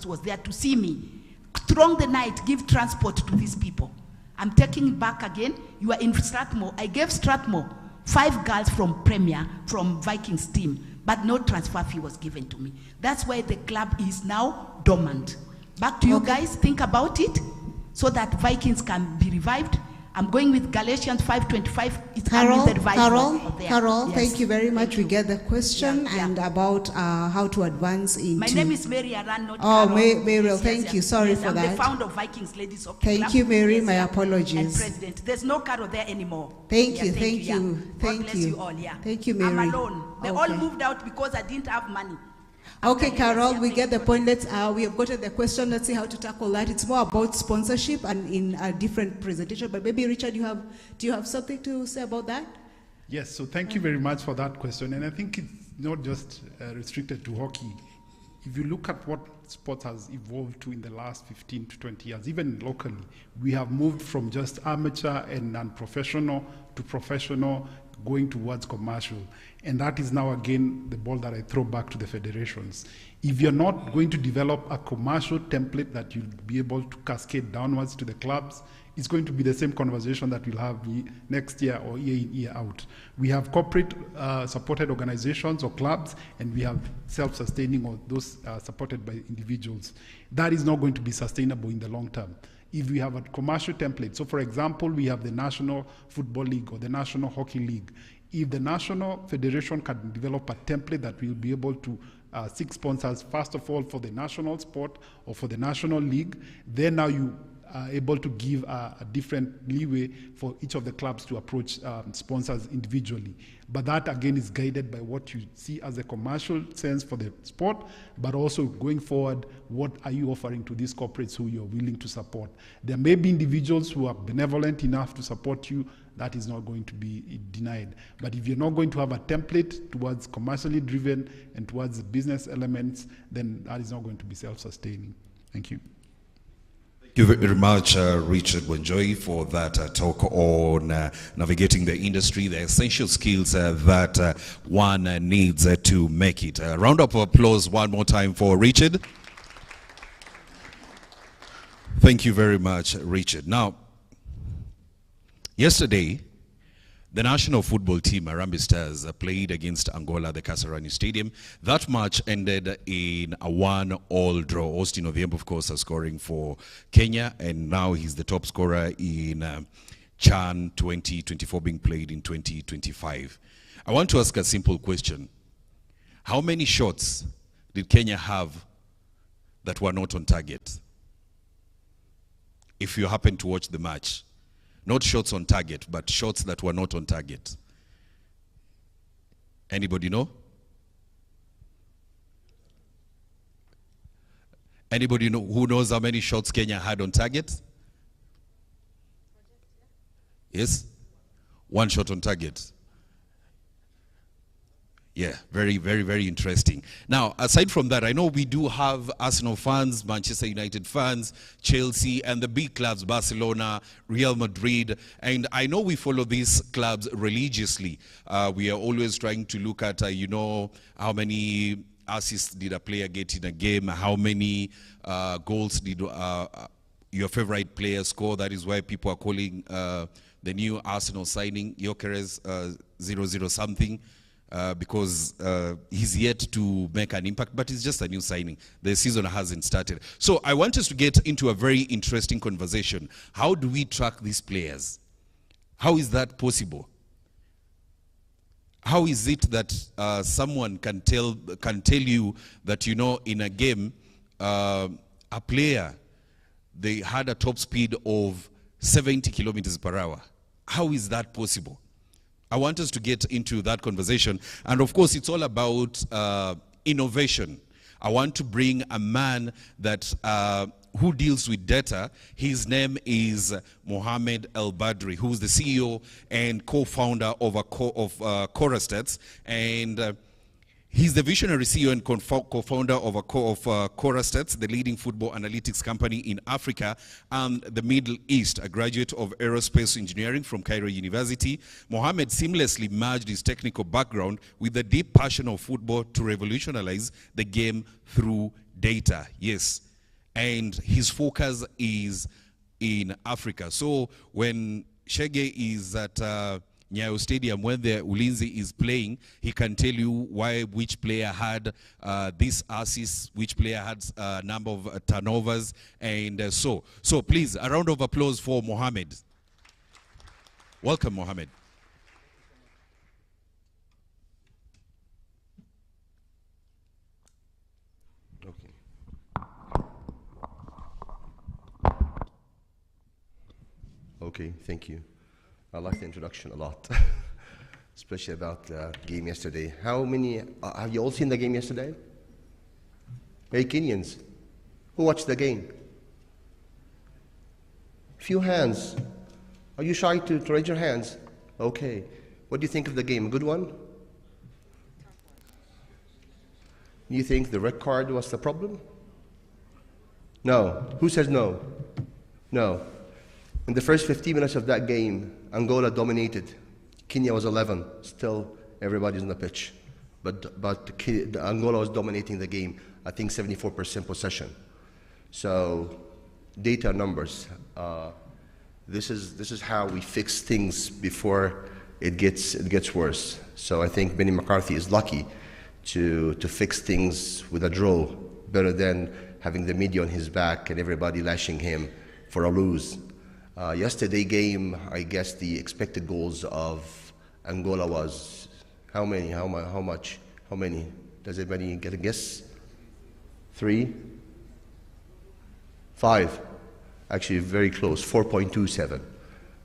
was there to see me. Throughout the night, give transport to these people. I'm taking it back again. You are in Strathmore. I gave Strathmore 5 girls from Premier, from Vikings team, but no transfer fee was given to me. That's why the club is now dormant. Back to you guys, think about it so that Vikings can be revived. I'm going with Galatians 5:25. It's Carol, yes. Thank you very much. We get the question and about how to advance into... My name is Mary Aran, not Oh, Carol. Mary, thank you. Sorry for that. I'm the founder of Vikings Ladies Hockey Club. Thank you, Mary. My apologies. And President. There's no Carol there anymore. Thank you. Thank you. God bless you all. Thank you, Mary. I'm alone. They all moved out because I didn't have money. Okay, Carol, we get the point. We have gotten the question. Let's see how to tackle that. It's more about sponsorship and in a different presentation. But maybe, Richard, do you have something to say about that? Yes, so thank you very much for that question. And I think it's not just restricted to hockey. If you look at what sport has evolved to in the last 15 to 20 years, even locally, we have moved from just amateur and non-professional to professional, going towards commercial. And that is now again the ball that I throw back to the federations. If you're not going to develop a commercial template that you'll be able to cascade downwards to the clubs, it's going to be the same conversation that we'll have next year or year in, year out. We have corporate supported organizations or clubs, and we have self-sustaining or those supported by individuals. That is not going to be sustainable in the long term. If we have a commercial template, so for example, we have the National Football League or the National Hockey League. If the National Federation can develop a template that will be able to seek sponsors, first of all, for the national sport or for the National League, then now you are able to give a different leeway for each of the clubs to approach sponsors individually. But that, again, is guided by what you see as a commercial sense for the sport, but also going forward, what are you offering to these corporates who you're willing to support? There may be individuals who are benevolent enough to support you. That is not going to be denied. But if you're not going to have a template towards commercially driven and towards business elements, then that is not going to be self-sustaining. Thank you. Thank you very much, Richard Wanjoy, for that talk on navigating the industry, the essential skills that one needs to make it. A round of applause one more time for Richard. Thank you very much, Richard. Now, yesterday, the national football team, Harambee Stars, played against Angola at the Kasarani Stadium. That match ended in a 1-1 draw. Austin Oviembo, of course, scoring for Kenya, and now he's the top scorer in CHAN 2024, being played in 2025. I want to ask a simple question. How many shots did Kenya have that were not on target? If you happen to watch the match. Not shots on target, but shots that were not on target. Anybody know? Anybody know who knows how many shots Kenya had on target? Yes? 1 shot on target. Yeah, very, very, very interesting. Now, aside from that, I know we do have Arsenal fans, Manchester United fans, Chelsea, and the big clubs, Barcelona, Real Madrid. And I know we follow these clubs religiously. We are always trying to look at, you know, how many assists did a player get in a game, how many goals did your favorite player score. That is why people are calling the new Arsenal signing, Gyökeres 00 something. Because he's yet to make an impact, but it's just a new signing. The season hasn't started. So I want us to get into a very interesting conversation. How do we track these players? How is that possible? How is it that someone can tell you that, you know, in a game, a player, they had a top speed of 70 kilometers per hour? How is that possible? I want us to get into that conversation. And of course, it's all about innovation. I want to bring a man that who deals with data. His name is Mohammed El Badri, who's the CEO and co-founder of Corastats. And He's the visionary CEO and co-founder of Corastats, the leading football analytics company in Africa and the Middle East, a graduate of aerospace engineering from Cairo University. Mohamed seamlessly merged his technical background with the deep passion of football to revolutionize the game through data. Yes, and his focus is in Africa. So when Shege is at Nyayo Stadium, when the Ulinzi is playing, he can tell you which player had this assist, which player had number of turnovers, and so please, a round of applause for Mohamed. Welcome, Mohamed. Okay, thank you. I like the introduction a lot, especially about the game yesterday. How many, have you all seen the game yesterday? Hey, Kenyans, who watched the game? Few hands. Are you shy to raise your hands? Okay. What do you think of the game? A good one? You think the red card was the problem? No. Who says no? No. In the first 15 minutes of that game, Angola dominated. Kenya was 11. Still, everybody's on the pitch. But Angola was dominating the game. I think 74% possession. So, data numbers. This is how we fix things before it gets worse. So I think Benny McCarthy is lucky to fix things with a draw, better than having the media on his back and everybody lashing him for a lose. Yesterday game, I guess the expected goals of Angola was how many? How much? How many? Does anybody get a guess? 3? 5? Actually, very close. 4.27.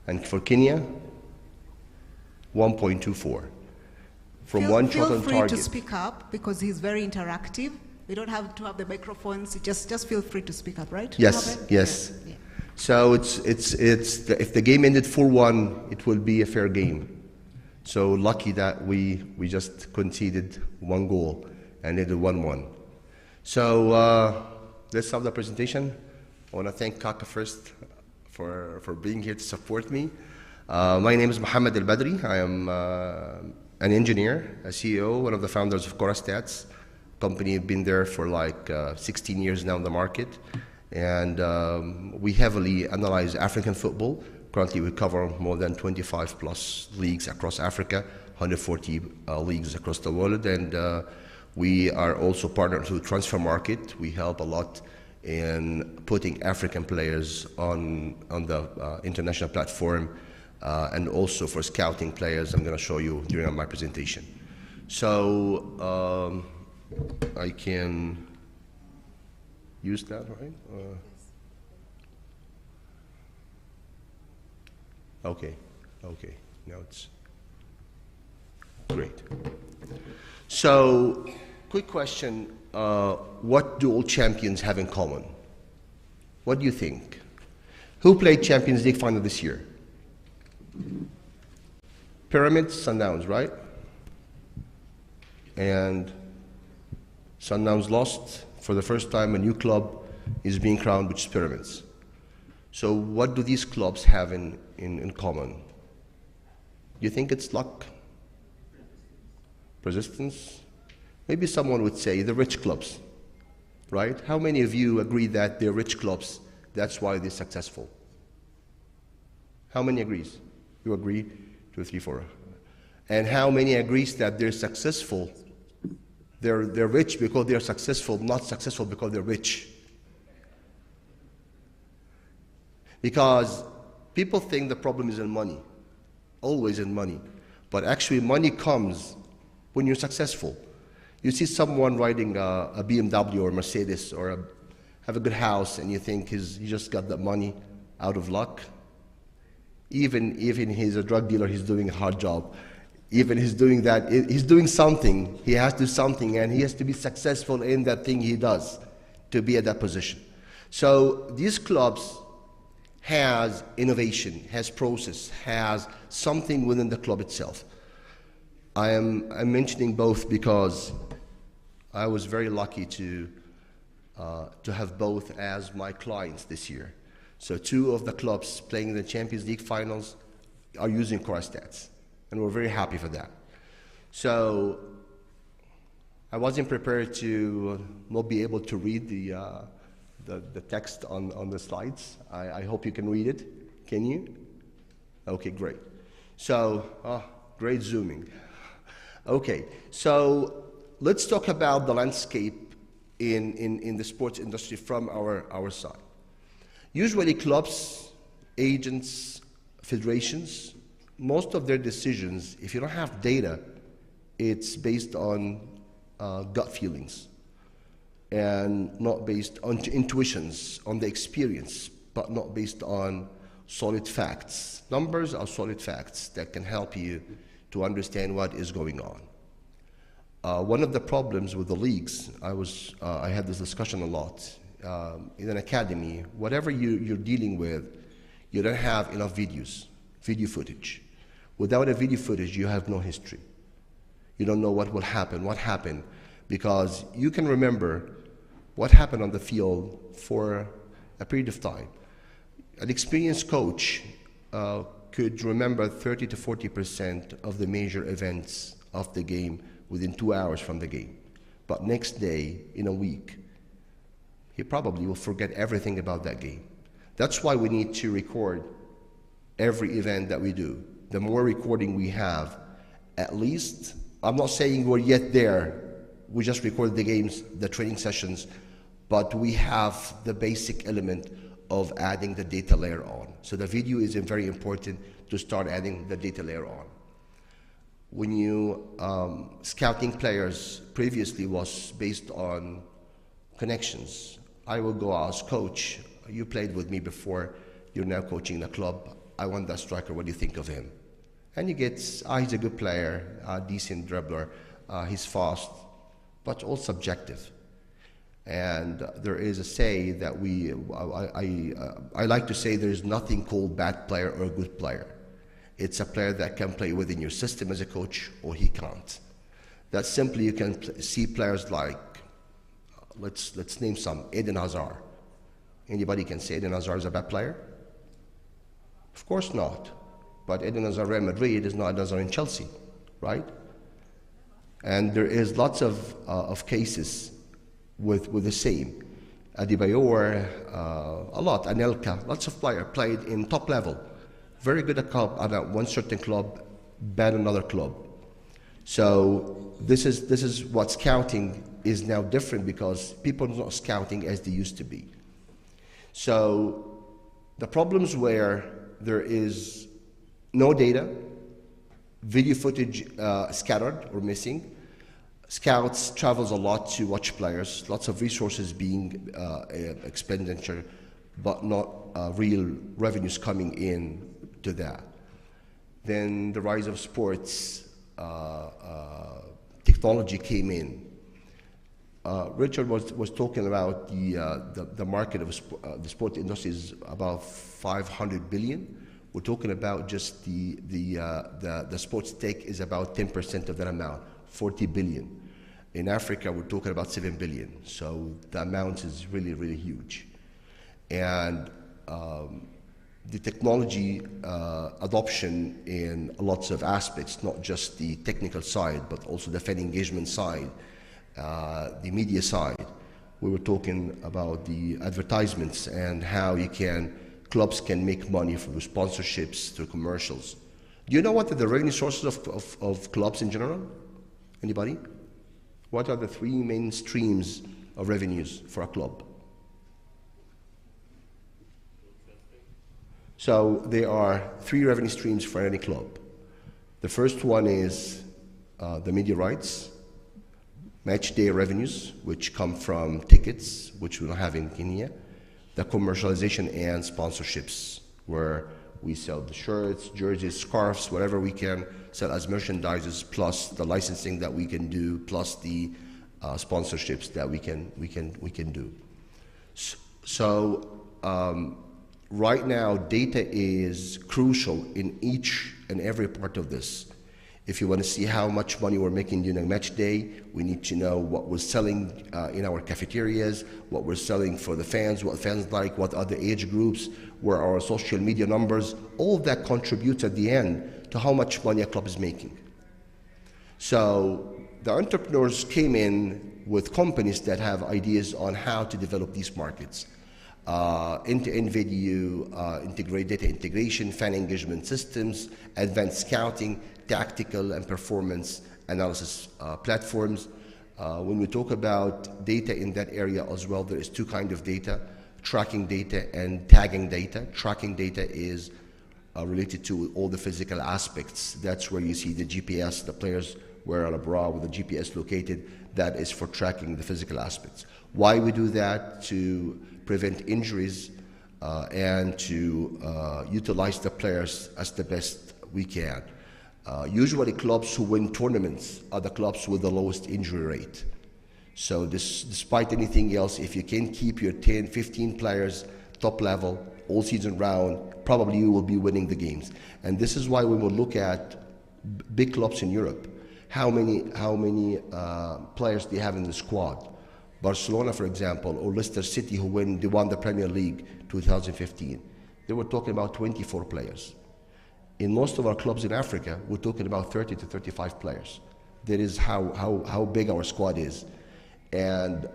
And for Kenya, 1.24. From one shot on target. Feel free to speak up because he's very interactive. We don't have to have the microphones. Just feel free to speak up, right? Yes. Yes. Yeah. So if the game ended 4-1, it will be a fair game. So lucky that we just conceded 1 goal and ended 1-1. So let's have the presentation. I want to thank Kaka first for being here to support me. My name is Mohamed Al Badri. I am an engineer, a CEO, one of the founders of Corastats. Company been there for like 16 years now in the market. And we heavily analyze African football. Currently, we cover more than 25 plus leagues across Africa, 140 leagues across the world. And we are also partnered with Transfer Market. We help a lot in putting African players on the international platform and also for scouting players. I'm going to show you during my presentation. So I can use that, right? Okay, now it's great. So, quick question, what do all champions have in common? What do you think? Who played Champions League final this year? Pyramids, Sundowns, right? And Sundowns lost. For the first time, a new club is being crowned, which is Pyramids. So what do these clubs have in common? Do you think it's luck? Persistence? Maybe someone would say the rich clubs, right? How many of you agree that they're rich clubs, that's why they're successful? How many agrees? You agree? 2, 3, 4. And how many agrees that they're successful? They're rich because they're successful, not successful because they're rich. Because people think the problem is in money, always in money. But actually money comes when you're successful. You see someone riding a BMW or Mercedes or have a good house and you think he just got that money out of luck. Even he's a drug dealer, he's doing a hard job. Even he's doing that, he's doing something. He has to do something and he has to be successful in that thing he does to be at that position. So these clubs has innovation, has process, has something within the club itself. I'm mentioning both because I was very lucky to have both as my clients this year. So 2 of the clubs playing in the Champions League finals are using CrossStats, and we're very happy for that. So I wasn't prepared to not be able to read the text on the slides. I hope you can read it. Can you? Okay, great. So, great zooming. Okay, so let's talk about the landscape in the sports industry from our side. Usually clubs, agents, federations, most of their decisions, if you don't have data, it's based on gut feelings and not based on intuitions, on the experience, but not based on solid facts. Numbers are solid facts that can help you to understand what is going on. One of the problems with the leagues, I had this discussion a lot, in an academy, whatever you're dealing with, you don't have enough video footage. Without a video footage, you have no history. You don't know what will happen, what happened, because you can remember what happened on the field for a period of time. An experienced coach could remember 30 to 40% of the major events of the game within 2 hours from the game. But next day, in a week, he probably will forget everything about that game. That's why we need to record every event that we do. The more recording we have, at least, I'm not saying we're yet there, we just record the games, the training sessions, but we have the basic element of adding the data layer on. So the video is very important to start adding the data layer on. When you, scouting players previously was based on connections. I will go ask, coach, you played with me before, you're now coaching the club, I want that striker, what do you think of him? And he gets, he's a good player, a decent dribbler, he's fast, but all subjective. And there is a say that I like to say there's nothing called bad player or good player. It's a player that can play within your system as a coach, or he can't. That simply you can see players like, let's name some, Eden Hazard. Anybody can say Eden Hazard is a bad player? Of course not. But Eden Hazard Real Madrid is not Eden Hazard in Chelsea, right? And there is lots of cases with the same. Adebayor, a lot, Anelka, lots of players played in top level. Very good at one certain club, bad another club. So this is what scouting is now different, because people are not scouting as they used to be. So the problems where there is no data, video footage scattered or missing, scouts travels a lot to watch players, lots of resources being expenditure, but not real revenues coming in to that. Then the rise of sports, technology came in. Richard was talking about the market of the sport industry is about 500 billion. We're talking about just the sports tech is about 10% of that amount, 40 billion. In Africa, we're talking about 7 billion. So the amount is really, really huge. And the technology adoption in lots of aspects, not just the technical side, but also the fan engagement side, the media side. We were talking about the advertisements and how clubs can make money through sponsorships, through commercials. Do you know what are the revenue sources of clubs in general? Anybody? What are the 3 main streams of revenues for a club? So there are 3 revenue streams for any club. The first one is the media rights, match day revenues, which come from tickets, which we don't have in Kenya, the commercialization and sponsorships, where we sell the shirts, jerseys, scarves, whatever we can sell as merchandises, plus the licensing that we can do, plus the sponsorships that we can do. So right now, data is crucial in each and every part of this. If you want to see how much money we're making during a match day, we need to know what we're selling in our cafeterias, what we're selling for the fans, what fans like, what other age groups, where our social media numbers. All of that contributes at the end to how much money a club is making. So the entrepreneurs came in with companies that have ideas on how to develop these markets. End-to-end video, integrate data integration, fan engagement systems, advanced scouting, tactical and performance analysis platforms. When we talk about data in that area as well, there is two kinds of data, tracking data and tagging data. Tracking data is related to all the physical aspects. That's where you see the GPS, the players wear a bra with the GPS located. That is for tracking the physical aspects. Why we do that? To prevent injuries and to utilize the players as the best we can. Usually clubs who win tournaments are the clubs with the lowest injury rate. So despite anything else, if you can keep your 10, 15 players top level all season round, probably you will be winning the games. And this is why when we look at big clubs in Europe, how many players they have in the squad. Barcelona, for example, or Leicester City, who won the Premier League 2015, they were talking about 24 players. In most of our clubs in Africa, we're talking about 30 to 35 players. That is how big our squad is. And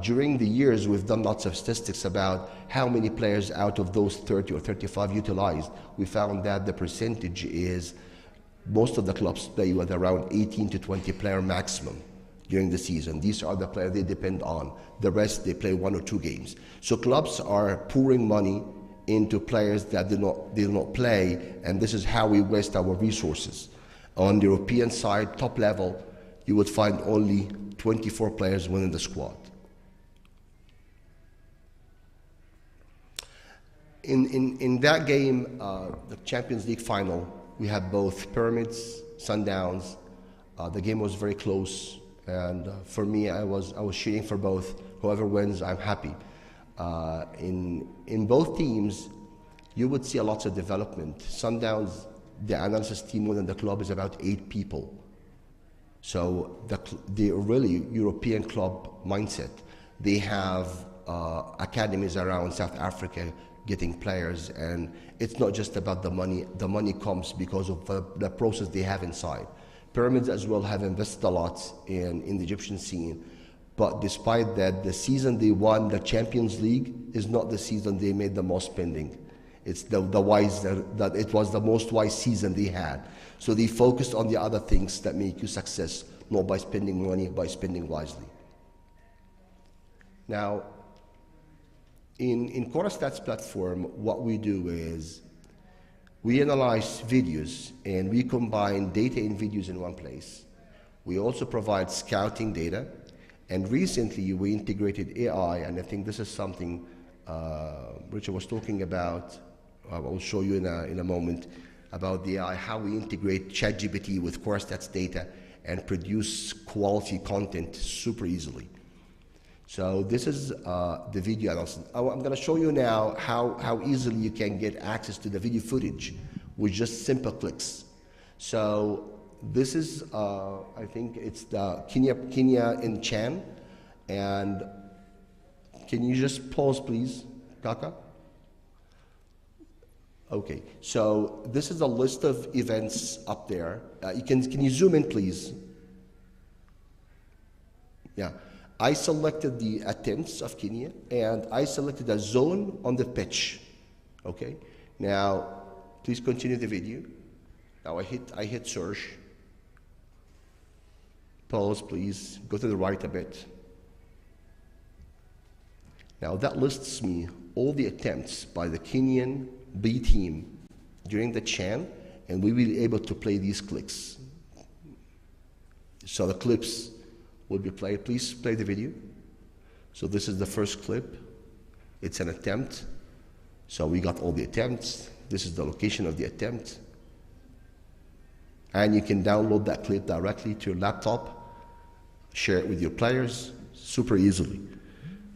during the years, we've done lots of statistics about how many players out of those 30 or 35 utilized. We found that the percentage is, most of the clubs play with around 18 to 20 player maximum during the season. These are the players they depend on. The rest, they play 1 or 2 games. So clubs are pouring money into players that do not play, and this is how we waste our resources. On the European side, top level, you would find only 24 players within the squad. In that game, the Champions League final, we had both Pyramids, Sundowns. The game was very close, and for me, I was cheering for both. Whoever wins, I'm happy. In both teams, you would see a lot of development. Sundowns, the analysis team within the club is about 8 people. So the really European club mindset. They have academies around South Africa getting players, and it's not just about the money. The money comes because of the process they have inside. Pyramids as well have invested a lot in the Egyptian scene. But despite that, the season they won the Champions League is not the season they made the most spending. It's it was the most wise season they had. So they focused on the other things that make you success, not by spending money, by spending wisely. Now, in Corastats platform, what we do is we analyze videos and we combine data and videos in one place. We also provide scouting data. And recently, we integrated AI, and I think this is something Richard was talking about. I will show you in a moment about the AI, how we integrate ChatGPT with Corastats data and produce quality content super easily. So this is the video analysis. I'm going to show you now how easily you can get access to the video footage with just simple clicks. So this is, I think it's the Kenya in Chan. And can you just pause, please, Kaka? Okay, so this is a list of events up there. Can you zoom in, please? Yeah. I selected the attempts of Kenya, and I selected a zone on the pitch. Okay. Now, please continue the video. Now I hit search. Pause, please. Go to the right a bit. Now that lists me all the attempts by the Kenyan B team during the CHAN, and we will be able to play these clicks. So the clips will be played. Please play the video. So this is the first clip. It's an attempt. So we got all the attempts. This is the location of the attempt. And you can download that clip directly to your laptop, share it with your players super easily.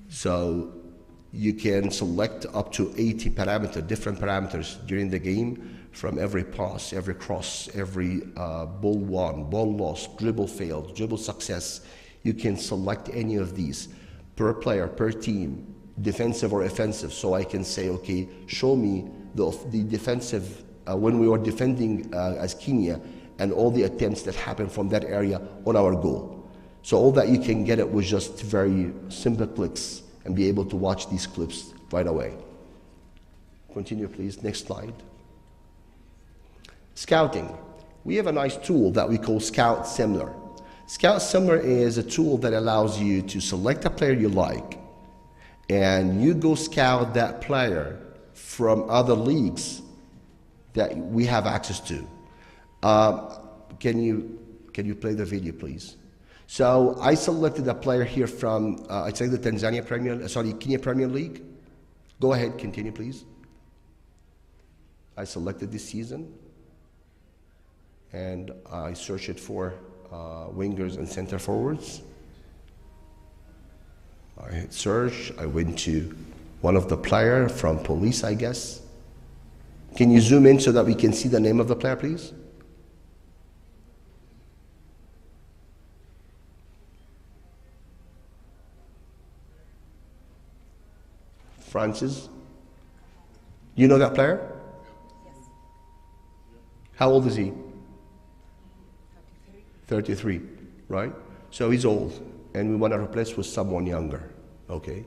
So you can select up to 80 parameters, different parameters during the game, from every pass, every cross, every ball won, ball lost, dribble failed, dribble success. You can select any of these per player, per team, defensive or offensive. So I can say, okay, show me the defensive, when we were defending as Kenya, and all the attempts that happened from that area on our goal. So all that you can get it with just very simple clicks and be able to watch these clips right away. Continue, please. Next slide. Scouting. We have a nice tool that we call Scout Similar. Scout Similar is a tool that allows you to select a player you like, and you go scout that player from other leagues that we have access to. Can you play the video, please? So I selected a player here from, I selected the Kenya Premier League. Go ahead, continue, please. I selected this season, and I searched it for wingers and center forwards. I hit search. I went to one of the player from police, I guess. Can you zoom in so that we can see the name of the player, please? Francis. You know that player? Yes. How old is he? 33, right? So he's old, and we want to replace with someone younger, okay?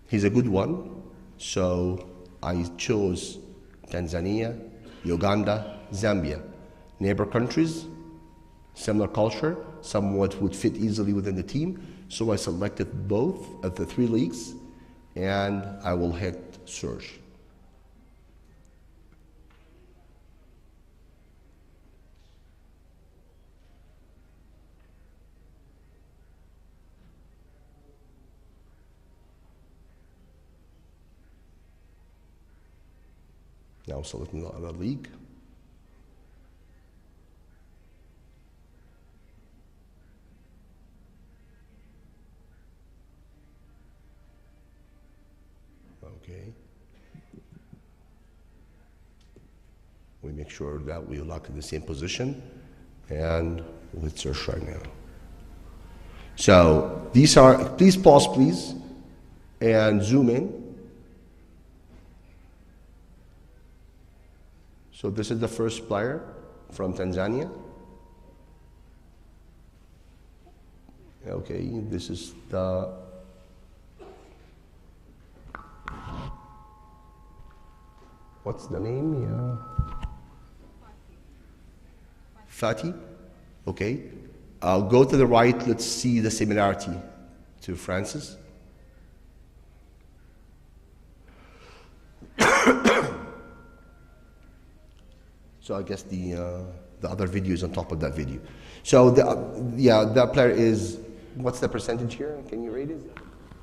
He's a good one, so I chose Tanzania, Uganda, Zambia. Neighbor countries, similar culture, somewhat would fit easily within the team, so I selected both of the 3 leagues, and I will hit search. Now selecting the other league. Okay. We make sure that we lock in the same position, and we'll hit search right now. So these are, please pause please, and zoom in. So this is the first player from Tanzania. Okay, this is the what's the name? Yeah. Fatih. Okay. I'll go to the right. Let's see the similarity to Francis. So I guess the other video is on top of that video. So that player is, what's the percentage here? Can you rate it?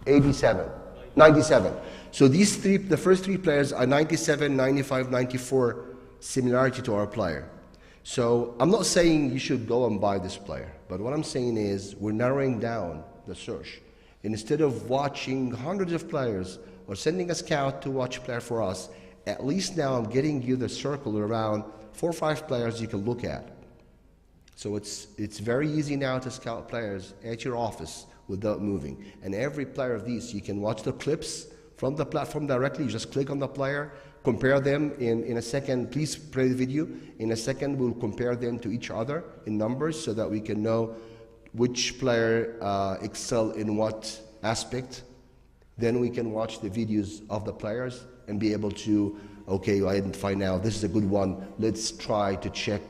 87, 97. So these three, the first 3 players are 97, 95, 94 similarity to our player. So I'm not saying you should go and buy this player, but what I'm saying is we're narrowing down the search. And instead of watching hundreds of players or sending a scout to watch a player for us, at least now I'm getting you the circle around 4 or 5 players you can look at. So it's very easy now to scout players at your office without moving. And every player of these, you can watch the clips from the platform directly. You just click on the player, compare them in a second. Please play the video. In a second, we'll compare them to each other in numbers so that we can know which player excel in what aspect. Then we can watch the videos of the players and be able to, okay, identify now, this is a good one. Let's try to check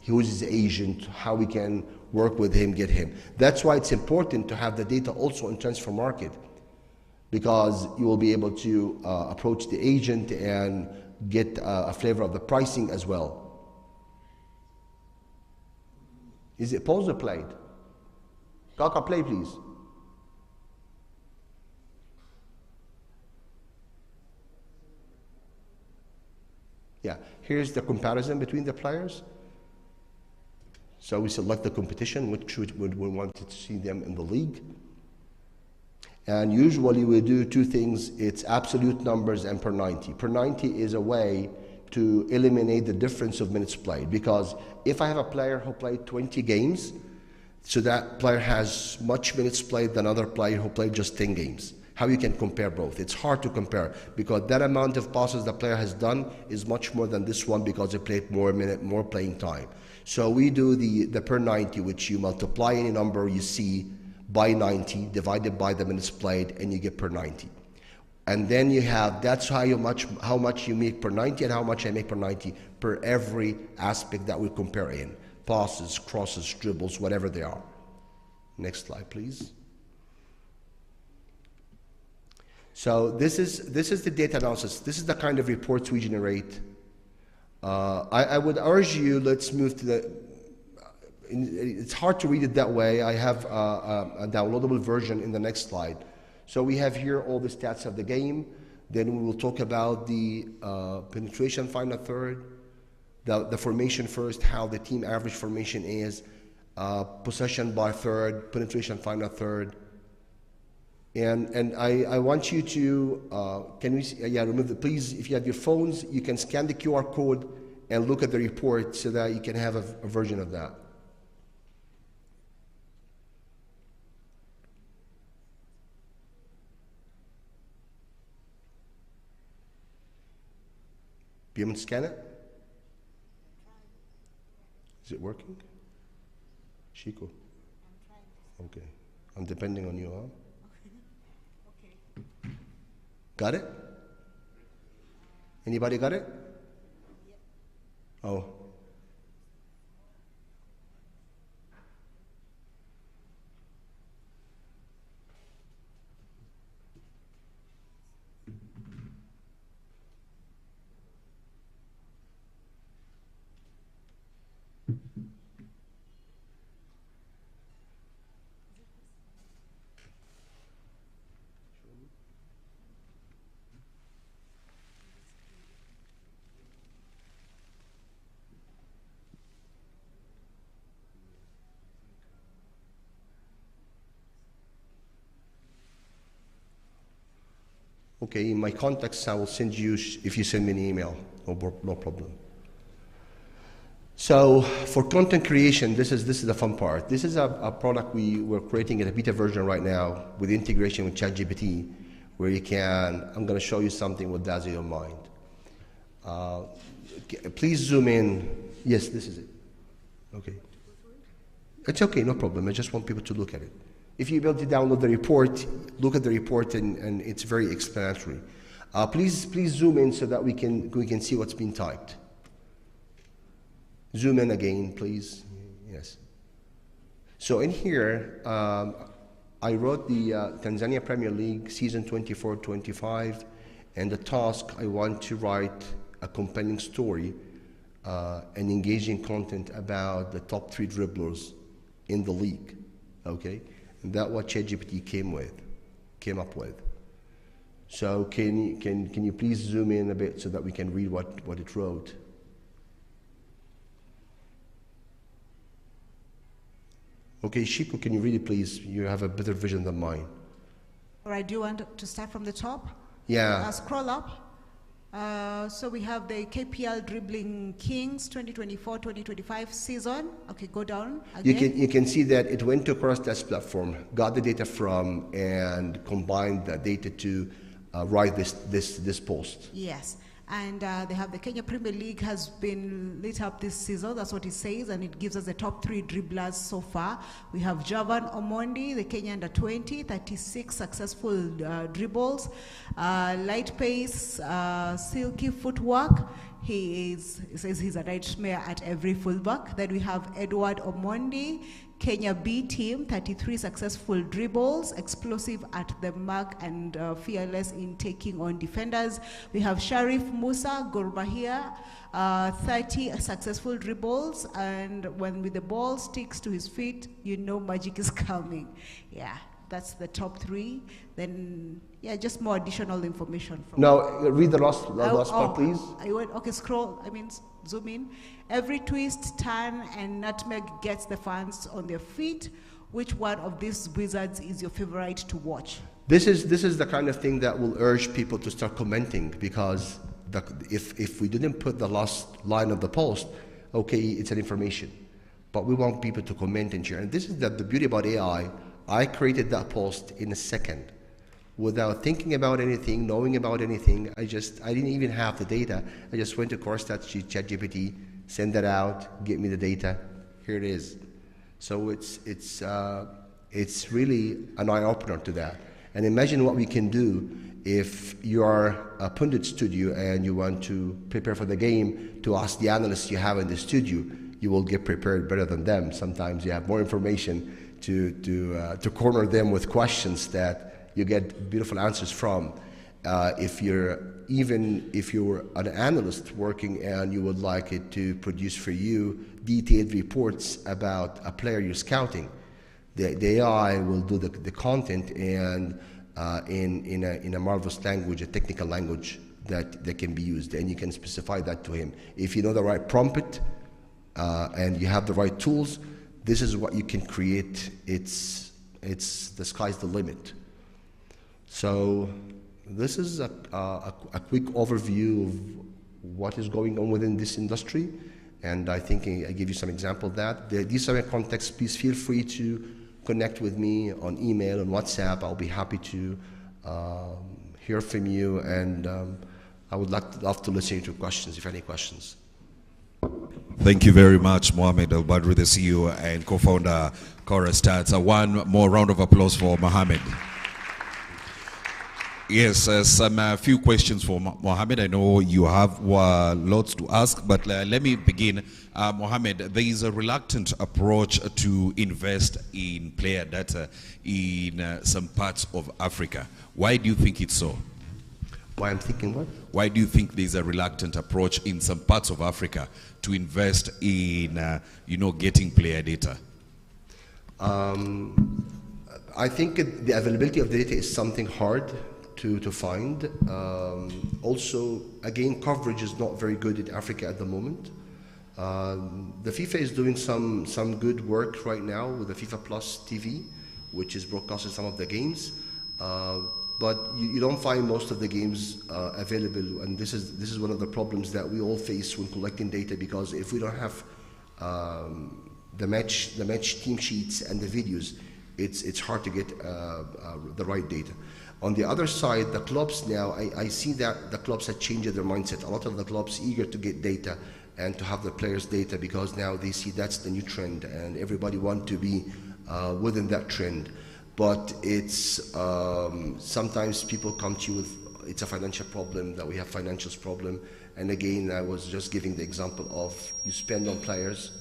who is his agent, how we can work with him, get him. That's why it's important to have the data also in transfer market, because you will be able to approach the agent and get a flavor of the pricing as well. Is it paused or played? Kaka, play please. Yeah, here's the comparison between the players. So we select the competition, which we want to see them in the league. And usually we do 2 things. It's absolute numbers and per 90. Per 90 is a way to eliminate the difference of minutes played. Because if I have a player who played 20 games, so that player has much minutes played than another player who played just 10 games. How you can compare both? It's hard to compare because that amount of passes the player has done is much more than this one because he played more playing time. So we do the per 90, which you multiply any number you see by 90, divided by the minutes played, and you get per 90. And then you have, that's how much you make per 90 and how much I make per 90 per every aspect that we compare in. Passes, crosses, dribbles, whatever they are. Next slide, please. So this is the data analysis. This is the kind of reports we generate. I would urge you, let's move to the, it's hard to read it that way. I have a downloadable version in the next slide. So we have here all the stats of the game. Then we will talk about the penetration final third, the formation first, how the team average formation is, possession by third, penetration final third. And I want you to, can we, remove the, please, if you have your phones, you can scan the QR code and look at the report so that you can have a version of that. Be able to scan it? Is it working? Chico? Okay. I'm depending on you, huh? Got it? Anybody got it? Oh. Okay, in my contacts, I will send you, if you send me an email, no problem. So for content creation, this is the fun part. This is a product we're creating in a beta version right now with integration with ChatGPT, where you can, I'm going to show you something with Dazzle Your Mind. Please zoom in. Yes, this is it. Okay. It's okay, no problem. I just want people to look at it. If you're able to download the report, look at the report, and it's very explanatory. Please zoom in so that we can see what's been typed. Zoom in again, please. Yes. So in here, I wrote the Tanzania Premier League season 24-25, and the task, I want to write a compelling story and engaging content about the top 3 dribblers in the league. Okay. And that's what ChatGPT came up with. So can you please zoom in a bit so that we can read what it wrote? Okay, Shiko, can you read it, please? You have a better vision than mine. All right, do you want to start from the top? Yeah. Scroll up. So we have the KPL Dribbling Kings 2024-2025 season. Okay, go down again. You can see that it went to cross-test platform, got the data from, and combined the data to write this post. Yes. And they have the Kenya Premier League has been lit up this season. That's what it says, and it gives us the top 3 dribblers so far. We have Javan Omondi, the Kenya under 20, 36 successful dribbles, light pace, silky footwork. He says he's a nightmare at every fullback. Then we have Edward Omondi, Kenya B team, 33 successful dribbles, explosive at the mark and fearless in taking on defenders. We have Sharif Musa, Gor Mahia, 30 successful dribbles, and when the ball sticks to his feet, you know magic is coming. Yeah, that's the top 3. Then, yeah, just more additional information. Now, read the last part, please. Okay, zoom in. Every twist, turn, and nutmeg gets the fans on their feet. Which one of these wizards is your favorite to watch? This is the kind of thing that will urge people to start commenting, because if we didn't put the last line of the post, okay, it's an information. But we want people to comment and share. And this is the beauty about AI. I created that post in a second without thinking about anything, knowing about anything. I didn't even have the data. I just went to ChatGPT, send that out, get me the data. Here it is. So it's really an eye-opener to that. And imagine what we can do if you are a pundit studio and you want to prepare for the game, to ask the analysts you have in the studio. You will get prepared better than them. Sometimes you have more information to corner them with questions that you get beautiful answers from. If you're an analyst working and you would like it to produce for you detailed reports about a player you're scouting, the AI will do the content and in a marvelous language, a technical language that can be used, and you can specify that to him. If you know the right prompt and you have the right tools, this is what you can create. It's the sky's the limit. So this is a quick overview of what is going on within this industry, and I think I give you some example of that. These are contexts. Please feel free to connect with me on email, on WhatsApp. I'll be happy to hear from you, and I would love to listen to questions, if any questions. Thank you very much, Mohammed Al-Badri, the CEO and co-founder Chorus Stats. One more round of applause for Mohammed. Yes, some few questions for Mohammed. I know you have lots to ask, but let me begin. Mohammed, there is a reluctant approach to invest in player data in some parts of Africa. Why do you think it's so? Why I'm thinking what? Why do you think there's a reluctant approach in some parts of Africa to invest in, getting player data? I think the availability of data is something hard to find. Also, again, coverage is not very good in Africa at the moment. The FIFA is doing some good work right now with the FIFA Plus TV, which is broadcasting some of the games. But you don't find most of the games available, and this is one of the problems that we all face when collecting data, because if we don't have the match team sheets and the videos, it's hard to get the right data. On the other side, the clubs now, I see that the clubs have changed their mindset. A lot of the clubs eager to get data and to have the players' data, because now they see that's the new trend and everybody want to be within that trend. But it's sometimes people come to you with, it's a financial problem, that we have financials problem. And again, I was just giving the example of you spend on players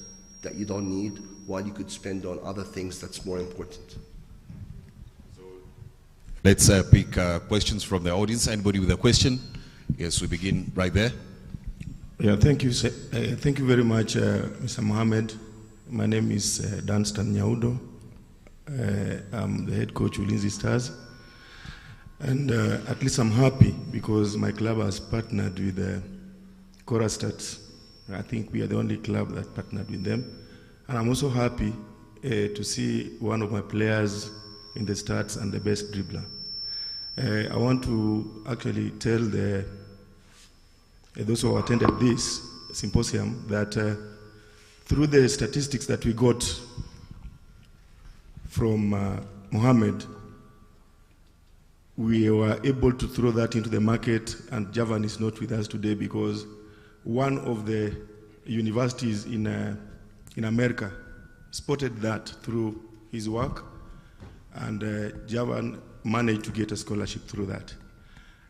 that you don't need while you could spend on other things that's more important. Let's pick questions from the audience. Anybody with a question? Yes, we begin right there. Yeah, thank you. Thank you very much, Mr. Mohammed. My name is Dunstan Nyaudo. I'm the head coach of Ulinzi Stars. And at least I'm happy because my club has partnered with Chorus Stats. I think we are the only club that partnered with them. And I'm also happy to see one of my players in the stats and the best dribbler. I want to actually tell those who attended this symposium that through the statistics that we got from Mohammed, we were able to throw that into the market, and Javan is not with us today because one of the universities in America spotted that through his work, and Javan managed to get a scholarship through that.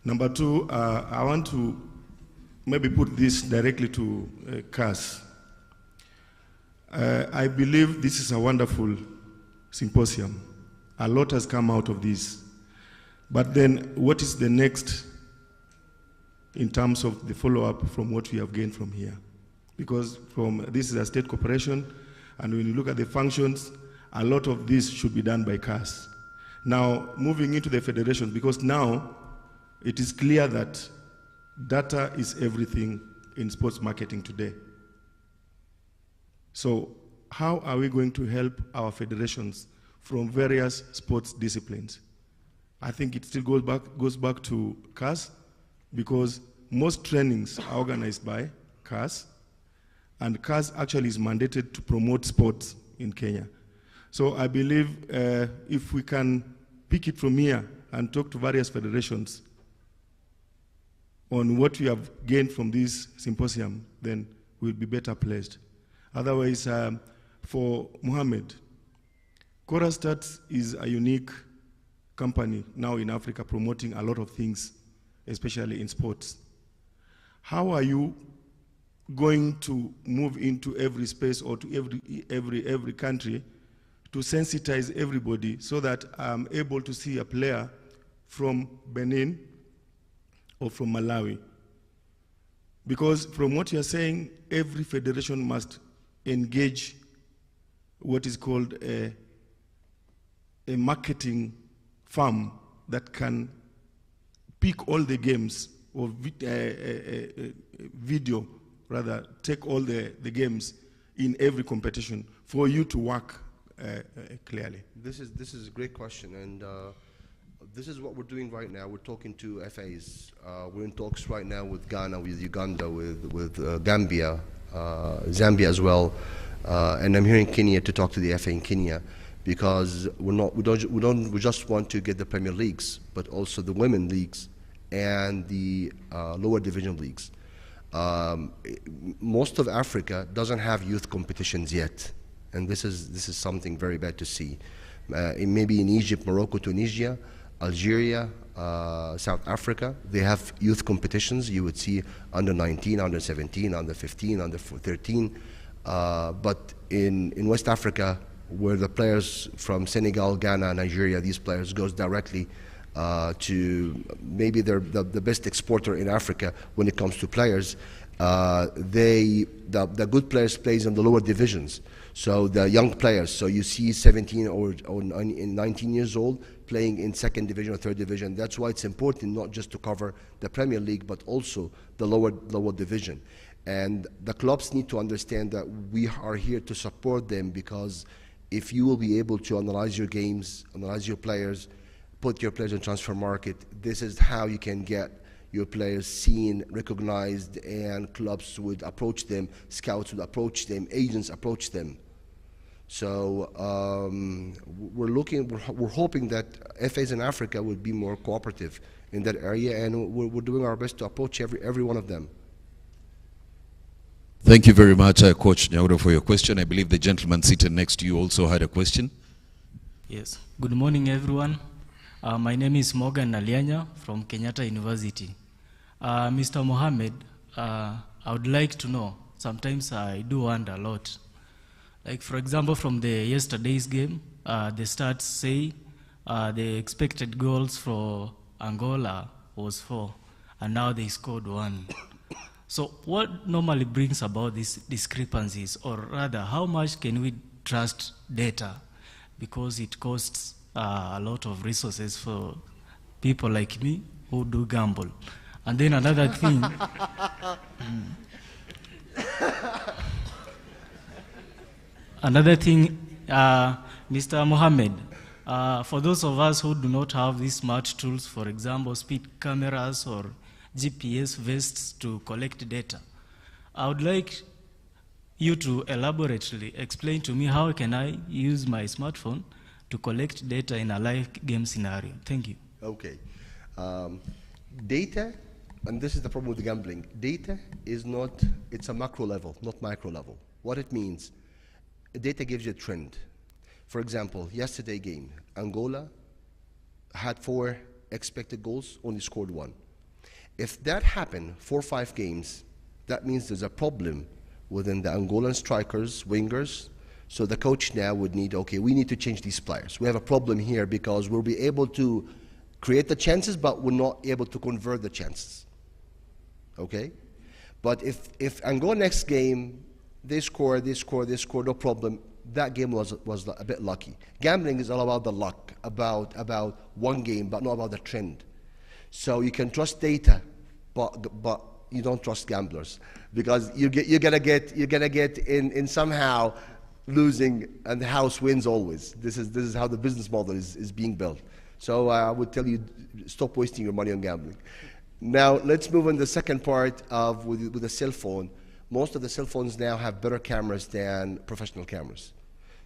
Number two, I want to maybe put this directly to CAS. I believe this is a wonderful symposium. A lot has come out of this. But then what is the next in terms of the follow-up from what we have gained from here? Because this is a state corporation, and when you look at the functions, a lot of this should be done by CAS. Now, moving into the federation, because now it is clear that data is everything in sports marketing today. So how are we going to help our federations from various sports disciplines? I think it still goes back to CAS, because most trainings are organized by CAS, and CAS actually is mandated to promote sports in Kenya. So I believe if we can pick it from here and talk to various federations on what we have gained from this symposium, then we'll be better placed. Otherwise, for Mohammed, Corastat is a unique company now in Africa promoting a lot of things, especially in sports. How are you going to move into every space or to every country to sensitize everybody so that I'm able to see a player from Benin or from Malawi? Because from what you're saying, every federation must engage what is called a marketing firm that can pick all the games or video, rather, take all the games in every competition for you to work clearly. This is a great question, and this is what we're doing right now. We're talking to FAs. We're in talks right now with Ghana, with Uganda, with Gambia, Zambia as well, and I'm here in Kenya to talk to the FA in Kenya, because we just want to get the Premier Leagues, but also the women leagues and the lower division leagues. Most of Africa doesn't have youth competitions yet, and this is something very bad to see. Maybe in Egypt, Morocco, Tunisia, Algeria, South Africa, they have youth competitions. You would see under 19, under 17, under 15, under 13. But in West Africa, where the players from Senegal, Ghana, Nigeria, these players goes directly to maybe they're the best exporter in Africa when it comes to players. The good players plays in the lower divisions. So the young players, so you see 17 or 19 years old playing in second division or third division. That's why it's important not just to cover the Premier League, but also the lower division. And the clubs need to understand that we are here to support them, because if you will be able to analyze your games, analyze your players, put your players in transfer market, this is how you can get your players seen, recognized, and clubs would approach them, scouts would approach them, agents approach them. So we're hoping that FAs in Africa would be more cooperative in that area, and we're doing our best to approach every one of them. Thank you very much, Coach Nyaudo, for your question. I believe the gentleman seated next to you also had a question. Yes. Good morning, everyone. My name is Morgan Nalianya from Kenyatta University. Mr. Mohammed, I would like to know, sometimes I do wonder a lot. Like, for example, from the yesterday's game, the stats say the expected goals for Angola was 4, and now they scored 1. So what normally brings about these discrepancies, or rather, how much can we trust data? Because it costs a lot of resources for people like me who do gamble. And then another thing, Mr. Mohammed, for those of us who do not have these smart tools, for example, speed cameras or GPS vests to collect data, I would like you to elaborately explain to me how can I use my smartphone to collect data in a live game scenario. Thank you. Okay. Data, and this is the problem with gambling, data is not, it's a macro level, not micro level. What it means, data gives you a trend. For example, yesterday game, Angola had 4 expected goals, only scored 1. If that happened 4 or 5 games, that means there's a problem within the Angolan strikers, wingers. So the coach now would need, okay, we need to change these players. We have a problem here because we'll be able to create the chances, but we're not able to convert the chances. Okay? But if Angola next game, they score, no problem, that game was a bit lucky. Gambling is all about the luck, about one game, but not about the trend. So you can trust data, but you don't trust gamblers, because you're gonna get in somehow losing, and the house wins always. This is how the business model is being built. So I would tell you, stop wasting your money on gambling. Now, let's move on to the second part of with the cell phone. Most of the cell phones now have better cameras than professional cameras.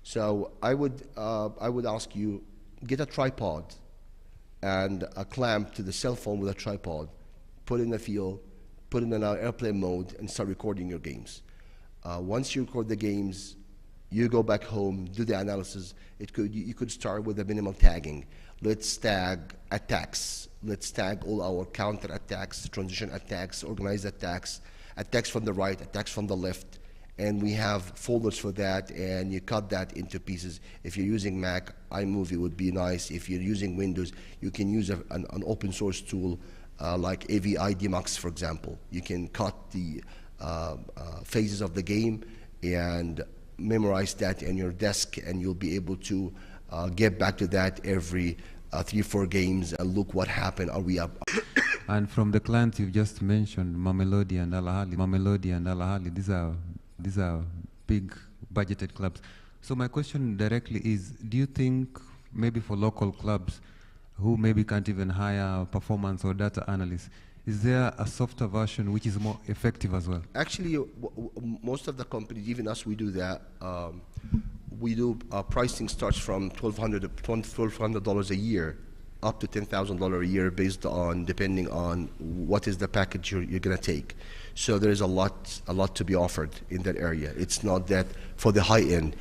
So I would ask you, get a tripod and a clamp to the cell phone with a tripod, put it in the field, put it in airplane mode, and start recording your games. Once you record the games, you go back home, do the analysis. You could start with a minimal tagging. Let's tag attacks. Let's tag all our counter attacks, transition attacks, organized attacks, attacks from the right, attacks from the left, and we have folders for that, and you cut that into pieces. If you're using Mac, iMovie would be nice. If you're using Windows, you can use an open source tool like AVIDMux, for example. You can cut the phases of the game and memorize that in your desk, and you'll be able to get back to that every 3-4 games and look what happened. Are we up? And from the clients you've just mentioned, Mamelodi and Al Ahly, these are big budgeted clubs. So my question directly is, do you think maybe for local clubs who maybe can't even hire performance or data analysts, is there a softer version which is more effective as well? Actually, most of the companies, even us, we do that. We do, pricing starts from $1,200 a year up to $10,000 a year based on, depending on what is the package you're going to take. So there is a lot to be offered in that area. It's not that for the high end.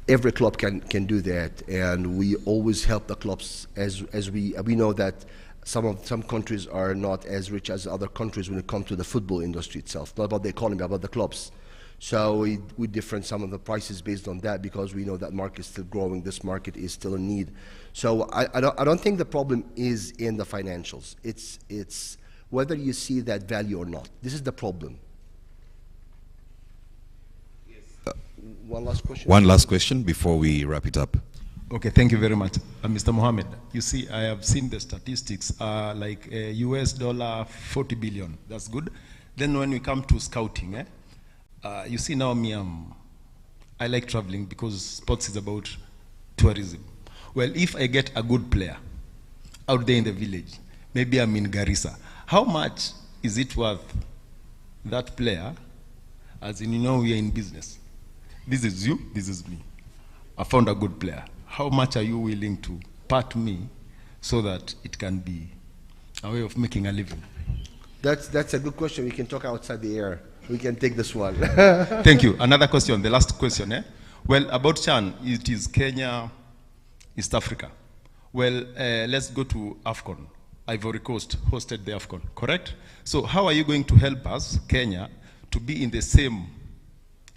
Every club can do that, and we always help the clubs as we know that some countries are not as rich as other countries when it comes to the football industry itself. Not about the economy, about the clubs. So we different some of the prices based on that, because we know that market is still growing. This market is still in need. So I don't think the problem is in the financials. It's whether you see that value or not. This is the problem. One last question. One last question before we wrap it up. Okay, thank you very much. Mr. Mohammed, you see, I have seen the statistics, like US dollar 40 billion, that's good. Then when we come to scouting, you see now me, I like traveling because sports is about tourism. Well, if I get a good player out there in the village, maybe I'm in Garissa, how much is it worth that player, as in, you know, we are in business. This is you, this is me. I found a good player. How much are you willing to part me so that it can be a way of making a living? That's a good question. We can talk outside the air. We can take this one. Thank you. Another question, the last question. Well, about CHAN, it is Kenya, East Africa. Well, let's go to AFCON. Ivory Coast hosted the AFCON, correct? So how are you going to help us, Kenya, to be in the same,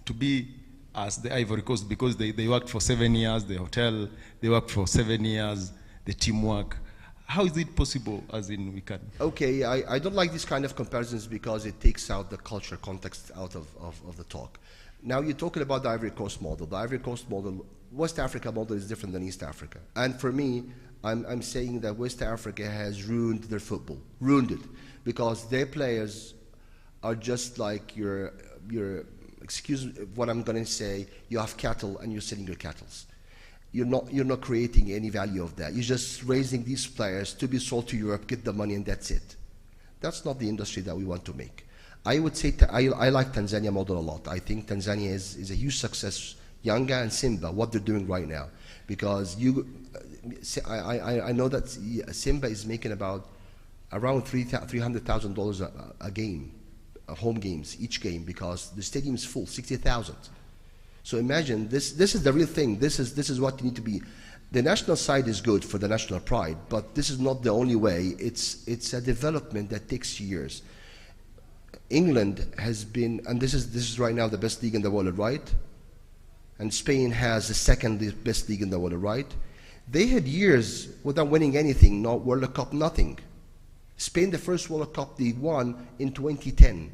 to be as the Ivory Coast, because they worked for 7 years, the hotel, they worked for 7 years, the teamwork. How is it possible, as in we can? Okay, I don't like these kind of comparisons because it takes out the culture context out of the talk. Now you're talking about the Ivory Coast model. The Ivory Coast model, West Africa model is different than East Africa. And for me, I'm saying that West Africa has ruined their football, ruined it, because their players are just like your excuse what I'm going to say, you have cattle and you're selling your cattle. You're not creating any value of that. You're just raising these players to be sold to Europe, get the money, and that's it. That's not the industry that we want to make. I would say I like Tanzania model a lot. I think Tanzania is a huge success. Yanga and Simba, what they're doing right now, because I know that Simba is making about around $300,000 a game. Home games, each game, because the stadium is full, 60,000. So imagine, this is the real thing. This is what you need to be. The national side is good for the national pride, but this is not the only way. It's a development that takes years. England has been, and this is right now the best league in the world, right? And Spain has the second best league in the world, right? They had years without winning anything, not World Cup, nothing. Spain, the first World Cup they won in 2010.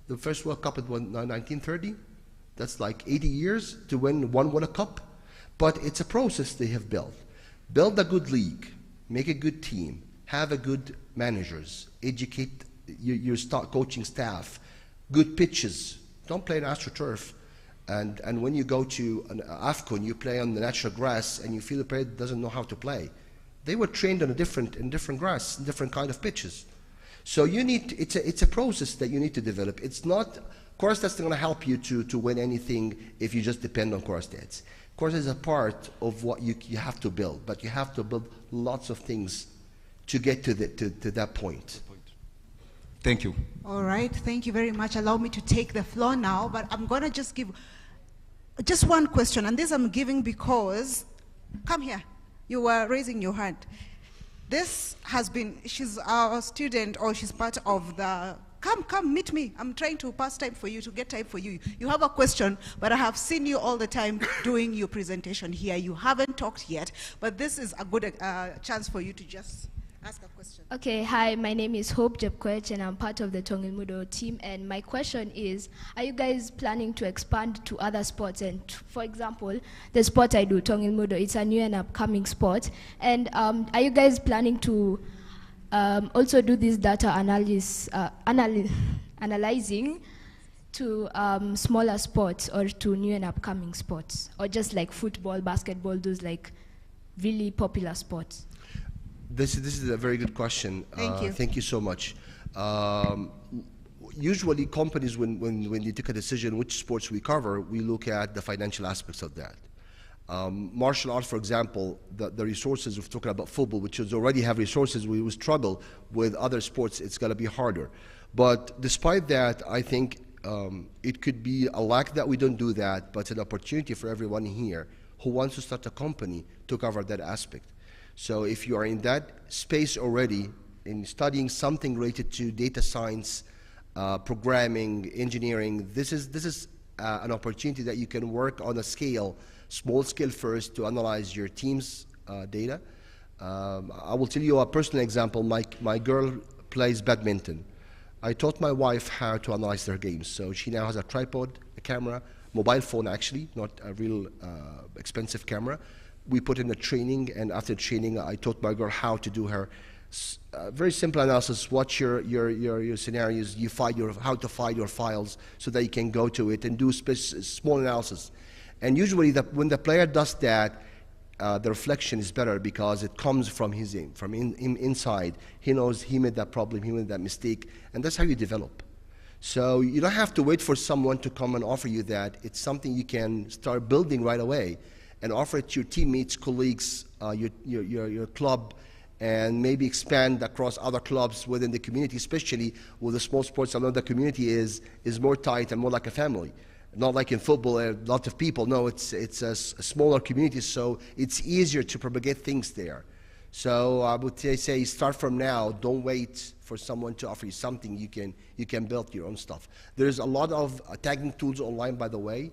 The first World Cup it was 1930. That's like 80 years to win one World Cup. But it's a process they have built. Build a good league, make a good team, have a good managers, educate your coaching staff, good pitches. Don't play on AstroTurf. And when you go to an AFCON, you play on the natural grass and you feel the player doesn't know how to play. They were trained on different grass, different kind of pitches. So you need, it's a process that you need to develop. It's not, course that's not going to help you to win anything if you just depend on course stats. Course is a part of what you have to build, but you have to build lots of things to get to that point. Thank you. All right, thank you very much. Allow me to take the floor now, but I'm going to just give just one question, and this I'm giving because, come here, you were raising your hand. This has been, she's our student, or she's part of the, come, meet me. I'm trying to pass time for you, to get time for you. You have a question, but I have seen you all the time doing your presentation here. You haven't talked yet, but this is a good chance for you to just ask a question. Okay, hi, my name is Hope Jepkoech and I'm part of the Tongilmudo team, and my question is, are you guys planning to expand to other sports? And for example, the sport I do, Tongilmudo, it's a new and upcoming sport, and are you guys planning to also do this data analyzing to smaller sports or to new and upcoming sports, or just like football, basketball, those like really popular sports? This is a very good question. Thank you. Thank you so much. Usually companies, when they take a decision which sports we cover, we look at the financial aspects of that. Martial arts, for example, the resources, we're talking about football, which is already have resources, we will struggle with other sports, it's going to be harder. But despite that, I think it could be a lack that we don't do that, but an opportunity for everyone here who wants to start a company to cover that aspect. So if you are in that space already, in studying something related to data science, programming, engineering, this is an opportunity that you can work on a scale, small scale first, to analyze your team's data. I will tell you a personal example. My girl plays badminton. I taught my wife how to analyze their games. So she now has a tripod, a camera, mobile phone actually, not a real expensive camera. We put in a training, and after training, I taught my girl how to do her very simple analysis. Watch your scenarios, how to file your files so that you can go to it and do small analysis. And usually, when the player does that, the reflection is better because it comes from inside. He knows he made that problem, he made that mistake, and that's how you develop. So you don't have to wait for someone to come and offer you that. It's something you can start building right away and offer it to your teammates, colleagues, your club, and maybe expand across other clubs within the community, especially with the small sports. I know the community is more tight and more like a family. Not like in football, a lot of people. No, it's a smaller community, so it's easier to propagate things there. So I would say start from now. Don't wait for someone to offer you something. You can build your own stuff. There's a lot of tagging tools online, by the way.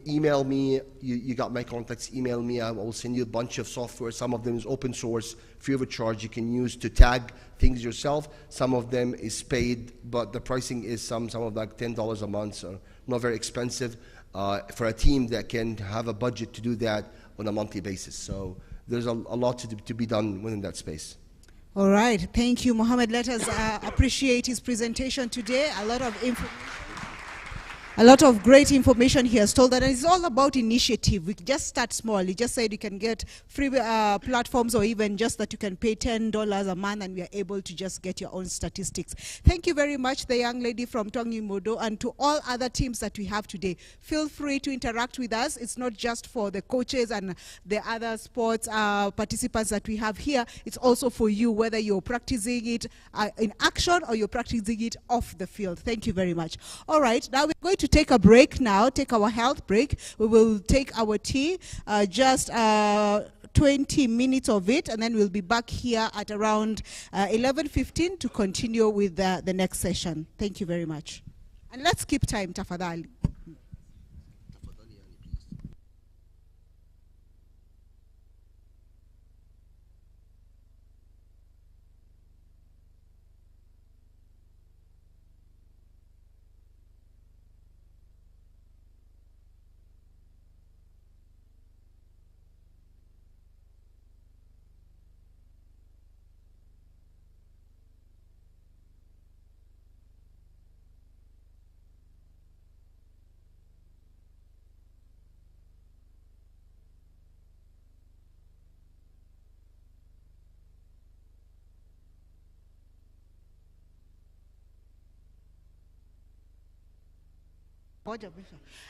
Email me, you got my contacts, email me, I will send you a bunch of software. Some of them is open source, free of charge, you can use to tag things yourself. Some of them is paid, but the pricing is some of like $10 a month, so not very expensive for a team that can have a budget to do that on a monthly basis. So there's a lot to be done within that space. All right, thank you, Mohammed. Let us appreciate his presentation today. A lot of great information he has told, and it's all about initiative. We just start small. He just said you can get free platforms, or even just that you can pay $10 a month, and we are able to just get your own statistics. Thank you very much, the young lady from Tongilmudo, and to all other teams that we have today. Feel free to interact with us. It's not just for the coaches and the other sports participants that we have here. It's also for you, whether you're practicing it in action or you're practicing it off the field. Thank you very much. All right, now we're going to take a break now, take our health break. We will take our tea, just 20 minutes of it, and then we'll be back here at around 11:15 to continue with the next session. Thank you very much. And let's keep time, tafadhali.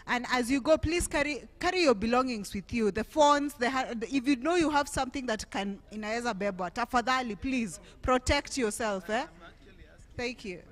And as you go, please carry your belongings with you. The phones, if you know you have something that can inaweza bebwa, tafadhali, please protect yourself. Thank you.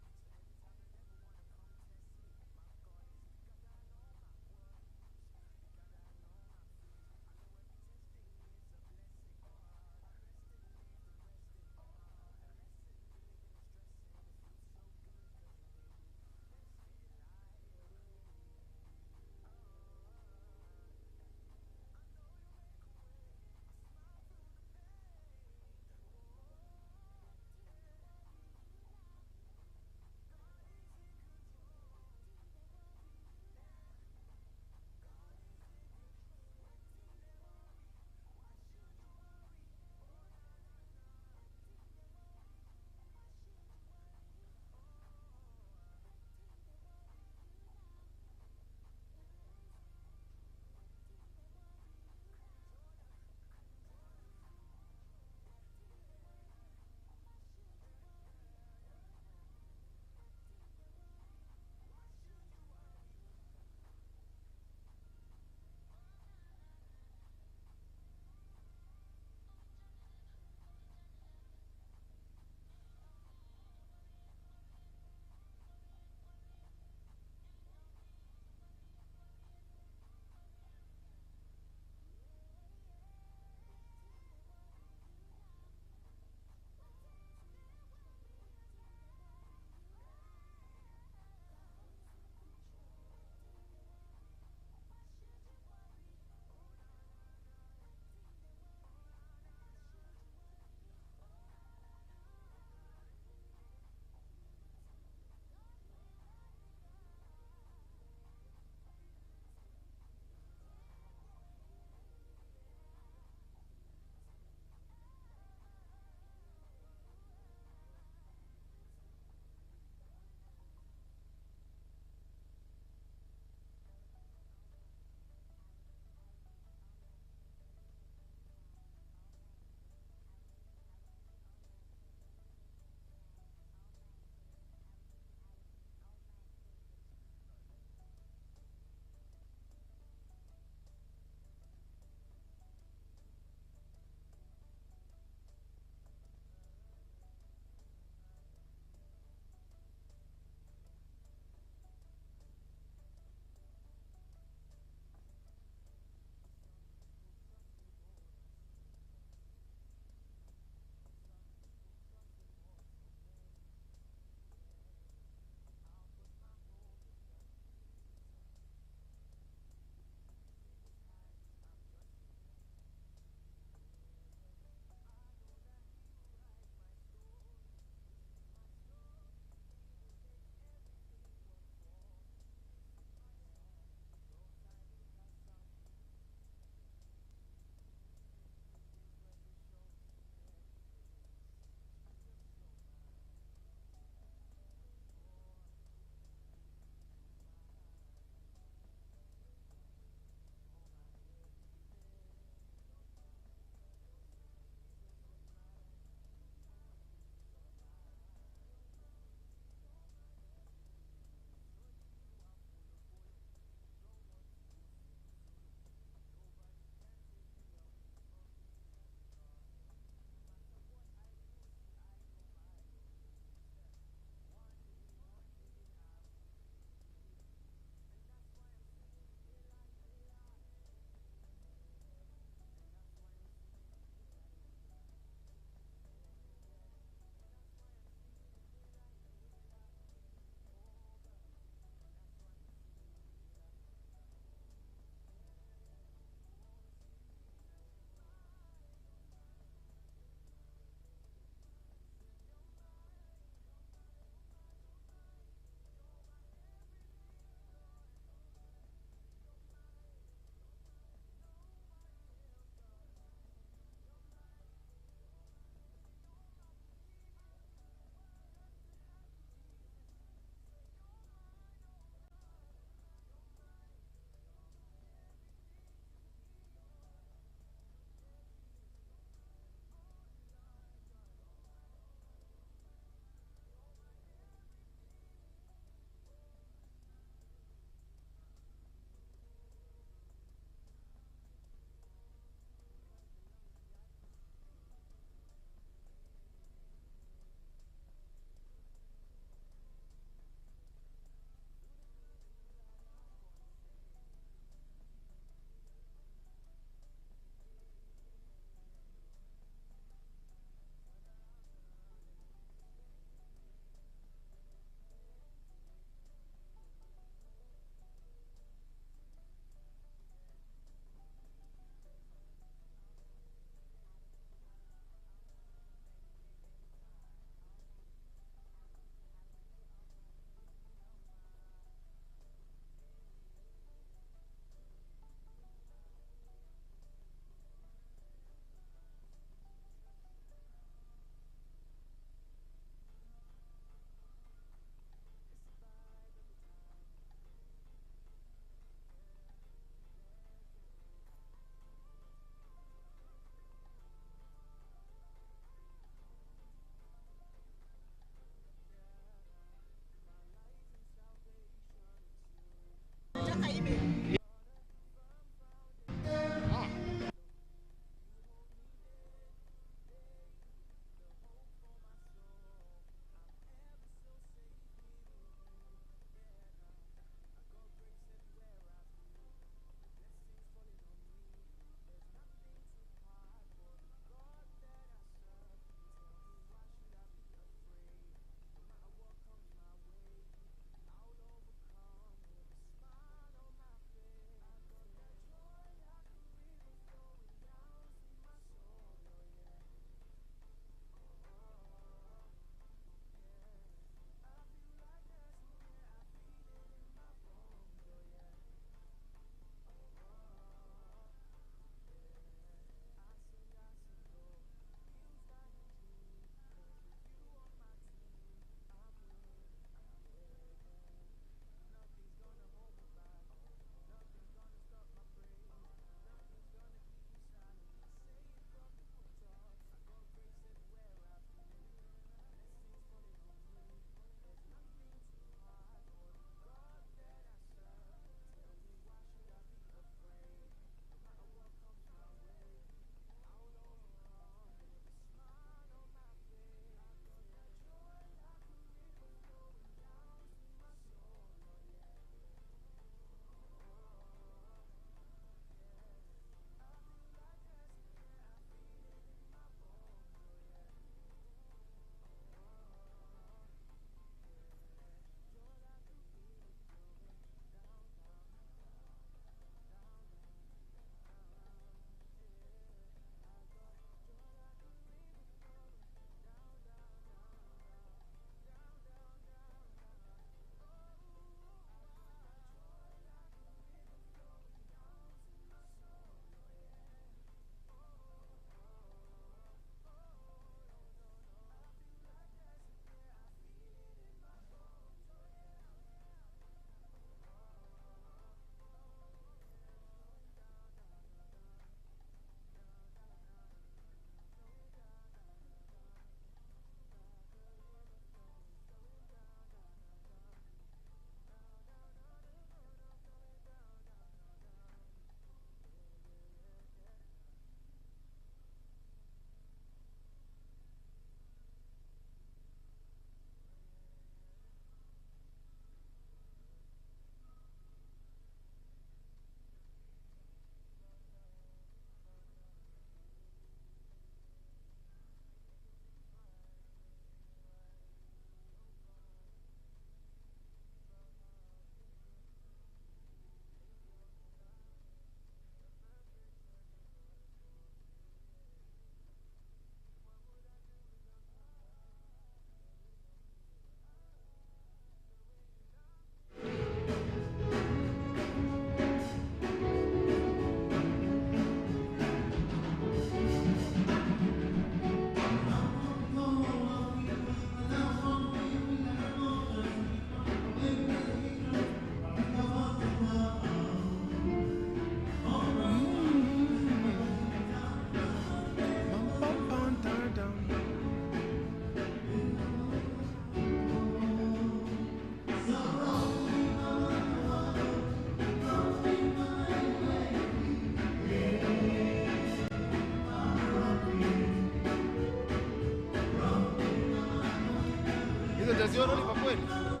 1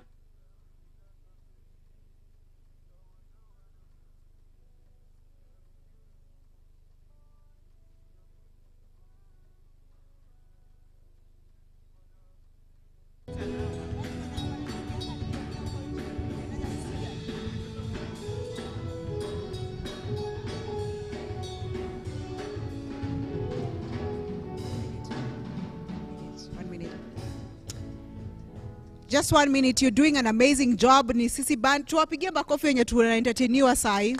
minute. Just 1 minute. You're doing an amazing job. Ni sisi band tuwapigie makofi wenye tunaentertainiwa sai.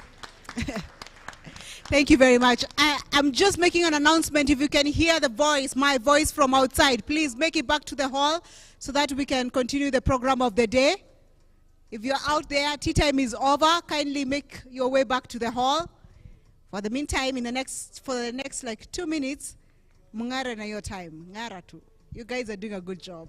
Thank you very much. I'm just making an announcement. If you can hear the voice, my voice from outside, please make it back to the hall so that we can continue the program of the day. If you're out there, tea time is over. Kindly make your way back to the hall. For the meantime, for the next like 2 minutes, mungare na your time. Ngara tu. You guys are doing a good job.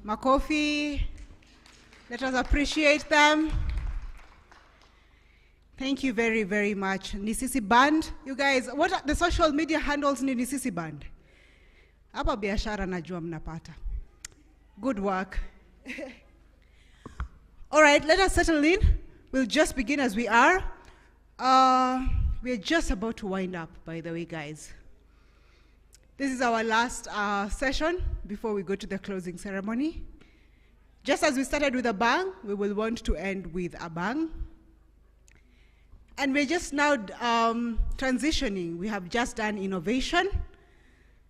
Makofi. Let us appreciate them. Thank you very, very much. Nisisi Band. You guys, what are the social media handles in Nisisi Band? Hapa biashara najua mnapata. Good work. All right, let us settle in. We'll just begin as we are. We're just about to wind up, by the way, guys. This is our last session before we go to the closing ceremony. Just as we started with a bang, we will want to end with a bang. And we're just now transitioning. We have just done innovation,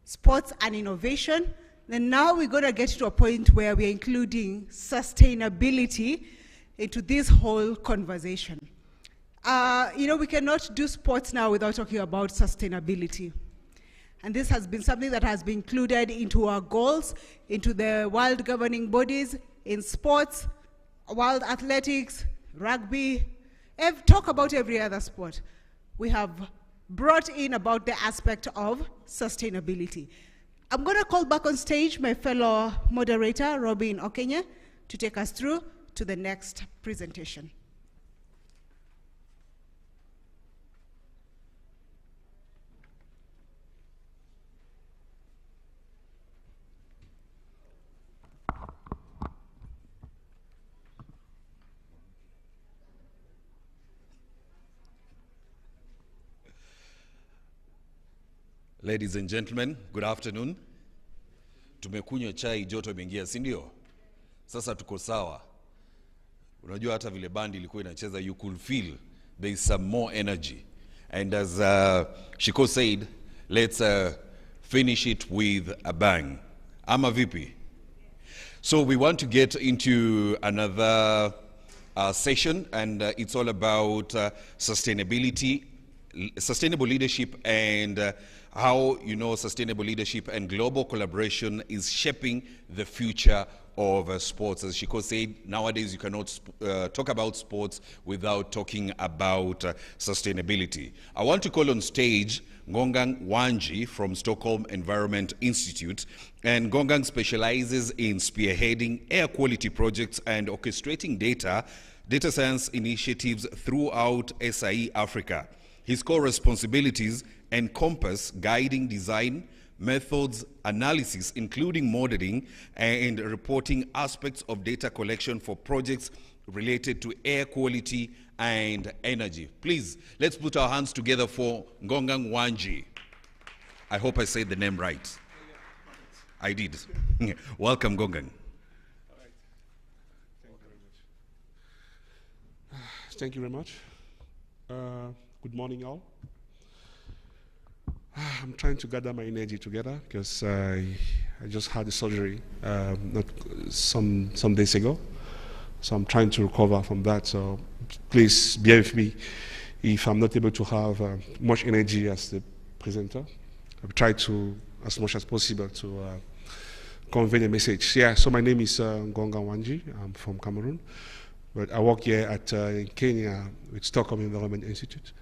sports and innovation. Then now we're going to get to a point where we're including sustainability into this whole conversation. We cannot do sports now without talking about sustainability. And this has been something that has been included into our goals, into the world governing bodies, in sports, world athletics, rugby, talk about every other sport. We have brought in about the aspect of sustainability. I'm going to call back on stage my fellow moderator, Robin Okenya, to take us through to the next presentation. Ladies and gentlemen, good afternoon. Tumekunywa chai, joto imeingia, si ndio? Sasa tuko sawa. Unajua hata vile bandi ilikuwa inacheza, you could feel there is some more energy. And as Shiko said, let's finish it with a bang. Ama vipi? So we want to get into another session, and it's all about sustainability, sustainable leadership, and how sustainable leadership and global collaboration is shaping the future of sports. As Shiko said, nowadays you cannot talk about sports without talking about sustainability. I want to call on stage Ngongang Wanji from Stockholm Environment Institute. And Ngongang specializes in spearheading air quality projects and orchestrating data science initiatives throughout SIE Africa. His core responsibilities encompass guiding design, methods, analysis, including modeling and reporting aspects of data collection for projects related to air quality and energy. Please, let's put our hands together for Ngongang Wanji. I hope I said the name right. I did. Welcome, Ngongang. All right. Thank you very much. Good morning, all. I'm trying to gather my energy together because I just had a surgery some days ago. So I'm trying to recover from that. So please bear with me if I'm not able to have much energy as the presenter. I'll try to, as much as possible, to convey the message. Yeah, so my name is Ngongang Wanji. I'm from Cameroon. But I work here at in Kenya with Stockholm Environment Institute.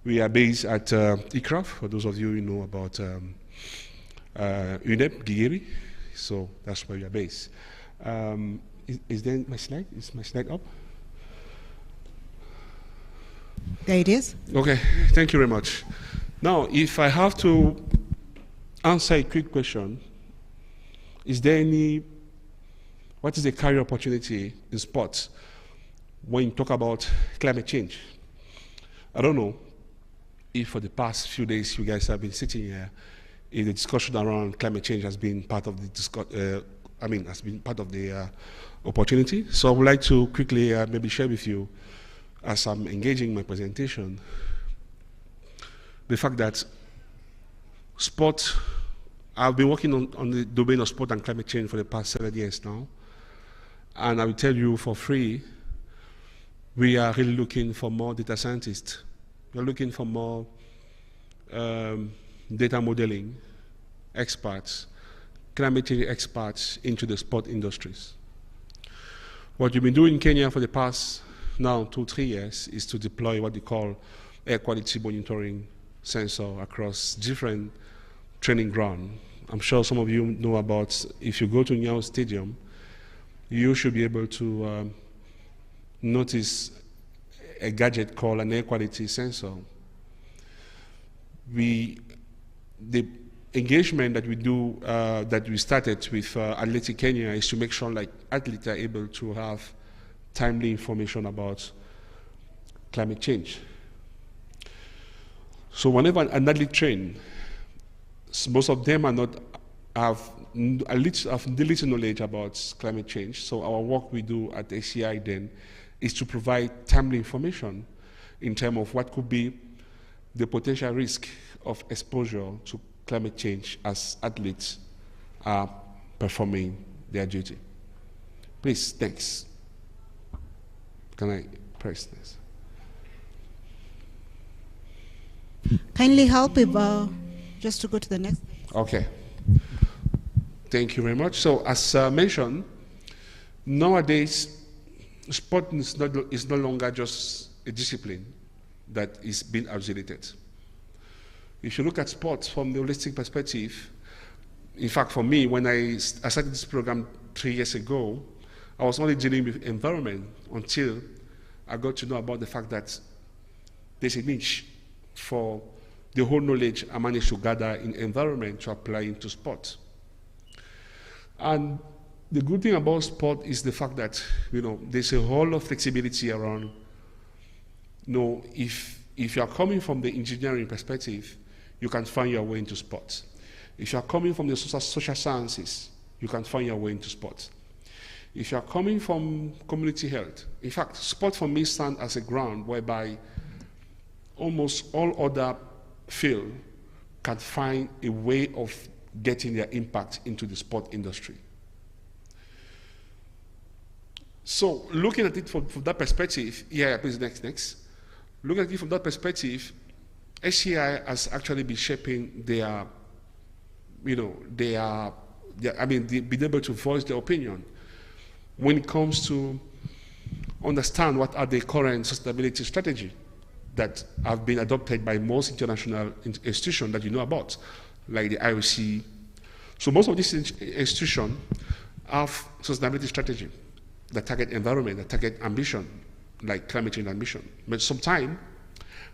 We are based at ICRAF, for those of you who know about UNEP, Gigiri. So that's where we are based. Is there my slide? Is my slide up? There it is. Okay, thank you very much. Now, if I have to answer a quick question, what is the career opportunity in sports when you talk about climate change? I don't know if for the past few days you guys have been sitting here, if the discussion around climate change has been part of the has been part of the opportunity. So I would like to quickly maybe share with you, as I'm engaging my presentation, the fact that sport, I've been working on the domain of sport and climate change for the past 7 years now. And I will tell you for free, we are really looking for more data scientists. We're looking for more data modeling experts, climate change experts into the sport industries. What we've been doing in Kenya for the past now 2-3 years is to deploy what we call air quality monitoring sensor across different training grounds. I'm sure some of you know about, if you go to Nyayo Stadium, you should be able to notice a gadget called an air quality sensor. The engagement that we do, that we started with Athletic Kenya, is to make sure like athletes are able to have timely information about climate change. So whenever an athlete trains, most of them have little knowledge about climate change. So our work we do at ACI then is to provide timely information in terms of what could be the potential risk of exposure to climate change as athletes are performing their duty. Please, thanks. Can I press this? Kindly help if, just to go to the next. Okay. Thank you very much. So as mentioned, nowadays, sport is no longer just a discipline that is being isolated. If you look at sports from the holistic perspective, in fact, for me, when I started this program 3 years ago, I was only dealing with environment until I got to know about the fact that there's a niche for the whole knowledge I managed to gather in environment to apply into sport. And the good thing about sport is the fact that, there's a whole lot of flexibility around. If you are coming from the engineering perspective, you can find your way into sports. If you are coming from the social sciences, you can find your way into sports. If you are coming from community health, in fact, sport for me stands as a ground whereby almost all other fields can find a way of getting their impact into the sport industry. So looking at it from that perspective, please next. Looking at it from that perspective, SCI has actually been shaping they've been able to voice their opinion when it comes to understand what are the current sustainability strategy that have been adopted by most international institutions that you know about, like the IOC. So most of these institutions have sustainability strategy that target environment, that target ambition, like climate change ambition. But sometimes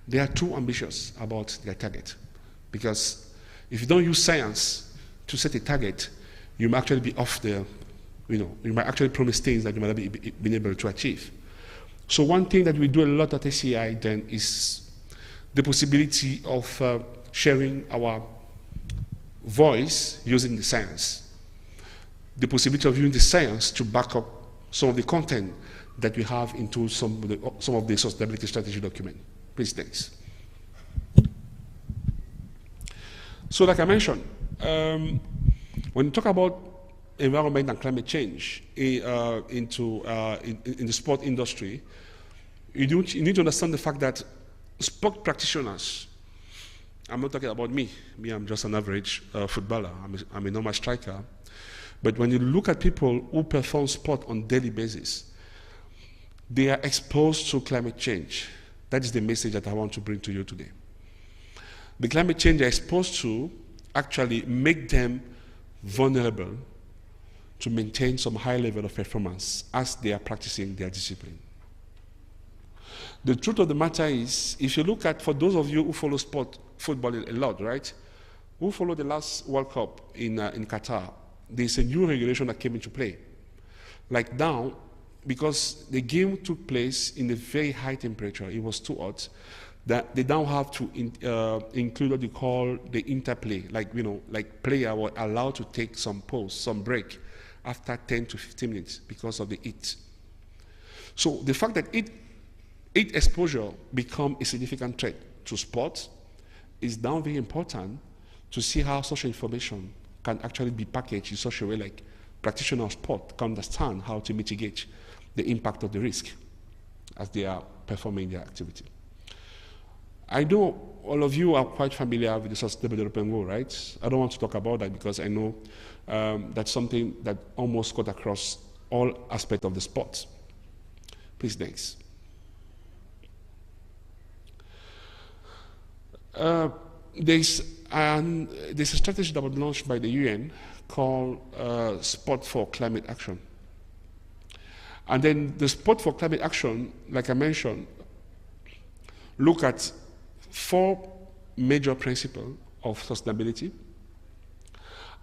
they are too ambitious about their target, because if you don't use science to set a target, you might actually be off the, you might actually promise things that you might not be been able to achieve. So one thing that we do a lot at ACI then is the possibility of sharing our voice using the science. The possibility of using the science to back up some of the content that we have into some of the sustainability strategy document. Please, thanks. So like I mentioned, when you talk about environment and climate change in the sport industry, you need to understand the fact that sport practitioners, I'm not talking about me, I'm just an average footballer, I'm a normal striker, but when you look at people who perform sport on a daily basis, they are exposed to climate change. That is the message that I want to bring to you today. The climate change they're exposed to actually make them vulnerable to maintain some high level of performance as they are practicing their discipline. The truth of the matter is, if you look at, for those of you who follow football a lot, right? Who followed the last World Cup in Qatar, there's a new regulation that came into play. Like now, because the game took place in a very high temperature, it was too hot, that they now have to include what you call the interplay, like player were allowed to take some pause, some break after 10 to 15 minutes because of the heat. So the fact that heat exposure become a significant threat to sports is now very important to see how such information can actually be packaged in such a way like practitioners of sport can understand how to mitigate the impact of the risk as they are performing their activity. I know all of you are quite familiar with the Sustainable Development Goal, right? I don't want to talk about that because I know that's something that almost cut across all aspects of the sport. Please, next. There's a strategy that was launched by the UN called Sport for Climate Action. And then the Sport for Climate Action, like I mentioned, look at 4 major principles of sustainability.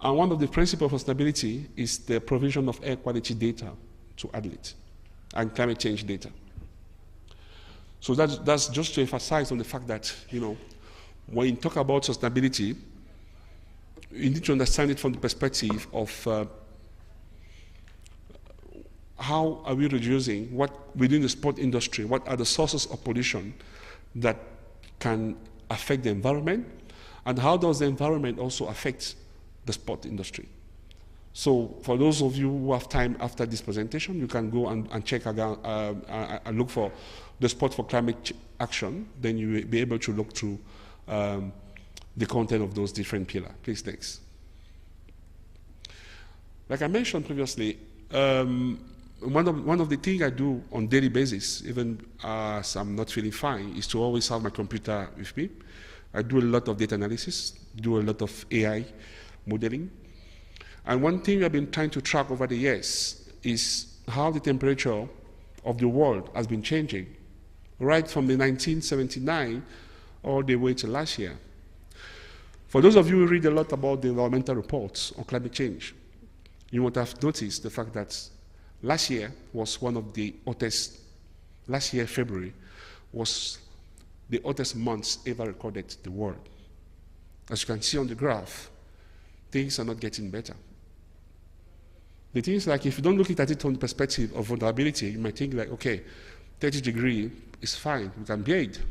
And one of the principles of sustainability is the provision of air quality data to athletes and climate change data. So that's just to emphasize on the fact that, when you talk about sustainability, you need to understand it from the perspective of how are we reducing what within the sport industry, what are the sources of pollution that can affect the environment, and how does the environment also affect the sport industry. So for those of you who have time after this presentation, you can go and check again, and look for the Sport for Climate Action, then you will be able to look through the content of those different pillars. Please, next. Like I mentioned previously, one of the things I do on daily basis, even as I'm not feeling fine, is to always have my computer with me. I do a lot of data analysis, do a lot of AI modeling. And one thing I've been trying to track over the years is how the temperature of the world has been changing, right from the 1979 all the way to last year. For those of you who read a lot about the environmental reports on climate change, you would have noticed the fact that last year was one of the hottest, last year, February, was the hottest months ever recorded in the world. As you can see on the graph, things are not getting better. The thing is, like, if you don't look at it from the perspective of vulnerability, you might think like, okay, 30 degrees is fine, we can bear it.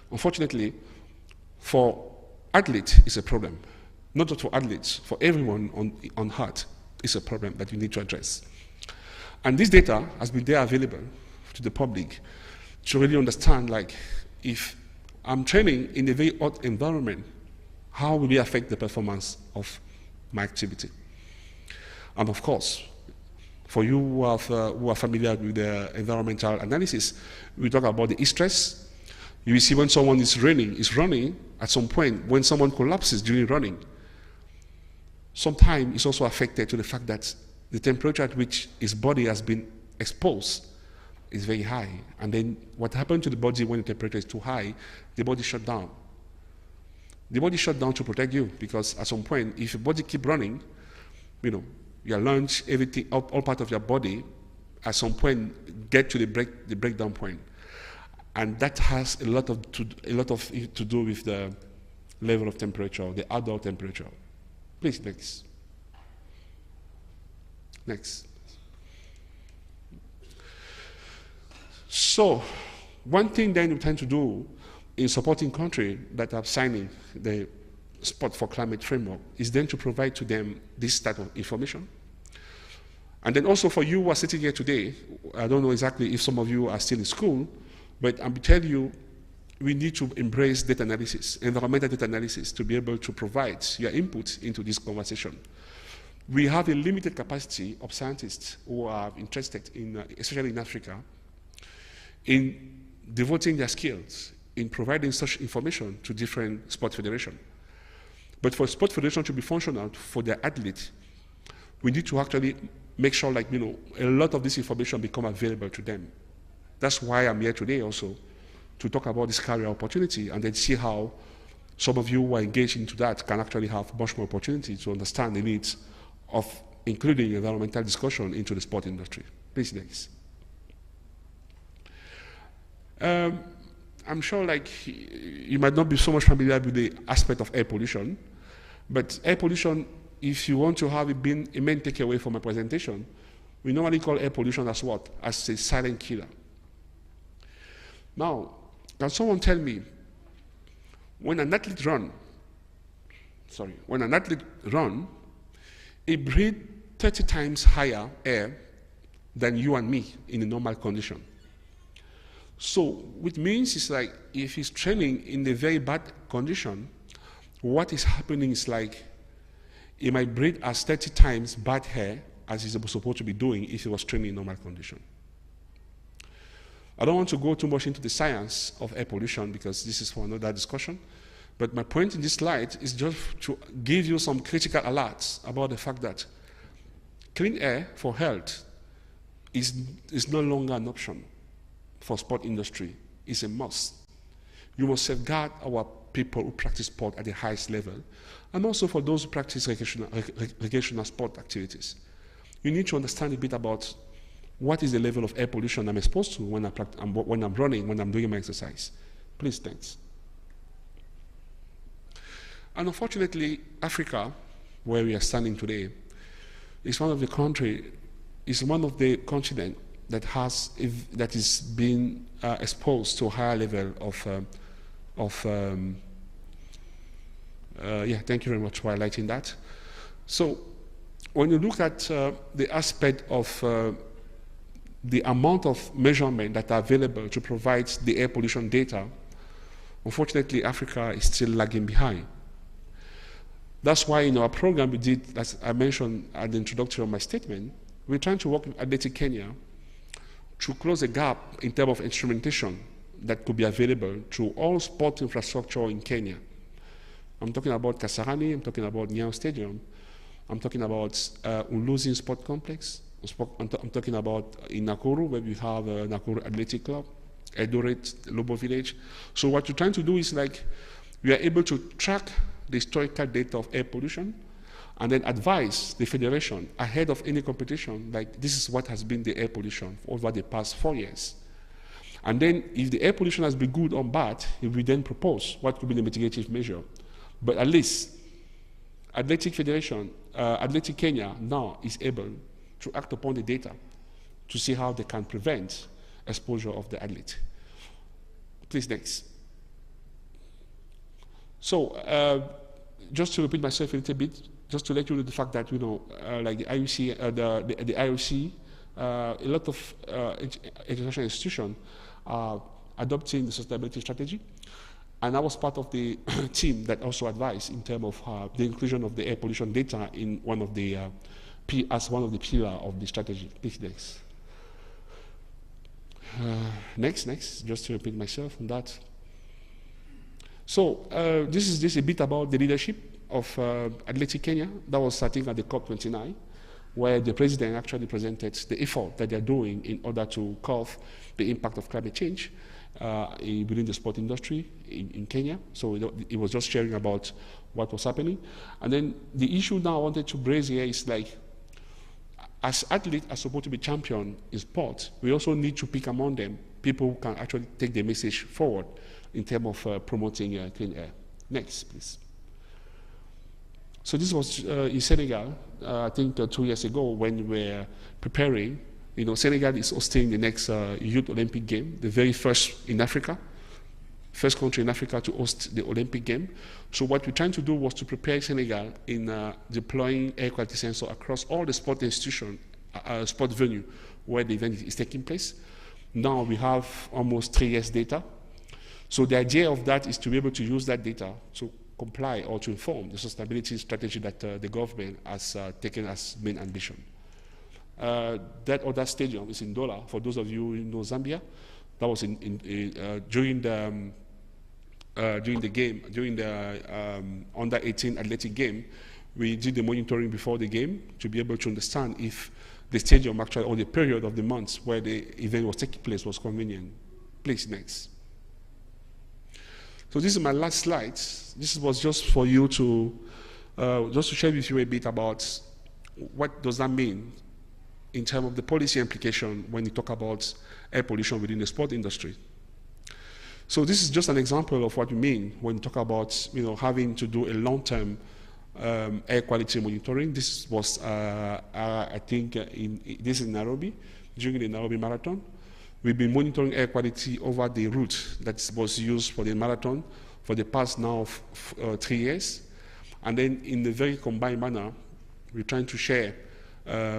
Unfortunately, for athletes, it's a problem. Not just for athletes, for everyone on Earth, it's a problem that you need to address. And this data has been there available to the public to really understand, like, if I'm training in a very hot environment, how will it affect the performance of my activity? And of course, for you who are familiar with the environmental analysis, we talk about the heat stress. You will see when someone is running, at some point, when someone collapses during running, sometimes it's also affected to the fact that the temperature at which his body has been exposed is very high. And then what happens to the body when the temperature is too high, the body shuts down. The body shuts down to protect you, because at some point, if your body keeps running, your lungs, everything, all part of your body, at some point, get to the breakdown point. And that has a lot to do with the level of temperature, the adult temperature. Please, next. Next. So, one thing then we tend to do in supporting countries that are signing the Sport for Climate framework is then to provide to them this type of information. And then also for you who are sitting here today, I don't know exactly if some of you are still in school, but I'm telling you, we need to embrace data analysis, environmental data analysis, to be able to provide your input into this conversation. We have a limited capacity of scientists who are interested in, especially in Africa, in devoting their skills in providing such information to different sport federations. But for sport federation to be functional for their athletes, we need to actually make sure, like, a lot of this information become available to them. That's why I'm here today also, to talk about this career opportunity and then see how some of you who are engaged into that can actually have much more opportunity to understand the needs of including environmental discussion into the sport industry. Please, next. I'm sure, like, you might not be so much familiar with the aspect of air pollution, but air pollution, if you want to have it being a main takeaway from my presentation, we normally call air pollution as what? As a silent killer. Now, can someone tell me, when an athlete run, he breathes 30 times higher air than you and me in a normal condition. So, which means it's like, if he's training in a very bad condition, what is happening is like, he might breathe as 30 times bad air as he's supposed to be doing if he was training in normal condition. I don't want to go too much into the science of air pollution because this is for another discussion, but my point in this slide is just to give you some critical alerts about the fact that clean air for health is no longer an option for sport industry. It's a must. You must safeguard our people who practice sport at the highest level, and also for those who practice recreational sport activities. You need to understand a bit about what is the level of air pollution I'm exposed to when I'm running, when I'm doing my exercise. Please, thanks. And unfortunately, Africa, where we are standing today, is one of the continent that is being exposed to a higher level of thank you very much for highlighting that. So when you look at the aspect of the amount of measurement that are available to provide the air pollution data, unfortunately, Africa is still lagging behind. That's why in our program we did, as I mentioned at the introduction of my statement, we're trying to work with Athletic Kenya to close the gap in terms of instrumentation that could be available to all sport infrastructure in Kenya. I'm talking about Kasarani, I'm talking about Nyayo Stadium, I'm talking about Uluzi Sport Complex, I'm talking about in Nakuru, where we have Nakuru Athletic Club, Eldoret, Lobo Village. So what we're trying to do is like, we are able to track the historical data of air pollution and then advise the federation ahead of any competition, like this is what has been the air pollution over the past 4 years. And then if the air pollution has been good or bad, we then propose what could be the mitigative measure. But at least Athletic Federation, Athletic Kenya now is able to act upon the data to see how they can prevent exposure of the athlete. Please, next. So, just to repeat myself a little bit, just to let you know the fact that, like the IOC, the IOC, a lot of international institutions are adopting the sustainability strategy. And I was part of the team that also advised in terms of the inclusion of the air pollution data in one of the as one of the pillars of the strategy. Please, next. Next, just to repeat myself on that. So this is just a bit about the leadership of Athletic Kenya. That was starting at the COP29, where the president actually presented the effort that they're doing in order to curb the impact of climate change within the sport industry in Kenya. So it was just sharing about what was happening. And then the issue now I wanted to raise here is like, as athletes are supposed to be champion in sport, we also need to pick among them people who can actually take the message forward in terms of promoting clean air. Next, please. So this was in Senegal, I think 2 years ago when we were preparing. Senegal is hosting the next Youth Olympic Game, the very first in Africa, first country in Africa to host the Olympic Game. So what we're trying to do was to prepare Senegal in deploying air quality sensor across all the sport institutions, sport venue where the event is taking place. Now we have almost 3 years data. So the idea of that is to be able to use that data to comply or to inform the sustainability strategy that the government has taken as main ambition. That other stadium is in Dola. For those of you who know Zambia, that was during the game, during the under 18 athletic game. We did the monitoring before the game to be able to understand if the stadium actually, or the period of the months where the event was taking place was convenient. Please, next. So this is my last slide. This was just for you to, just to share with you a bit about what does that mean in terms of the policy implication when you talk about air pollution within the sport industry. So this is just an example of what we mean when you talk about having to do a long-term air quality monitoring. This was, I think, this is Nairobi, during the Nairobi Marathon. We've been monitoring air quality over the route that was used for the marathon for the past now 3 years. And then in a very combined manner, we're trying to share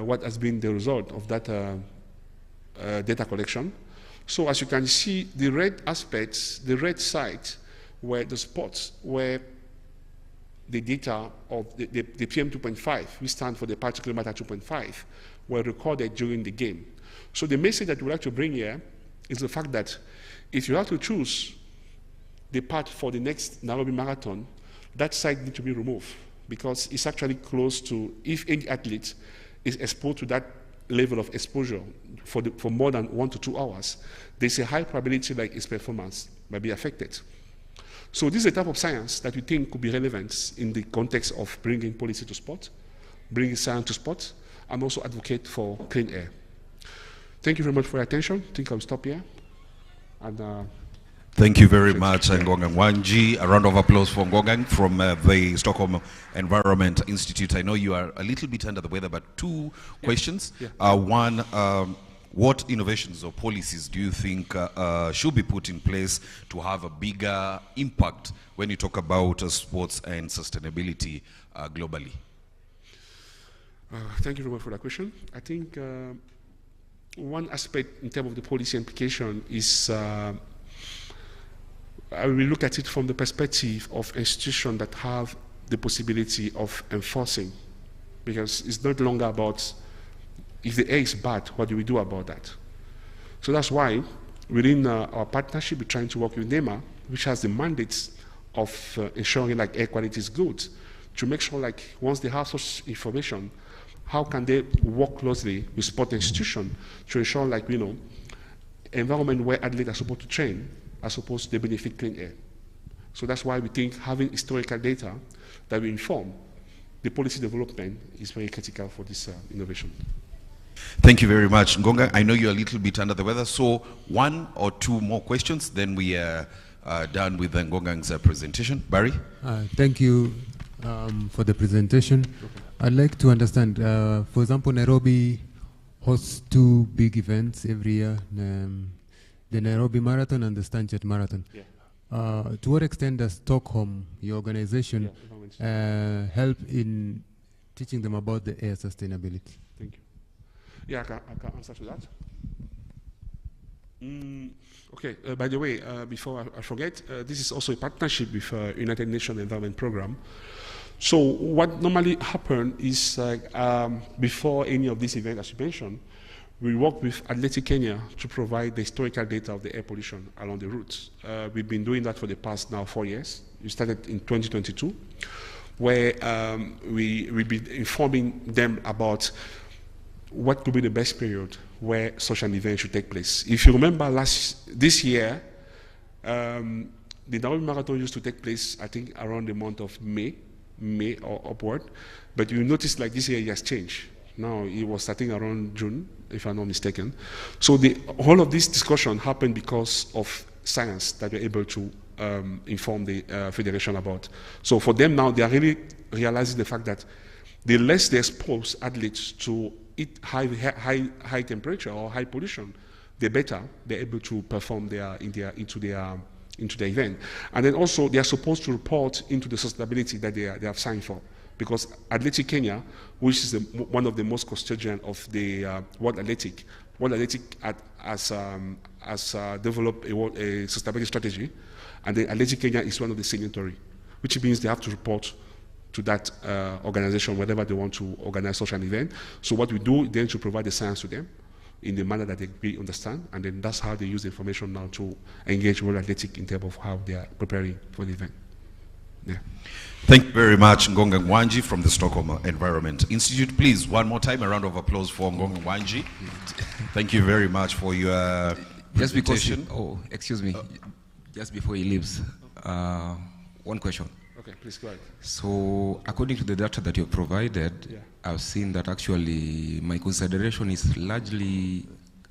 what has been the result of that data collection. So as you can see, the red aspects, the red side, were the spots where the data of the PM 2.5, we stand for the particulate matter 2.5, were recorded during the game. So the message that we'd like to bring here is the fact that if you have to choose the part for the next Nairobi Marathon, that site needs to be removed because it's actually close to, if any athlete is exposed to that level of exposure for more than 1 to 2 hours, there's a high probability like its performance might be affected. So this is a type of science that we think could be relevant in the context of bringing policy to sport, bringing science to sport, and also advocate for clean air. Thank you very much for your attention. I think I'll stop here. And, thank you very much, Ngongang Wanji. A round of applause for Ngongang from the Stockholm Environment Institute. I know you are a little bit under the weather, but two questions. Yeah. One, what innovations or policies do you think should be put in place to have a bigger impact when you talk about sports and sustainability globally? Thank you very much for that question. I think one aspect in terms of the policy implication is I will look at it from the perspective of institutions that have the possibility of enforcing, because it's not longer about if the air is bad, what do we do about that? So that's why within our partnership, we're trying to work with NEMA, which has the mandates of ensuring like air quality is good, to make sure like once they have such information, how can they work closely with sport institutions to ensure like, you know, environment where athletes are supposed to train are supposed to benefit clean air. So that's why we think having historical data that will inform the policy development is very critical for this innovation. Thank you very much, Ngonga. I know you're a little bit under the weather, so one or two more questions, then we are done with Ngongang's presentation. Barry? Thank you for the presentation. Okay. I'd like to understand, for example, Nairobi hosts two big events every year, the Nairobi Marathon and the Stanchart Marathon. Yeah. To what extent does Stockholm, your organization, help in teaching them about the air sustainability? Thank you. Yeah, I can answer to that. Okay, by the way, before I forget, this is also a partnership with United Nations Environment Programme. So what normally happens is before any of these events, as you mentioned, we work with Athletic Kenya to provide the historical data of the air pollution along the routes. We've been doing that for the past now 4 years. We started in 2022, where we've been informing them about what could be the best period where such an event should take place. If you remember this year, the Nairobi Marathon used to take place, I think, around the month of May or upward, but you notice like this year it has changed. Now it was starting around June, if I'm not mistaken. So all of this discussion happened because of science that we're able to inform the federation about. So for them now, they are really realizing the fact that the less they expose athletes to high temperature or high pollution, the better they're able to perform into the event. And then also they are supposed to report into the sustainability that they have signed for. Because Athletic Kenya, which is one of the most custodian of the World Athletic has developed a sustainability strategy, and the Athletic Kenya is one of the signatory, which means they have to report to that organization whenever they want to organize such an event. So what we do then to provide the science to them in the manner that they understand, and then that's how they use the information now to engage World Athletic in terms of how they are preparing for the event. Yeah. Thank you very much, Ngongang Wanji from the Stockholm Environment Institute. Please, one more time, a round of applause for Ngongang Wanji. Thank you very much for your presentation. Excuse me, just before he leaves, one question. Okay, please go ahead. So, according to the data that you have provided, I've seen that actually my consideration is largely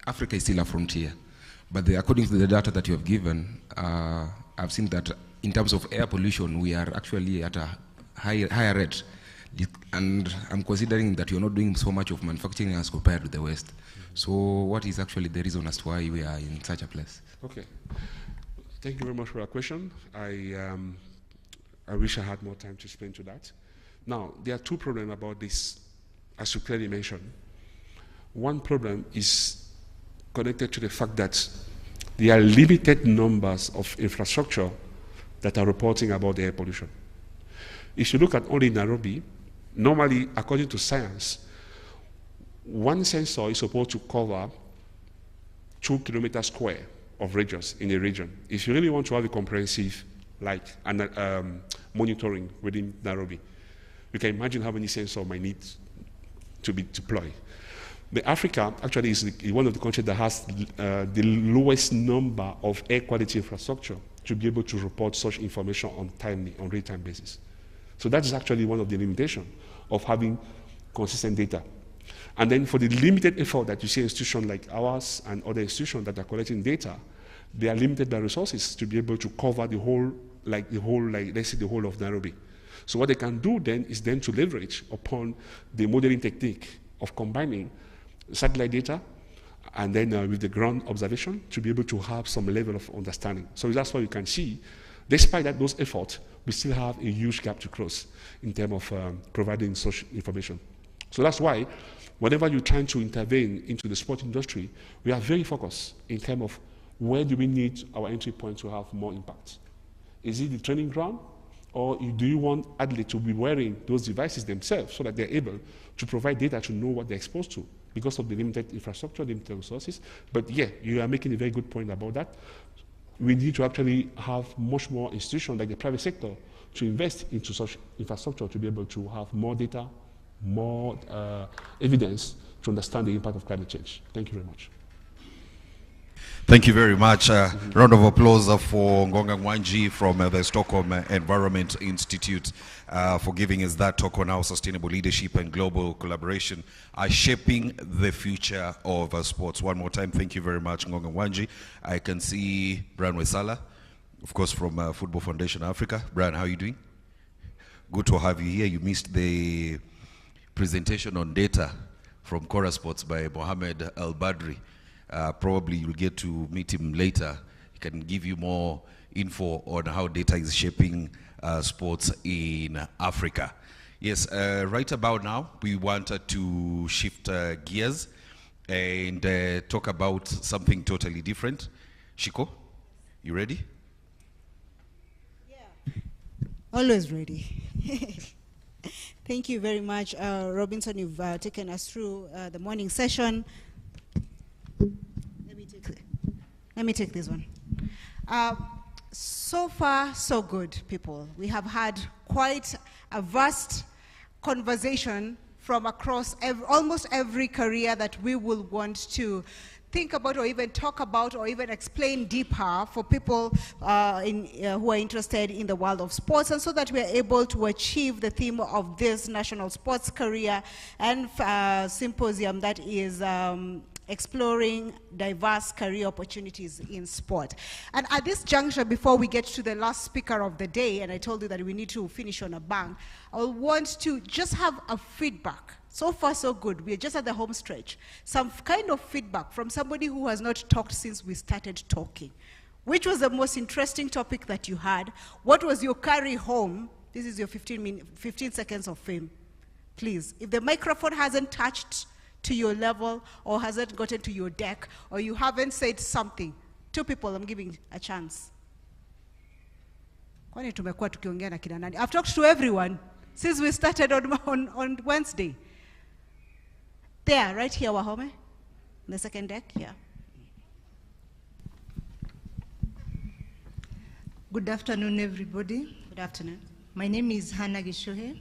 Africa is still a frontier. But according to the data that you have given, I've seen that in terms of air pollution, we are actually at a higher rate. And I'm considering that you're not doing so much of manufacturing as compared to the West. So what is actually the reason as to why we are in such a place? Okay. Thank you very much for that question. I wish I had more time to explain to that. Now, there are two problems about this, as you clearly mentioned. One problem is connected to the fact that there are limited numbers of infrastructure that are reporting about the air pollution. If you look at only Nairobi, normally, according to science, one sensor is supposed to cover 2 kilometers square of radius in a region. If you really want to have a comprehensive monitoring within Nairobi, you can imagine how many sensors might need to be deployed. Africa actually is one of the countries that has the lowest number of air quality infrastructure to be able to report such information on real-time basis. So that is actually one of the limitations of having consistent data. And then for the limited effort that you see institutions like ours and other institutions that are collecting data, they are limited by resources to be able to cover the whole, let's say the whole of Nairobi. So what they can do then is then to leverage upon the modeling technique of combining satellite data and then with the ground observation to be able to have some level of understanding. So that's why you can see, despite those efforts, we still have a huge gap to cross in terms of providing such information. So that's why whenever you're trying to intervene into the sport industry, we are very focused in terms of where do we need our entry point to have more impact. Is it the training ground, or do you want athletes to be wearing those devices themselves so that they're able to provide data to know what they're exposed to because of the limited infrastructure, limited resources? But yeah, you are making a very good point about that. We need to actually have much more institutions like the private sector to invest into such infrastructure to be able to have more data, more evidence to understand the impact of climate change. Thank you very much. Thank you very much. Round of applause for Ngonga Ngwanji from the Stockholm Environment Institute for giving us that talk on how sustainable leadership and global collaboration are shaping the future of sports. One more time, thank you very much, Ngonga Ngwanji. I can see Brian Wesala, of course, from Football Foundation Africa. Brian, how are you doing? Good to have you here. You missed the presentation on data from Cora Sports by Mohammed Al Badri. Probably you'll get to meet him later. He can give you more info on how data is shaping sports in Africa. Yes, right about now, we wanted to shift gears and talk about something totally different. Shiko, you ready? Yeah, always ready. Thank you very much, Robinson. You've taken us through the morning session. Let me take this one. So far, so good, people. We have had quite a vast conversation from across almost every career that we will want to think about or even talk about or even explain deeper for people who are interested in the world of sports, and so that we are able to achieve the theme of this National Sports Career and Symposium, that is exploring diverse career opportunities in sport. And at this juncture, before we get to the last speaker of the day, and I told you that we need to finish on a bang, I want to just have a feedback. So far, so good. We're just at the home stretch. Some kind of feedback from somebody who has not talked since we started talking. Which was the most interesting topic that you had? What was your carry home? This is your 15 seconds of fame. Please, if the microphone hasn't touched to your level or hasn't gotten to your deck or you haven't said something, 2 people I'm giving a chance. I've talked to everyone since we started on Wednesday. There, right here, Wahome, in the second deck, yeah. Good afternoon, everybody. Good afternoon. My name is Hannah Gishohe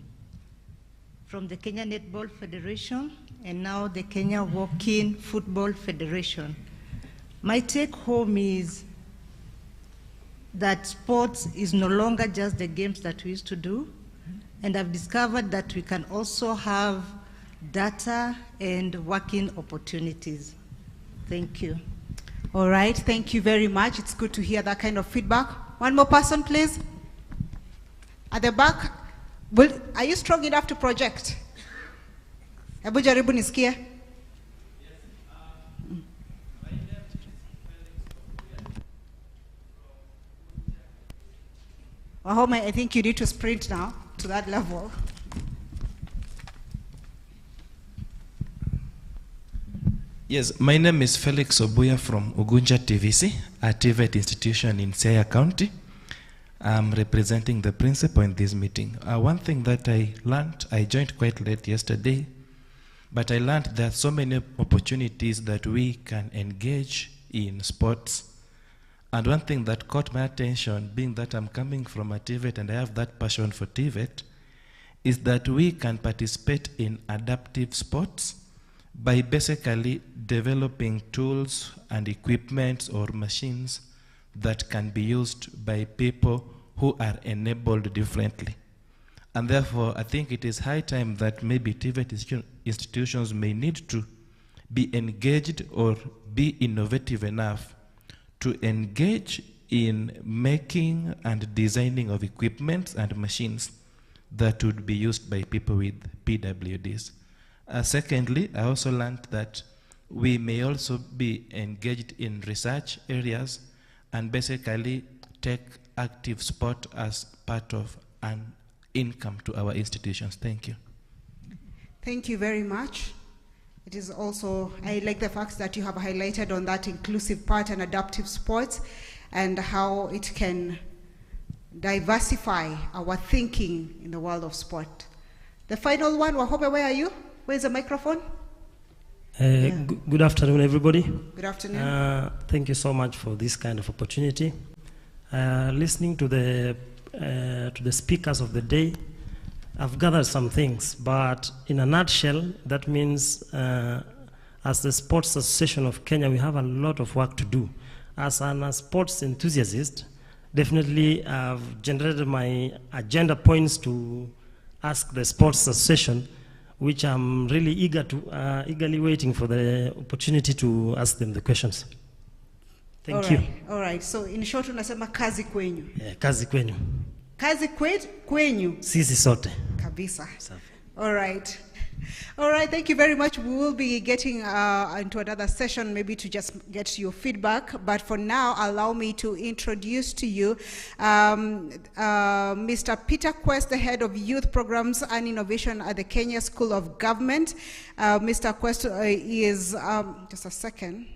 from the Kenya Netball Federation and now the Kenya Walk-in Football Federation. My take home is that sports is no longer just the games that we used to do, and I've discovered that we can also have data and working opportunities. Thank you. All right, thank you very much. It's good to hear that kind of feedback. One more person, please. At the back, are you strong enough to project? Hebu jaribu nisikie. Wahome, I think you need to sprint now to that level. Yes, my name is Felix Obuya from Ugunja TVC, a TVET institution in Siaya County. I'm representing the principal in this meeting. One thing that I learned, I joined quite late yesterday, but I learned there are so many opportunities that we can engage in sports. And one thing that caught my attention, being that I'm coming from a TVET and I have that passion for TVET, is that we can participate in adaptive sports by basically developing tools and equipment or machines that can be used by people who are enabled differently. And therefore, I think it is high time that maybe TVET institutions may need to be engaged or be innovative enough to engage in making and designing of equipment and machines that would be used by people with PWDs. Secondly, I also learned that we may also be engaged in research areas and basically take active sport as part of an income to our institutions. Thank you. Thank you very much. It is also, I like the fact that you have highlighted on that inclusive part and adaptive sports and how it can diversify our thinking in the world of sport. The final one, Wahobe, where are you? Where's the microphone? Good afternoon, everybody. Good afternoon. Thank you so much for this kind of opportunity. Listening to the speakers of the day, I've gathered some things, but in a nutshell, that means as the Sports Association of Kenya, we have a lot of work to do. As a sports enthusiast, definitely I've generated my agenda points to ask the Sports Association, which I'm really eagerly waiting for the opportunity to ask them the questions. Thank you. All right. So in short, unasema kazi kwenyu. Yeah, kazi kwenyu. Kazi kwenyu. Sisi sote. Kabisa. All right. All right, thank you very much. We will be getting into another session maybe to just get your feedback. But for now, allow me to introduce to you Mr. Peter Quest, the head of youth programs and innovation at the Kenya School of Government. Mr. Quest is, just a second.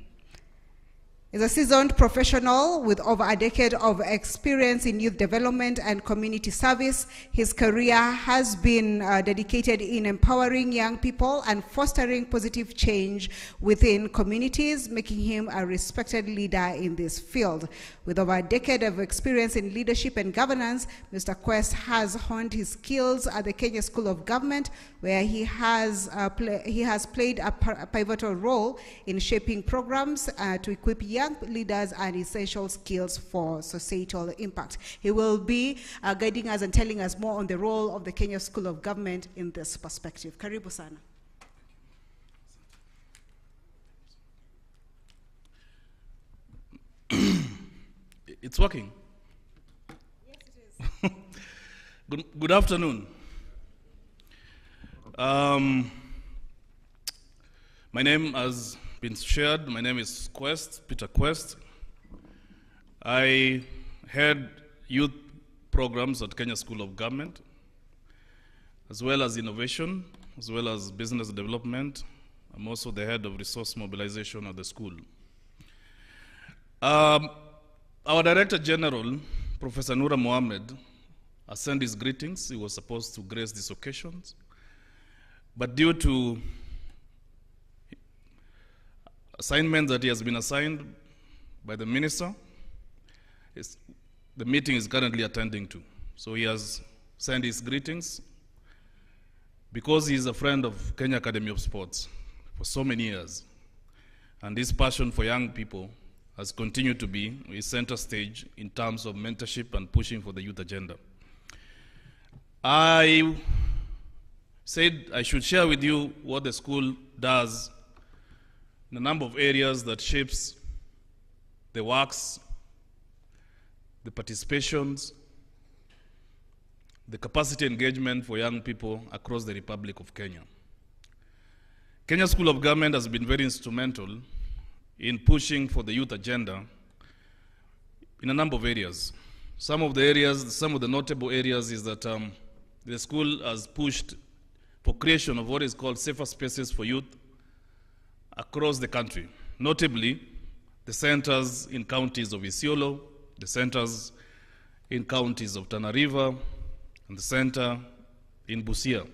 Is a seasoned professional with over a decade of experience in youth development and community service. His career has been dedicated in empowering young people and fostering positive change within communities, making him a respected leader in this field. With over a decade of experience in leadership and governance, Mr. Quest has honed his skills at the Kenya School of Government, where he has played a pivotal role in shaping programs to equip young leaders and essential skills for societal impact. He will be guiding us and telling us more on the role of the Kenya School of Government in this perspective. Karibu sana. It's working. Yes, it is. Good afternoon. My name has been shared. My name is Quest, Peter Quest. I head youth programs at Kenya School of Government, as well as innovation, as well as business development. I'm also the head of resource mobilization at the school. Our Director General, Professor Noura Mohammed, has sent his greetings. He was supposed to grace these occasions, but due to assignments that he has been assigned by the minister, the meeting is currently attending to. So he has sent his greetings because he is a friend of Kenya Academy of Sports for so many years, and his passion for young people has continued to be his center stage in terms of mentorship and pushing for the youth agenda. I said I should share with you what the school does in a number of areas that shapes the works, the participations, the capacity engagement for young people across the Republic of Kenya. Kenya School of Government has been very instrumental in pushing for the youth agenda in a number of areas. Some of the notable areas is that the school has pushed for creation of what is called safer spaces for youth across the country, notably the centers in counties of Isiolo, the centers in counties of Tana River, and the center in Busia.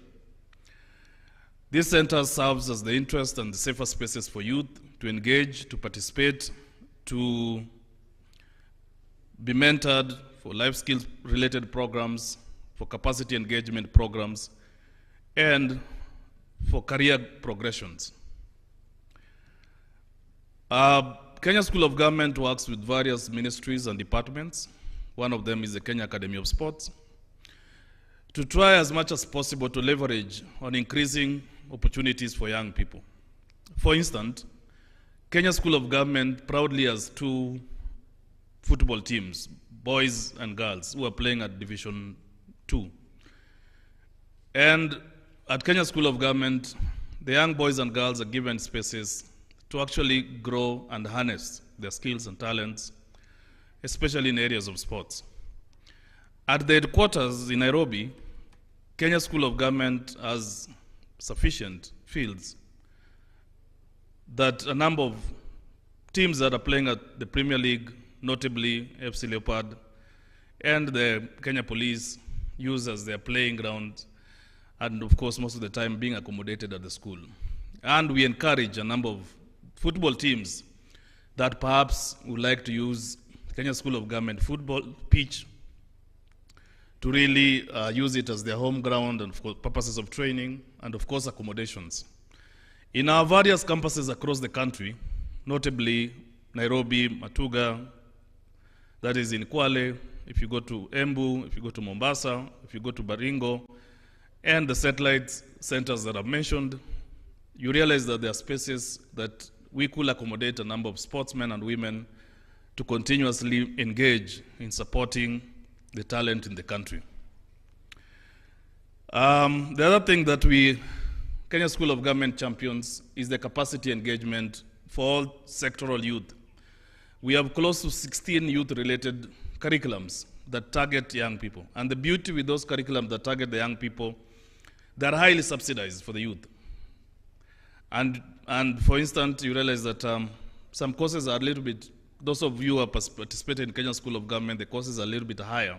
These centers serves as the interest and the safer spaces for youth to engage, to participate, to be mentored for life skills related programs, for capacity engagement programs, and for career progressions. Kenya School of Government works with various ministries and departments. One of them is the Kenya Academy of Sports, to try as much as possible to leverage on increasing opportunities for young people. For instance, Kenya School of Government proudly has 2 football teams, boys and girls, who are playing at Division 2. And at Kenya School of Government, the young boys and girls are given spaces to actually grow and harness their skills and talents, especially in areas of sports. At the headquarters in Nairobi, Kenya School of Government has sufficient fields that a number of teams that are playing at the Premier League, notably FC Leopard and the Kenya Police, use as their playing ground, and of course most of the time being accommodated at the school. And we encourage a number of football teams that perhaps would like to use Kenya School of Government football pitch to really use it as their home ground and for purposes of training and of course accommodations. In our various campuses across the country, notably Nairobi, Matuga, that is in Kwale, if you go to Embu, if you go to Mombasa, if you go to Baringo, and the satellite centers that I've mentioned, you realize that there are spaces that we could accommodate a number of sportsmen and women to continuously engage in supporting the talent in the country. The other thing that Kenya School of Government champions is the capacity engagement for all sectoral youth. We have close to 16 youth-related curriculums that target young people. And the beauty with those curriculums that target the young people, they're highly subsidized for the youth. And for instance, you realize that some courses are a little bit, those of you who have participated in Kenya School of Government, the courses are a little bit higher.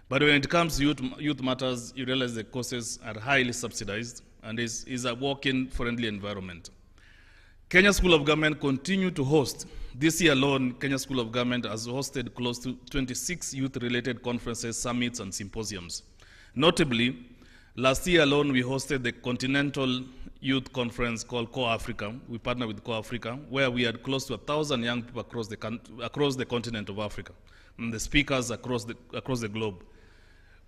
But when it comes to youth matters, you realize the courses are highly subsidized and is a walk-in friendly environment. Kenya School of Government continue to host. This year alone, Kenya School of Government has hosted close to 26 youth-related conferences, summits, and symposiums. Notably, last year alone, we hosted the Continental Youth Conference called Core Africa. We partnered with Core Africa, where we had close to 1,000 young people across the continent of Africa, and the speakers across the globe.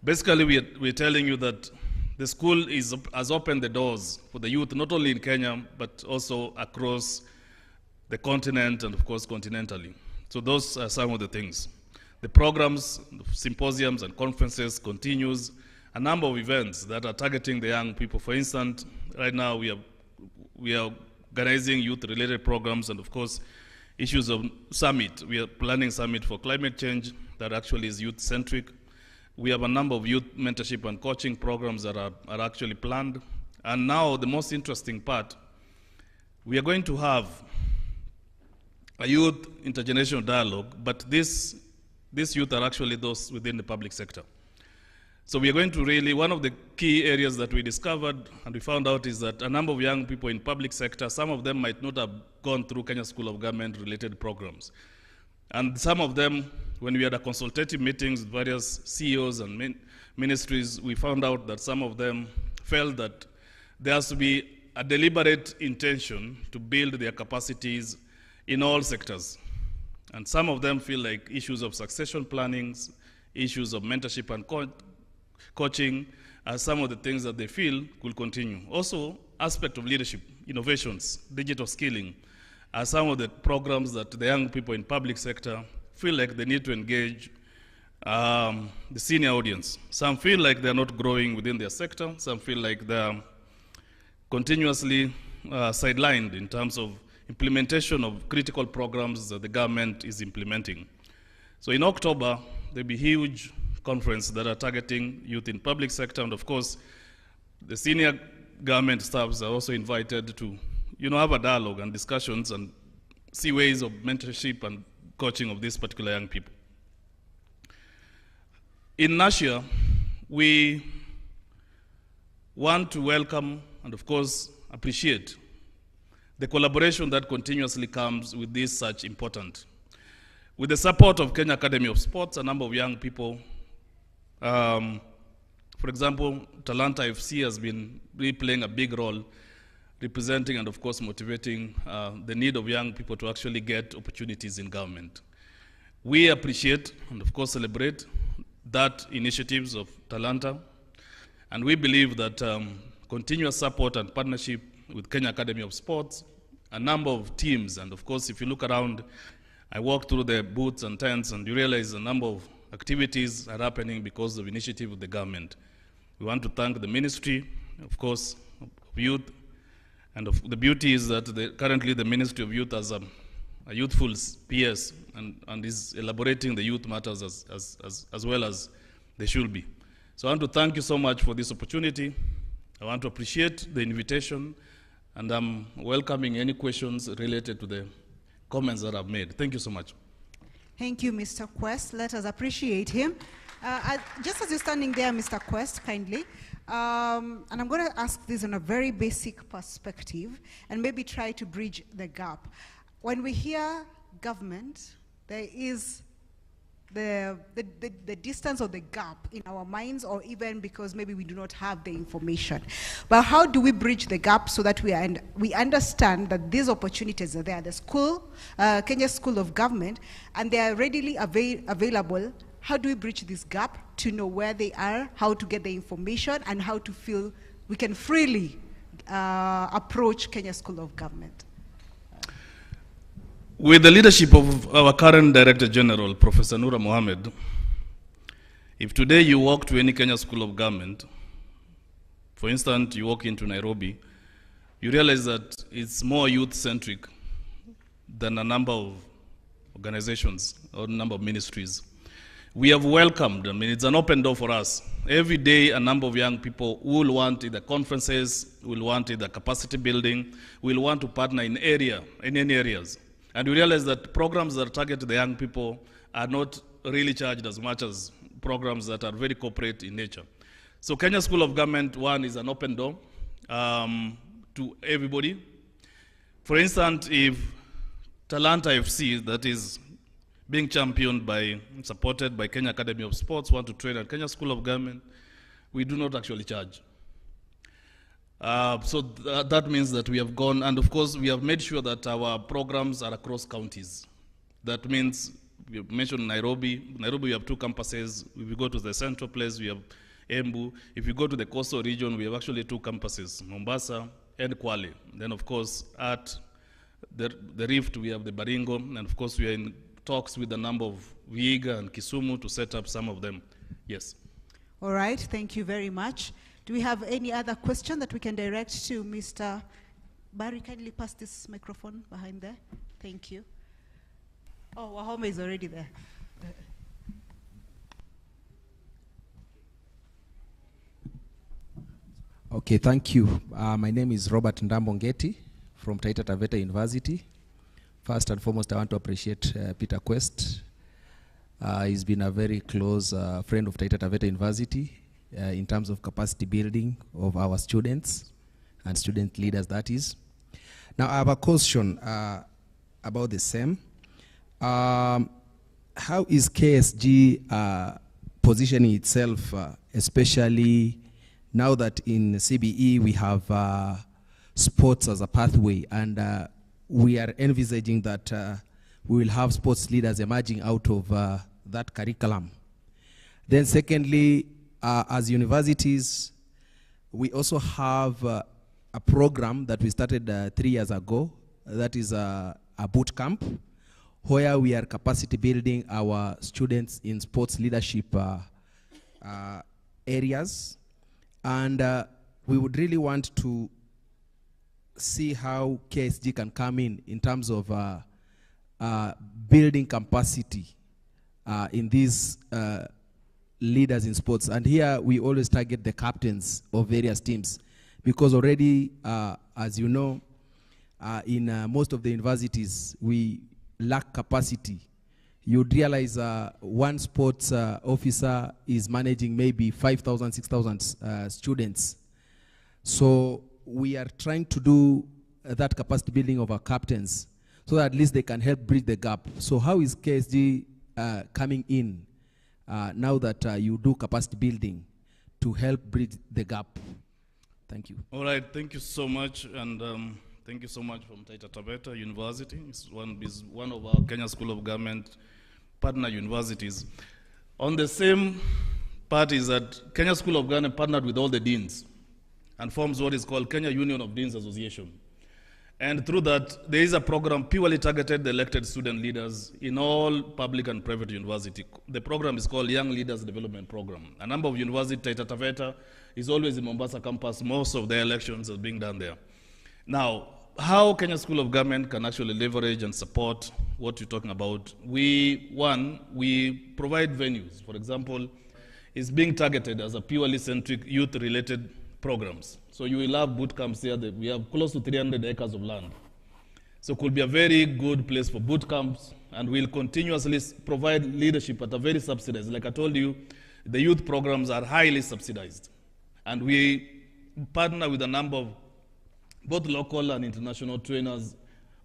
Basically, we're telling you that the school has opened the doors for the youth, not only in Kenya, but also across the continent and, of course, continentally. So those are some of the things. The programs, symposiums, and conferences continues. A number of events that are targeting the young people. For instance, right now we are organizing youth-related programs and, of course, issues of summit. We are planning summit for climate change that actually is youth-centric. We have a number of youth mentorship and coaching programs that are actually planned. And now the most interesting part, we are going to have a youth intergenerational dialogue, but these youth are actually those within the public sector. So we are going to really, one of the key areas that we discovered and we found out is that a number of young people in public sector, some of them might not have gone through Kenya School of Government related programs. And some of them, when we had a consultative meetings with various CEOs and ministries, we found out that some of them felt that there has to be a deliberate intention to build their capacities in all sectors. And some of them feel like issues of succession planning, issues of mentorship and coaching are some of the things that they feel will continue. Also, aspect of leadership, innovations, digital skilling are some of the programs that the young people in public sector feel like they need to engage the senior audience. Some feel like they're not growing within their sector. Some feel like they're continuously sidelined in terms of implementation of critical programs that the government is implementing. So in October, there'll be huge conference that are targeting youth in public sector, and of course, the senior government staffs are also invited to, have a dialogue and discussions and see ways of mentorship and coaching of these particular young people. In Nasha, we want to welcome and of course appreciate the collaboration that continuously comes with this such important. With the support of Kenya Academy of Sports, a number of young people, for example, Talanta FC has been really playing a big role representing and of course motivating the need of young people to actually get opportunities in government. We appreciate and of course celebrate that initiatives of Talanta, and we believe that continuous support and partnership with Kenya Academy of Sports, a number of teams, and of course if you look around, I walk through the booths and tents and you realize a number of activities are happening because of initiative of the government. We want to thank the Ministry, of course, of Youth, and the beauty is that currently the Ministry of Youth has a youthful PS and is elaborating the youth matters as well as they should be. So I want to thank you so much for this opportunity. I want to appreciate the invitation, and I'm welcoming any questions related to the comments that I've made. Thank you so much. Thank you, Mr. Quest. Let us appreciate him. Just as you're standing there, Mr. Quest, kindly, and I'm going to ask this in a very basic perspective and maybe try to bridge the gap. When we hear government, there is the distance or the gap in our minds, or even because maybe we do not have the information. But how do we bridge the gap so that we understand that these opportunities are there? The school, Kenya School of Government, and they are readily available. How do we bridge this gap to know where they are, how to get the information, and how to feel we can freely approach Kenya School of Government? With the leadership of our current Director General, Professor Noura Mohammed, if today you walk to any Kenya School of Government, for instance, you walk into Nairobi, you realize that it's more youth-centric than a number of organizations or a number of ministries. We have welcomed, I mean, it's an open door for us. Every day, a number of young people will want either conferences, will want either capacity building, will want to partner in any areas. And we realize that programs that target the young people are not really charged as much as programs that are very corporate in nature. So Kenya School of Government, one, is an open door to everybody. For instance, if Talanta FC, that is being championed supported by Kenya Academy of Sports, want to train at Kenya School of Government, we do not actually charge. So that means that we have gone, and of course we have made sure that our programs are across counties. That means, we mentioned Nairobi. Nairobi, we have 2 campuses. If we go to the central place, we have Embu. If you go to the coastal region, we have actually 2 campuses, Mombasa and Kwale. Then of course at the Rift, we have the Baringo, and of course we are in talks with a number of Vihiga and Kisumu to set up some of them. Yes. All right, thank you very much. Do we have any other question that we can direct to Mr. Barry? Kindly pass this microphone behind there. Thank you. Oh, Wahome is already there. Okay, thank you. My name is Robert Ndambongeti from Taita Taveta University. First and foremost, I want to appreciate Peter Quest. He's been a very close friend of Taita Taveta University in terms of capacity building of our students and student leaders, that is. Now, I have a question about the same. How is KSG positioning itself, especially now that in CBE we have sports as a pathway, and we are envisaging that we will have sports leaders emerging out of that curriculum. Then secondly, as universities, we also have a program that we started 3 years ago, that is a boot camp, where we are capacity building our students in sports leadership areas. And we would really want to see how KSG can come in terms of building capacity in these leaders in sports. And here we always target the captains of various teams, because already, as you know, in most of the universities, we lack capacity. You'd realize one sports officer is managing maybe 5,000, 6,000 students. So we are trying to do that capacity building of our captains so that at least they can help bridge the gap. So how is KSG coming in now that you do capacity building to help bridge the gap? Thank you. All right, thank you so much, and thank you so much from Taita Taveta University. It's one of our Kenya School of Government partner universities. On the same part is that Kenya School of Government partnered with all the deans and forms what is called Kenya Union of Deans Association. And through that, there is a program purely targeted the elected student leaders in all public and private universities. The program is called Young Leaders Development Program. A number of universities, Taita Taveta is always in Mombasa campus. Most of their elections are being done there. Now, how Kenya School of Government can actually leverage and support what you're talking about? We provide venues. For example, it's being targeted as a purely centric youth-related programs. So you will have boot camps here. We have close to 300 acres of land. So it could be a very good place for boot camps, and we'll continuously provide leadership at a very subsidized. Like I told you, the youth programs are highly subsidized. And we partner with a number of both local and international trainers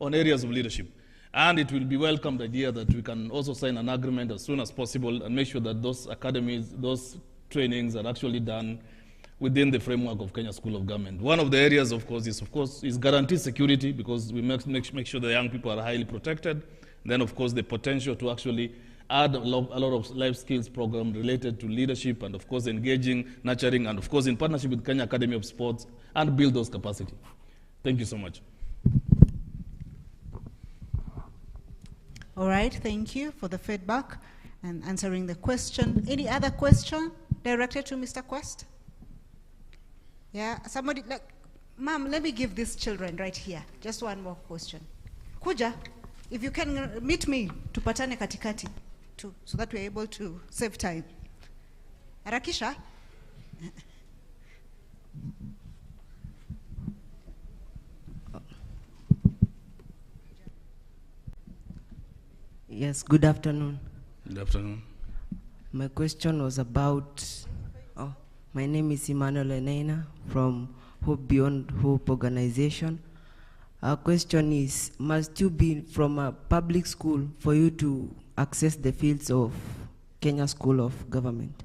on areas of leadership. And it will be welcomed idea that we can also sign an agreement as soon as possible and make sure that those academies, those trainings are actually done within the framework of Kenya School of Government. One of the areas, of course, is guaranteed security, because we make sure the young people are highly protected. Then, of course, the potential to actually add a lot of life skills program related to leadership and, of course, engaging, nurturing, and, of course, in partnership with Kenya Academy of Sports, and build those capacity. Thank you so much. All right, thank you for the feedback and answering the question. Any other question directed to Mr. Quest? Yeah, somebody, like, ma'am, let me give these children right here just one more question. Kuja, if you can meet me, tupatane katikati, so that we're able to save time. Harakisha? Yes, good afternoon. Good afternoon. My question was about, my name is Emmanuel Enena from Hope Beyond Hope organization. Our question is, must you be from a public school for you to access the fields of Kenya School of Government?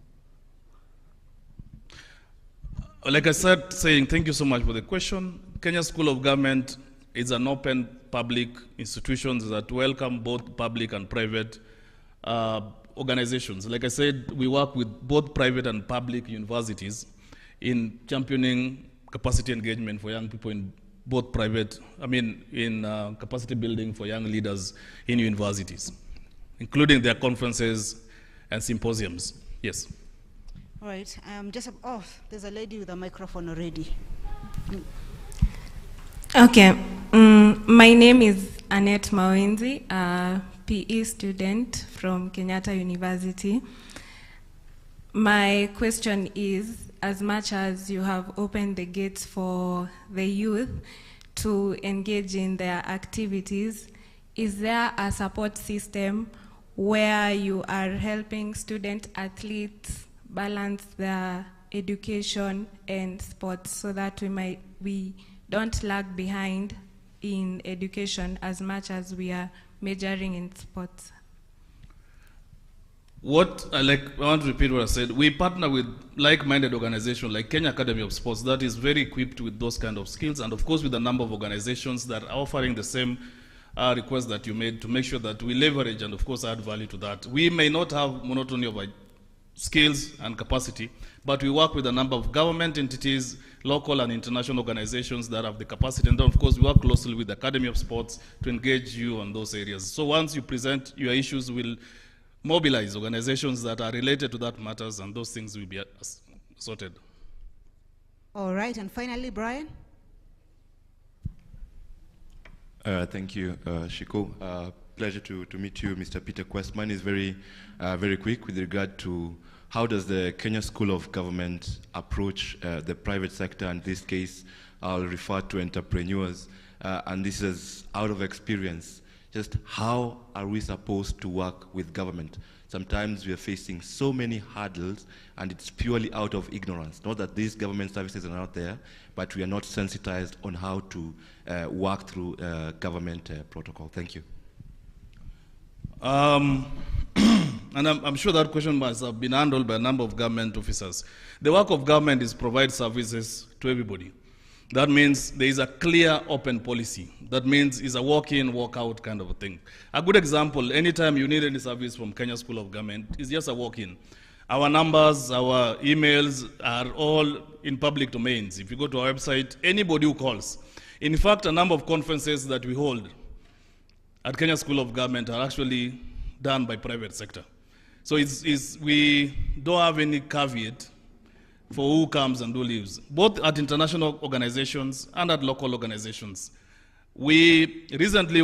Like I said, thank you so much for the question. Kenya School of Government is an open public institution that welcome both public and private organizations. Like I said, we work with both private and public universities in championing capacity engagement for young people in both private, in capacity building for young leaders in universities, including their conferences and symposiums. Yes. All right, there's a lady with a microphone already. Okay, my name is Annette Mawenzi, a PE student from Kenyatta University. My question is, as much as you have opened the gates for the youth to engage in their activities, is there a support system where you are helping student athletes balance their education and sports so that we don't lag behind in education as much as we are majoring in sports? I want to repeat what I said. We partner with like-minded organizations like Kenya Academy of Sports that is very equipped with those kind of skills, and of course with a number of organizations that are offering the same request that you made, to make sure that we leverage and of course add value to that. We may not have monotony of skills and capacity, but we work with a number of government entities, local and international organizations that have the capacity, and then of course we work closely with the Academy of Sports to engage you on those areas. So once you present your issues, we'll mobilize organizations that are related to that matters, and those things will be sorted. All right, and finally, Brian. Thank you, Shiko. Pleasure to meet you, Mr. Peter Quest. Mine is very quick with regard to how does the Kenya School of Government approach the private sector. In this case, I'll refer to entrepreneurs, and this is out of experience. Just how are we supposed to work with government? Sometimes we are facing so many hurdles, and it's purely out of ignorance. Not that these government services are not there, but we are not sensitized on how to work through government protocol. Thank you. and I'm sure that question must have been handled by a number of government officers. The work of government is provide services to everybody. That means there is a clear open policy. That means it's a walk-in, walk-out kind of a thing. A good example, anytime you need any service from Kenya School of Government, it's just a walk-in. Our numbers, our emails are all in public domains. If you go to our website, anybody who calls. In fact, a number of conferences that we hold at Kenya School of Government are actually done by private sector. So we don't have any caveat for who comes and who leaves, both at international organizations and at local organizations. We recently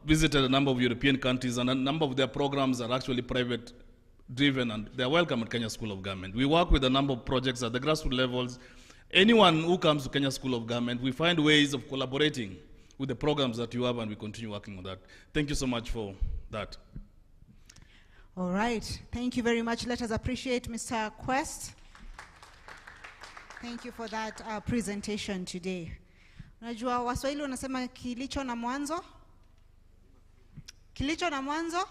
visited a number of European countries, and a number of their programs are actually private driven, and they're welcome at Kenya School of Government. We work with a number of projects at the grassroots levels. Anyone who comes to Kenya School of Government, we find ways of collaborating with the programs that you have, and we continue working on that. Thank you so much for that. All right, thank you very much. Let us appreciate Mr. Quest. Thank you for that presentation today. Unajua Waswahili wanasema kilicho na mwanzo? Kilicho na mwanzo?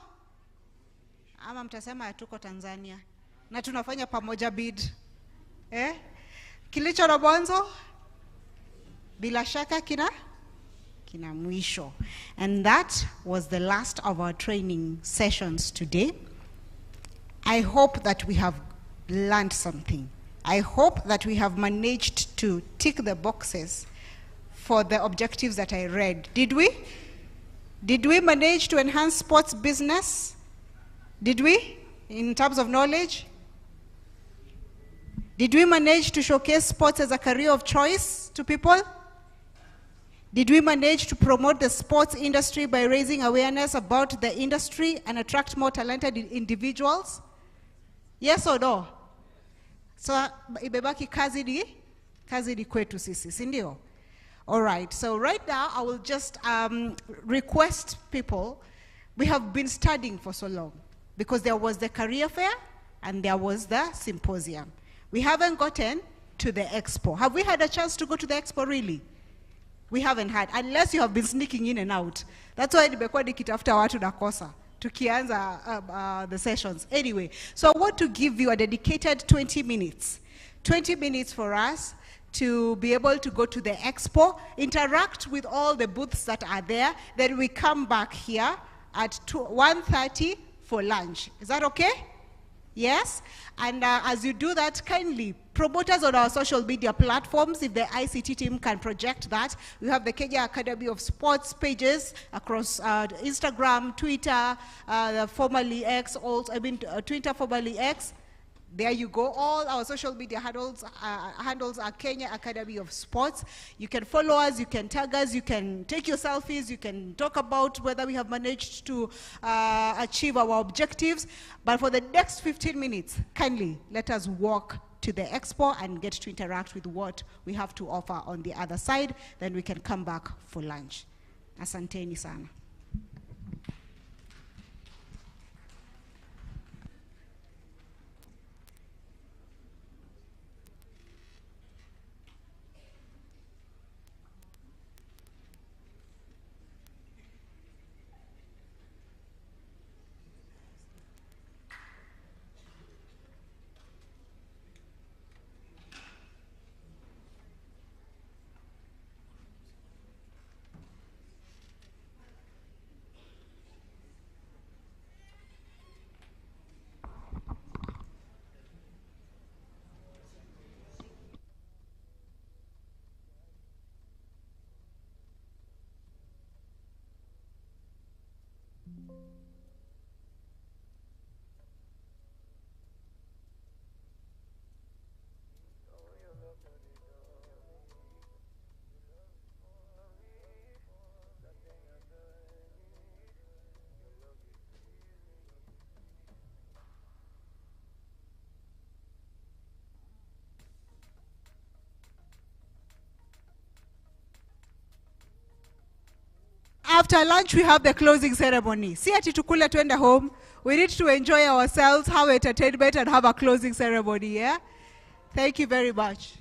Ama mtasema tuko Tanzania na tunafanya pamoja bid. Kilicho na mwanzo bila shaka kina mwisho. And that was the last of our training sessions today. I hope that we have learned something. I hope that we have managed to tick the boxes for the objectives that I read. Did we? Did we manage to enhance sports business? Did we, in terms of knowledge? Did we manage to showcase sports as a career of choice to people? Did we manage to promote the sports industry by raising awareness about the industry and attract more talented individuals? Yes or no? So, ibebaki kazi di kwetu sisi, sindio? All right, so right now I will just request people, we have been studying for so long, because there was the career fair and there was the symposium. We haven't gotten to the expo. Have we had a chance to go to the expo really? We haven't had, unless you have been sneaking in and out. That's why nimekuwa nikitafuta watu nakosa tukianza the sessions. Anyway, so I want to give you a dedicated 20 minutes. 20 minutes for us to be able to go to the expo, interact with all the booths that are there, then we come back here at 1:30 for lunch. Is that okay? Yes? And as you do that, kindly promote us on our social media platforms. If the ICT team can project that, we have the Kenya Academy of Sports pages across Instagram, Twitter, formerly X, Twitter, formerly X. There you go. All our social media handles are Kenya Academy of Sports. You can follow us, you can tag us, you can take your selfies, you can talk about whether we have managed to achieve our objectives. But for the next 15 minutes, kindly let us walk to the expo and get to interact with what we have to offer on the other side. Then we can come back for lunch. Asanteni sana. After lunch, we have the closing ceremony. See ati tukule tuende home. We need to enjoy ourselves, have entertainment, and have a closing ceremony, yeah? Thank you very much.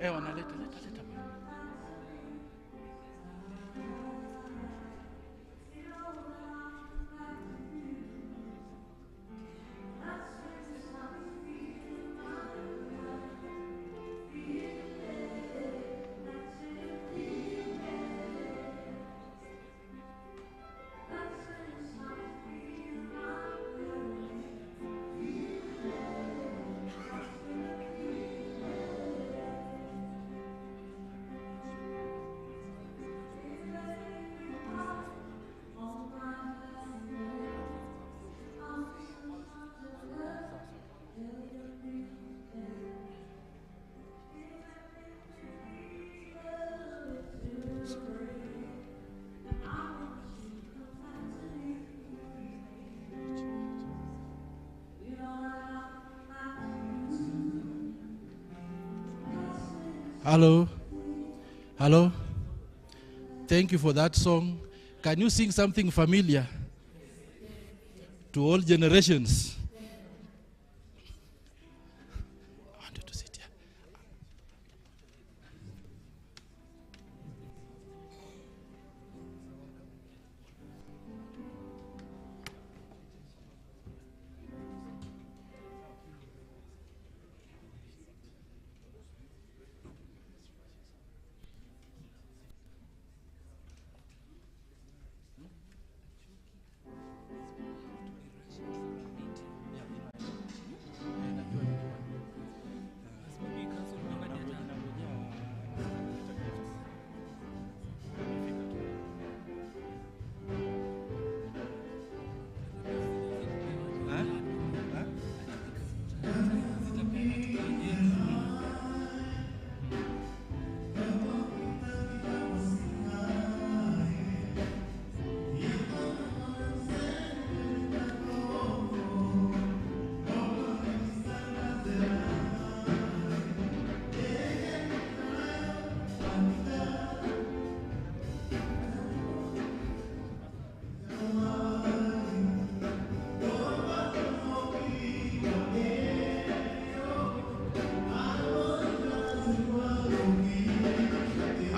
Wanaleta. Hello. Hello. Thank you for that song. Can you sing something familiar to all generations? I wanted to sit here.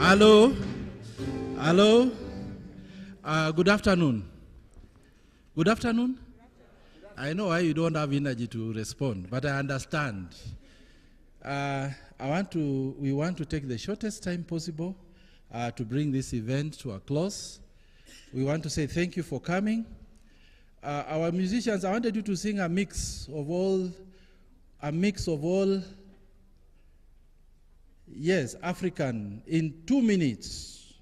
Hello. Hello. Good afternoon. Good afternoon. I know why you don't have energy to respond, but I understand. We want to take the shortest time possible to bring this event to a close. We want to say thank you for coming. Our musicians, I wanted you to sing a mix of all, yes, African, in 2 minutes.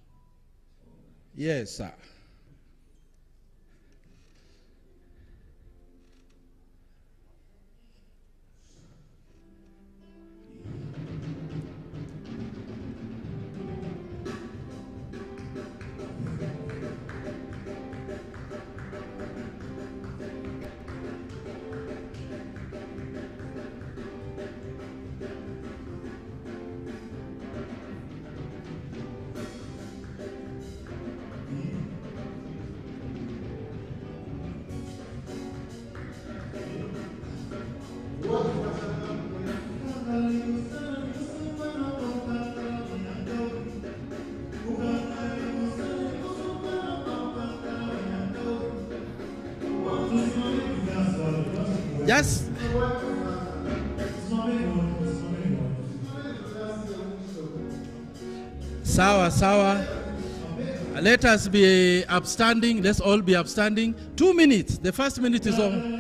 Yes, sir. Yes. Sawa. Let us be upstanding. Let's all be upstanding. 2 minutes. The first minute is on.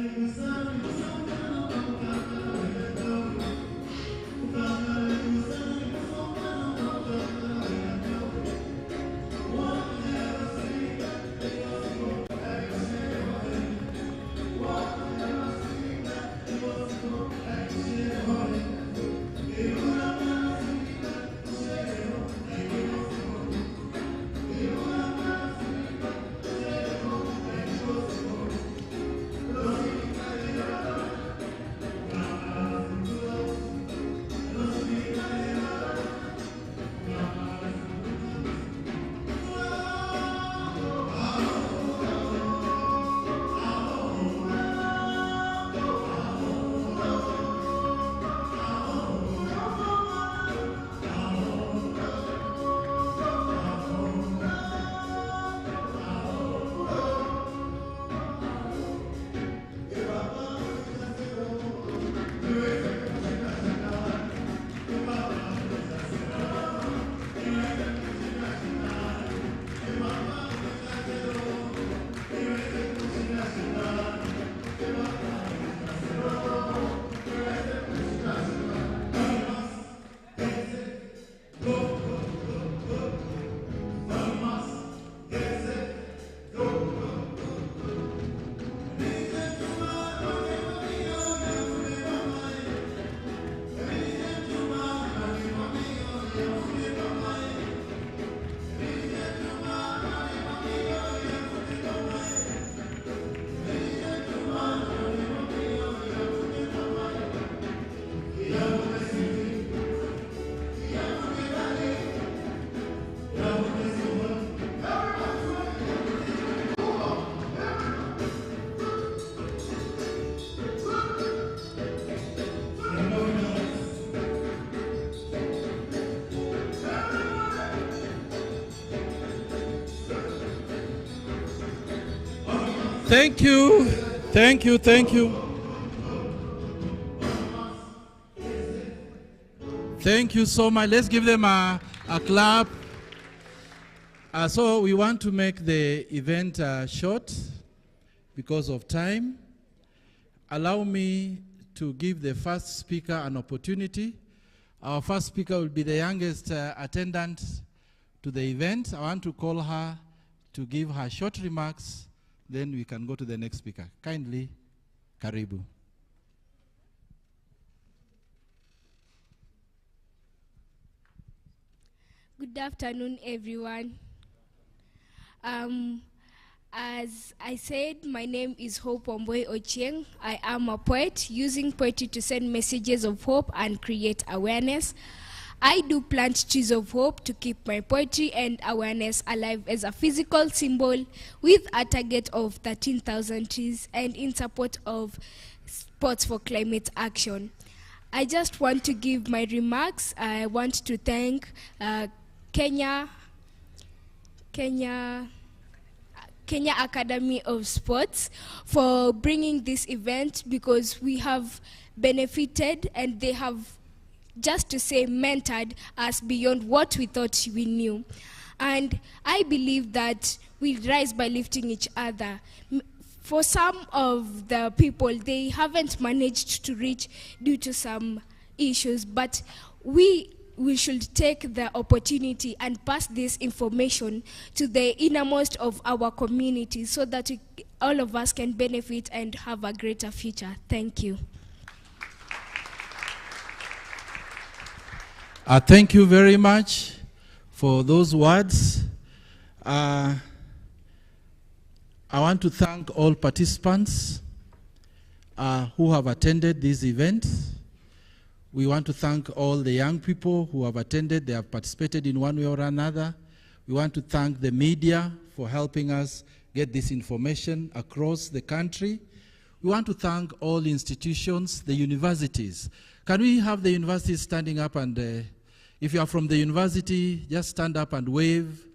Thank you. Thank you. Thank you. Thank you so much. Let's give them a clap. So we want to make the event short because of time. Allow me to give the first speaker an opportunity. Our first speaker will be the youngest attendant to the event. I want to call her to give her short remarks, then we can go to the next speaker. Kindly, Karibu. Good afternoon, everyone. As I said, my name is Hope Omboy Ochieng. I am a poet using poetry to send messages of hope and create awareness. I do plant trees of hope to keep my poetry and awareness alive as a physical symbol with a target of 13,000 trees and in support of Sports for Climate Action. I just want to give my remarks. I want to thank Kenya Academy of Sports for bringing this event, because we have benefited and they have, just to say, mentored us beyond what we thought we knew. And I believe that we rise by lifting each other. For some of the people, they haven't managed to reach due to some issues, but we should take the opportunity and pass this information to the innermost of our community so that all of us can benefit and have a greater future. Thank you. Thank you very much for those words. I want to thank all participants who have attended this event. We want to thank all the young people who have attended. They have participated in one way or another. We want to thank the media for helping us get this information across the country. We want to thank all institutions, the universities. Can we have the universities standing up, and if you are from the university, just stand up and wave.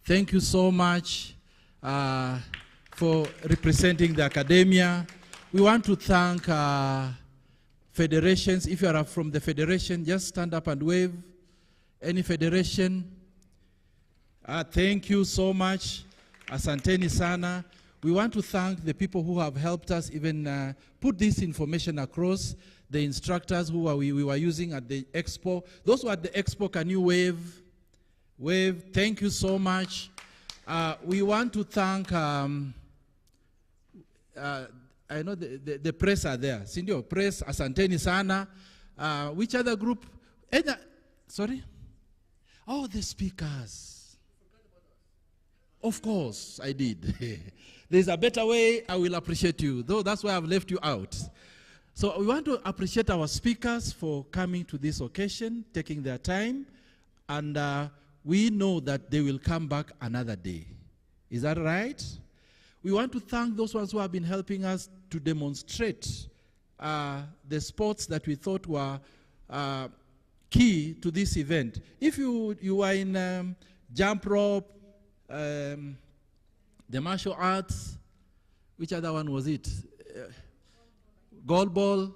Thank you so much for representing the academia. We want to thank federations. If you are from the federation, just stand up and wave. Any federation? Thank you so much. Asanteni sana. We want to thank the people who have helped us even put this information across, the instructors who we were using at the expo. Those who are at the expo, can you wave? Wave. Thank you so much. We want to thank, I know the press are there. Sindio, press, asanteni sana. Which other group? Sorry? Oh, the speakers. Of course, I did. There's a better way, I will appreciate you, though that's why I've left you out. So we want to appreciate our speakers for coming to this occasion, taking their time, and we know that they will come back another day. Is that right? We want to thank those ones who have been helping us to demonstrate the sports that we thought were key to this event. If you were in jump rope, the martial arts, which other one was it? Goalball,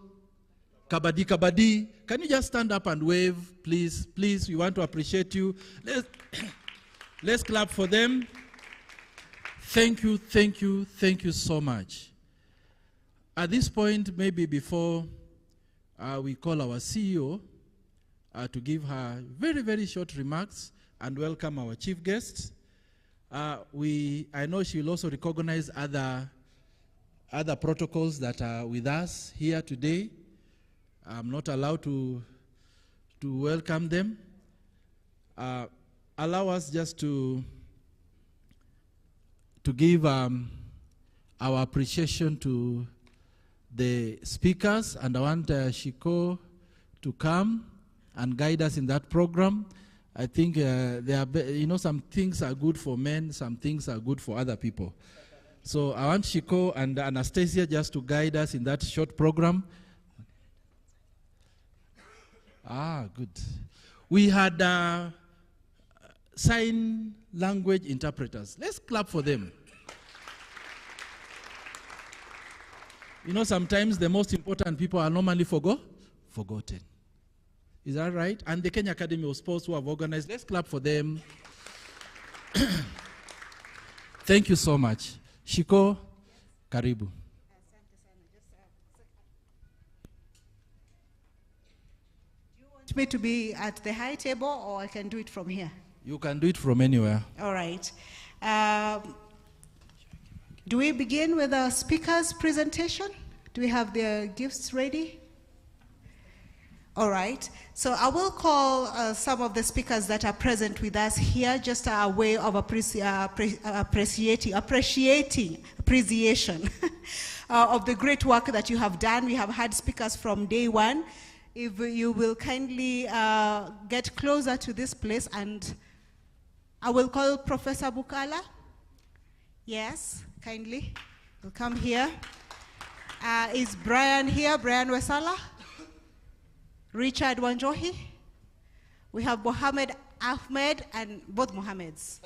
kabaddi. Can you just stand up and wave, please? Please, we want to appreciate you. Let's clap for them. Thank you, thank you, thank you so much. At this point, maybe before we call our CEO to give her very, very short remarks and welcome our chief guest, I know she will also recognize other protocols that are with us here today. I'm not allowed to welcome them. Allow us just to give our appreciation to the speakers, and I want Shiko to come and guide us in that program. I think some things are good for men, some things are good for other people. So I want Shiko and Anastasia just to guide us in that short program. Good. We had sign language interpreters. Let's clap for them. You know, sometimes the most important people are normally forgotten. Is that right? And the Kenya Academy of Sports who have organized, let's clap for them. Thank you so much. Shiko, karibu. Want me to be at the high table, or I can do it from here? You can do it from anywhere. All right. Do we begin with the speaker's presentation? Do we have their gifts ready? All right. So I will call some of the speakers that are present with us here, just a way of appreciation of the great work that you have done. We have had speakers from day one. If you will kindly get closer to this place, and I will call Professor Bukala. Yes, kindly. Will come here. Is Brian here? Brian Wesala? Richard Wanjohi? We have Mohammed Ahmed, and both Mohammeds.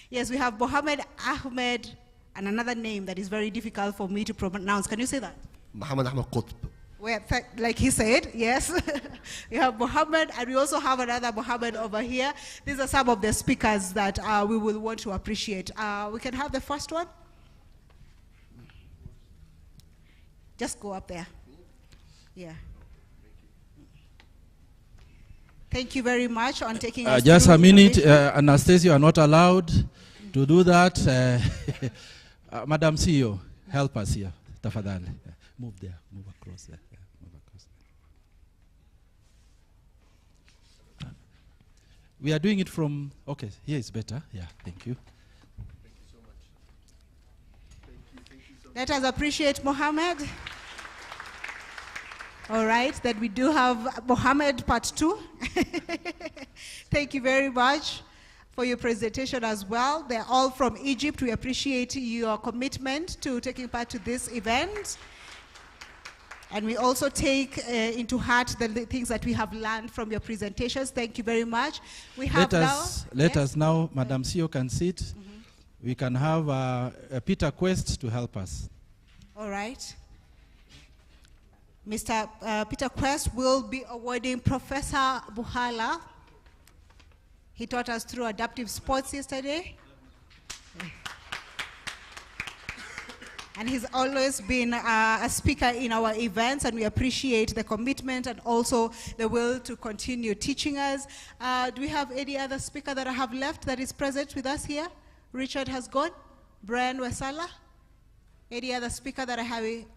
Yes, we have Mohammed Ahmed and another name that is very difficult for me to pronounce. Can you say that? Mohammed Ahmed Qutb. Well, like he said, yes. We have Mohammed, and we also have another Mohammed over here. These are some of the speakers that we will want to appreciate. We can have the first one. Just go up there. Yeah. Thank you very much on taking us Just through a minute, Anastasia, you are not allowed to do that. Madam CEO, help us here. Tafadhali. Move there, move across there. Yeah, move across there. We are doing it from, okay, here is better. Yeah, thank you. Thank you so much. Thank you so much. Let us appreciate Mohammed. All right, then we do have Mohammed part 2. Thank you very much for your presentation as well. They're all from Egypt. We appreciate your commitment to taking part to this event. And we also take into heart the things that we have learned from your presentations. Thank you very much. We have let us now, Madam CEO can sit. Mm-hmm. We can have Peter Quest to help us. All right. Mr. Peter Quest will be awarding Professor Buhala. He taught us through adaptive sports yesterday. And he's always been a speaker in our events, and we appreciate the commitment and also the will to continue teaching us. Do we have any other speaker that I have left that is present with us here? Richard has gone. Brian Wesala. Any other speaker that I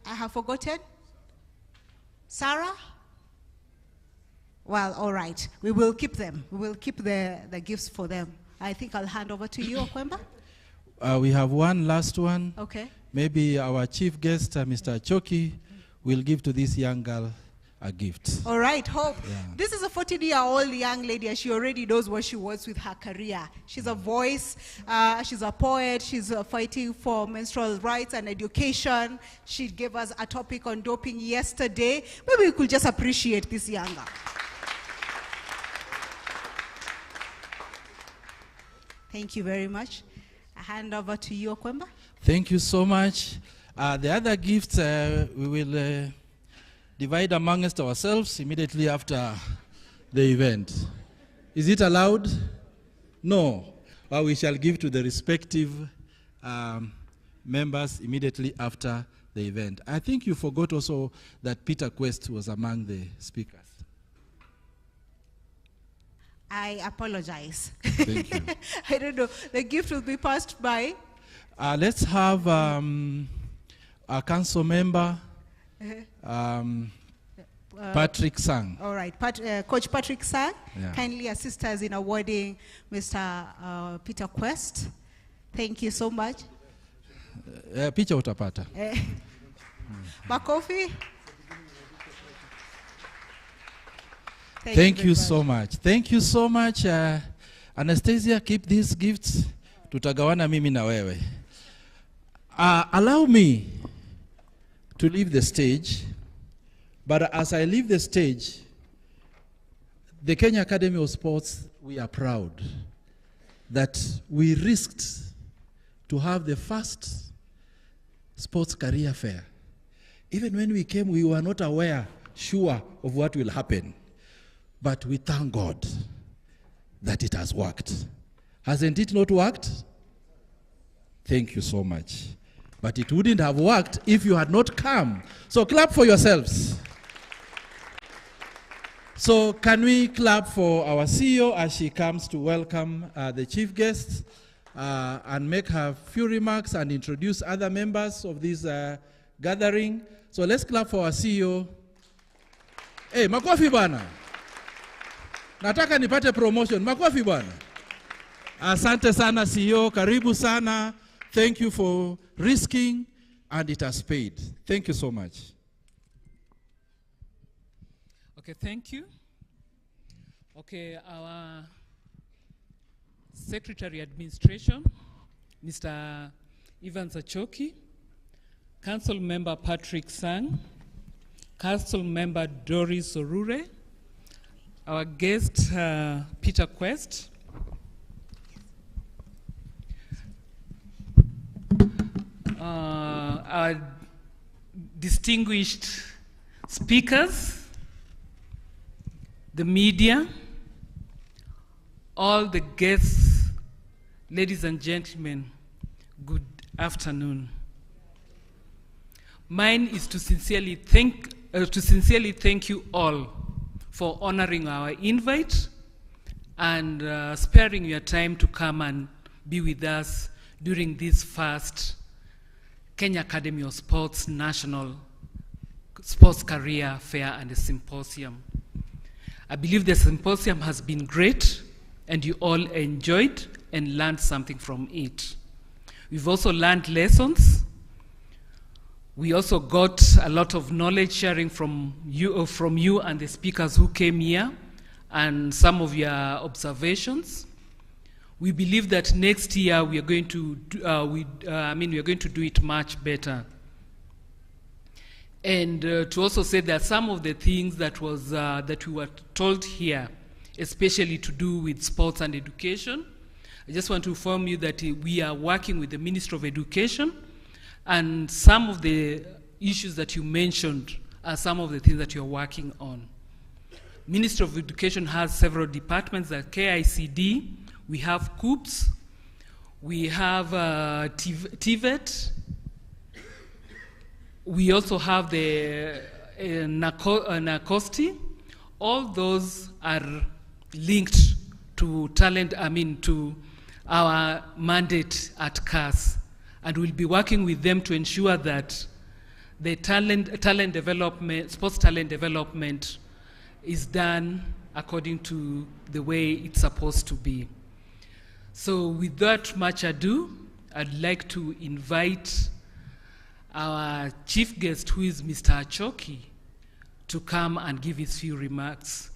have forgotten? Sarah? Well, all right. We will keep them. We will keep the gifts for them. I think I'll hand over to you, Okwemba. We have one last one. Okay. Maybe our chief guest, Mr. Choki, will give to this young girl a gift. All right, Hope. Yeah. This is a 14-year-old young lady, and she already knows what she wants with her career. She's a voice, she's a poet, she's fighting for menstrual rights and education. She gave us a topic on doping yesterday. Maybe we could just appreciate this young girl. Thank you very much. I hand over to you, Okwemba. Thank you so much. The other gifts we will divide amongst ourselves immediately after the event. Is it allowed? No. Well, we shall give to the respective members immediately after the event. I think you forgot also that Peter Quest was among the speakers. I apologize. Thank you. I don't know. The gift will be passed by. Let's have a council member, Patrick Sang. All right, Coach Patrick Sang, Yeah. kindly assist us in awarding Mr. Peter Quest. Thank you so much. Picha utapata. Makofi. Thank you so much. Thank you so much. Anastasia, keep these gifts. Tutagawana mimi na wewe. Allow me to leave the stage, but as I leave the stage, the Kenya Academy of Sports, we are proud that we risked to have the first sports career fair Even when we came, we were not sure of what will happen. But we thank God that it has worked. Hasn't it not worked? Thank you so much. But it wouldn't have worked if you had not come. So clap for yourselves. So can we clap for our CEO as she comes to welcome the chief guests and make her few remarks and introduce other members of this gathering. So let's clap for our CEO. Hey, makofi bwana. Nataka nipate promotion. Makofi bwana. Asante sana CEO, karibu sana. Thank you for risking, and it has paid. Thank you so much. Okay, thank you. Okay, our Secretary Administration, Mr. Ivan Zachoki, Council Member Patrick Sang, Council Member Doris Orure, our guest Peter Quest, our distinguished speakers, the media, all the guests, ladies and gentlemen, good afternoon. Mine is to sincerely thank you all for honoring our invite and sparing your time to come and be with us during this first Kenya Academy of Sports National Sports Career Fair and a Symposium. I believe the Symposium has been great and you all enjoyed and learned something from it. We've also learned lessons. We also got a lot of knowledge sharing from you and the speakers who came here and some of your observations. We believe that next year we are going to we are going to do it much better. And to also say that some of the things that we were told here, especially to do with sports and education, I just want to inform you that we are working with the Ministry of Education, and some of the issues that you mentioned are some of the things that you're working on. Ministry of Education has several departments, like KICD, we have COOPS, we have TVET, we also have the NACOSTI. All those are linked to to our mandate at CAS. And we'll be working with them to ensure that the talent development, sports talent development is done according to the way it's supposed to be. So without much ado, I'd like to invite our chief guest, who is Mr. Achoki, to come and give his few remarks.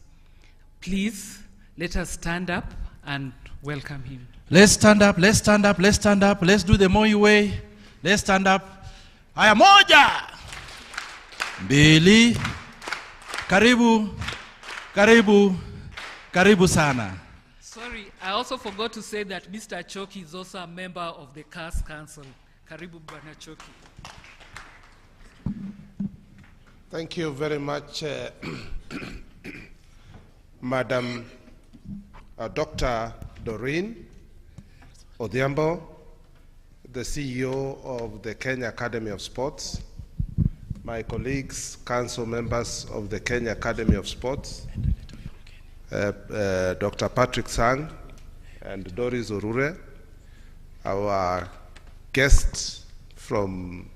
Please, let us stand up and welcome him. Let's stand up, let's stand up, let's stand up. Let's do the Moi way. Let's stand up. Haya, moja, mbili, karibu, karibu, karibu sana. Sorry, I also forgot to say that Mr. Achoki is also a member of the CAS Council. Karibu, Bwana Achoki. Thank you very much, Madam Dr. Doreen Odhiambo, the CEO of the Kenya Academy of Sports, my colleagues, council members of the Kenya Academy of Sports, Dr. Patrick Sang and Doris Orure, our guests from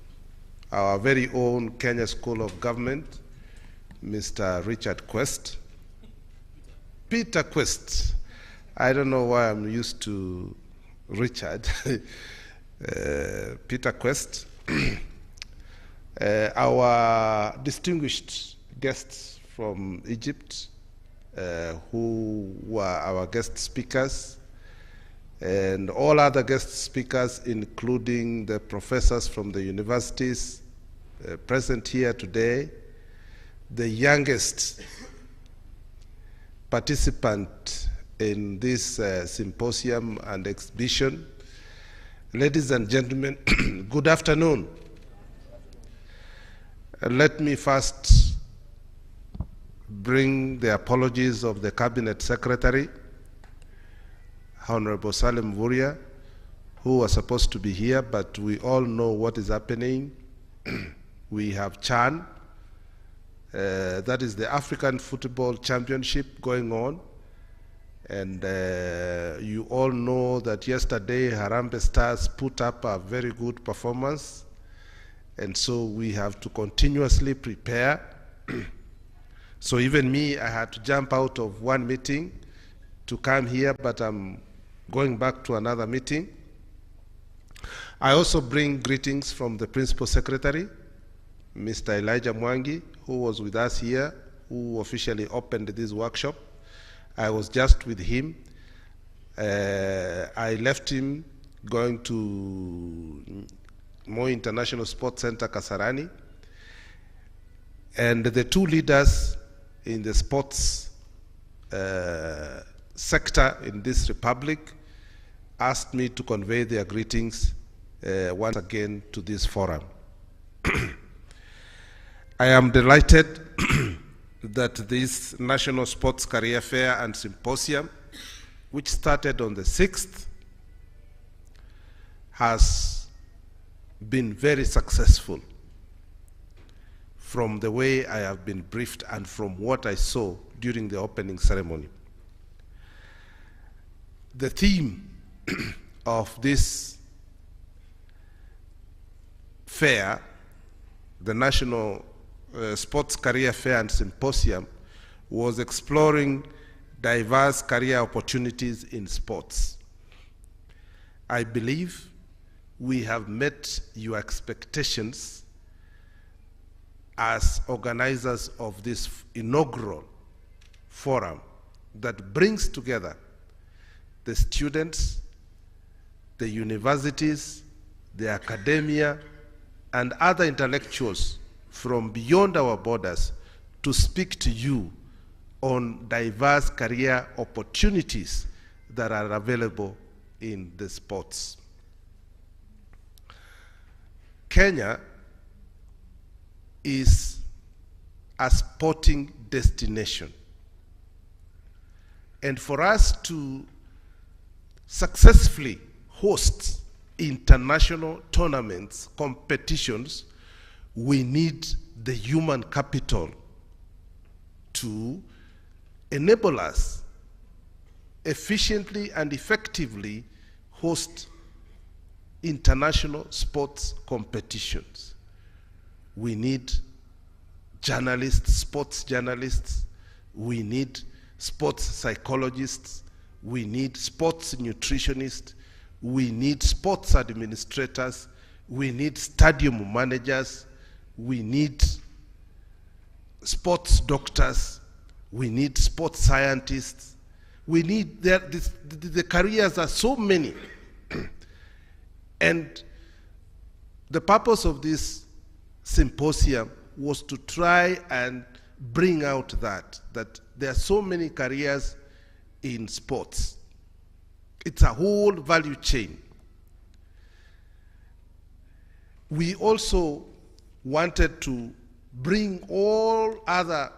our very own Kenya School of Government, Mr. Richard Quest, Peter Quest. I don't know why I'm used to Richard. Peter Quest. Our distinguished guests from Egypt, who were our guest speakers, and all other guest speakers, including the professors from the universities present here today, the youngest participant in this symposium and exhibition. Ladies and gentlemen, good afternoon. Let me first bring the apologies of the Cabinet Secretary, Honorable Salim Vuria, who was supposed to be here, but we all know what is happening. We have CHAN, that is the African Football Championship going on. And you all know that yesterday Harambee Stars put up a very good performance. And so we have to continuously prepare. So even me, I had to jump out of one meeting to come here, but I'm going back to another meeting. I also bring greetings from the Principal Secretary, Mr. Elijah Mwangi, who was with us here, who officially opened this workshop. I was just with him. I left him going to Moi International Sports Center, Kasarani. And the two leaders in the sports sector in this republic asked me to convey their greetings once again to this forum. I am delighted that this National Sports Career Fair and Symposium, which started on the 6th, has been very successful from the way I have been briefed and from what I saw during the opening ceremony. The theme of this fair, the National Sports Career Fair and Symposium, was exploring diverse career opportunities in sports. I believe we have met your expectations as organizers of this inaugural forum that brings together the students, the universities, the academia, and other intellectuals from beyond our borders to speak to you on diverse career opportunities that are available in the sports. Kenya is a sporting destination. And for us to successfully host international tournaments, competitions, we need the human capital to enable us efficiently and effectively host international sports competitions. We need journalists, sports journalists, we need sports psychologists, we need sports nutritionists, we need sports administrators, we need stadium managers, we need sports doctors, we need sports scientists, we need, the careers are so many. And the purpose of this symposium was to try and bring out that there are so many careers in sports. It's a whole value chain. We also wanted to bring all other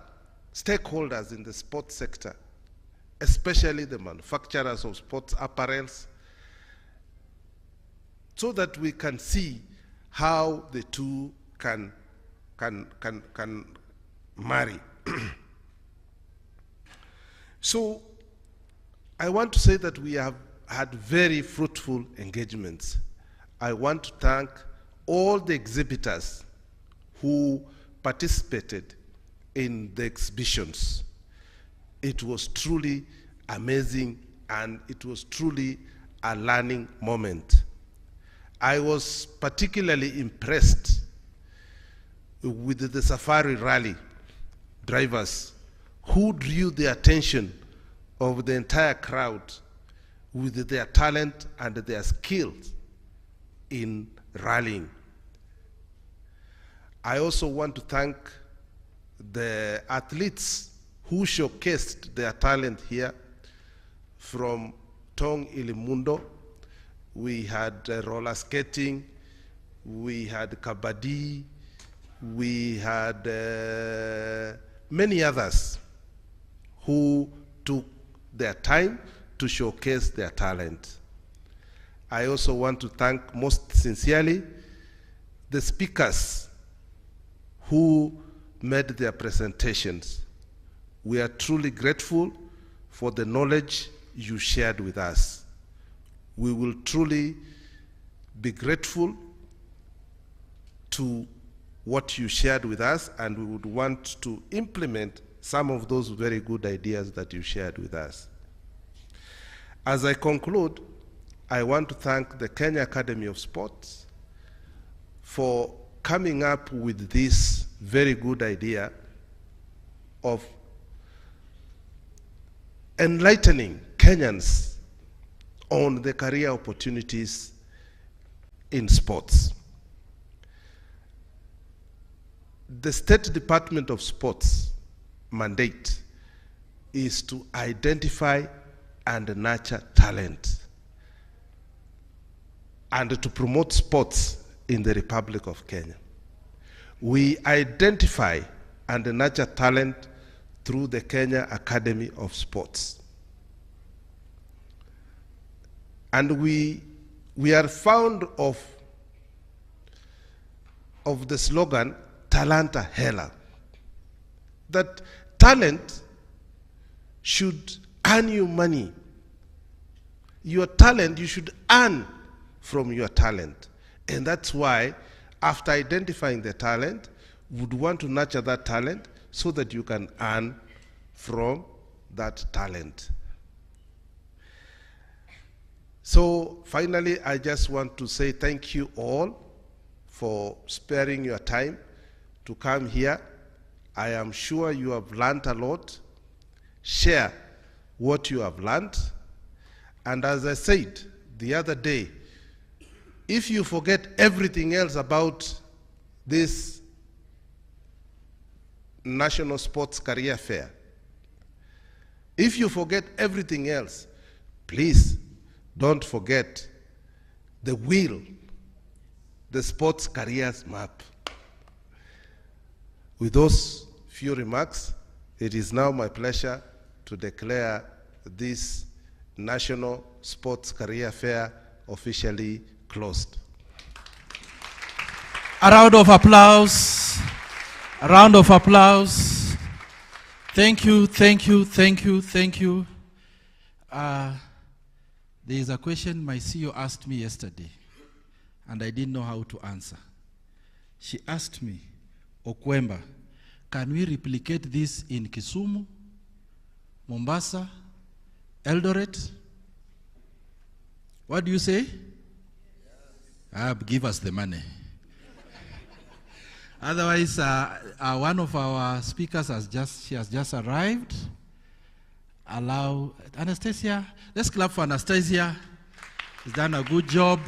stakeholders in the sports sector, especially the manufacturers of sports apparels, so that we can see how the two can marry. So I want to say that we have had very fruitful engagements. I want to thank all the exhibitors who participated in the exhibitions. It was truly amazing and it was truly a learning moment. I was particularly impressed with the Safari Rally drivers who drew the attention of the entire crowd with their talent and their skills in rallying. I also want to thank the athletes who showcased their talent here. From Tong Ilimundo, we had roller skating, we had kabaddi, we had many others who took their time to showcase their talent. I also want to thank most sincerely the speakers who made their presentations. We are truly grateful for the knowledge you shared with us. We will truly be grateful to what you shared with us, and we would want to implement some of those very good ideas that you shared with us. As I conclude, I want to thank the Kenya Academy of Sports for coming up with this very good idea of enlightening Kenyans on the career opportunities in sports. The State Department of Sports mandate is to identify and nurture talent and to promote sports in the Republic of Kenya. We identify and nurture talent through the Kenya Academy of Sports. And we are fond of the slogan, Talanta Hela, that talent should earn you money. Your talent, you should earn from your talent. And that's why, after identifying the talent, we would want to nurture that talent so that you can earn from that talent. So finally, I just want to say thank you all for sparing your time to come here. I am sure you have learned a lot. Share what you have learned. And as I said the other day, if you forget everything else about this National Sports Career Fair, if you forget everything else, please don't forget the wheel, the sports careers map. With those few remarks, it is now my pleasure to declare this National Sports Career Fair officially closed. A round of applause. A round of applause. Thank you, thank you, thank you, thank you. There is a question my CEO asked me yesterday, and I didn't know how to answer. She asked me, Okwemba, can we replicate this in Kisumu, Mombasa, Eldoret? What do you say? Give us the money. Otherwise, one of our speakers has just arrived. Allow Anastasia. Let's clap for Anastasia. She's done a good job.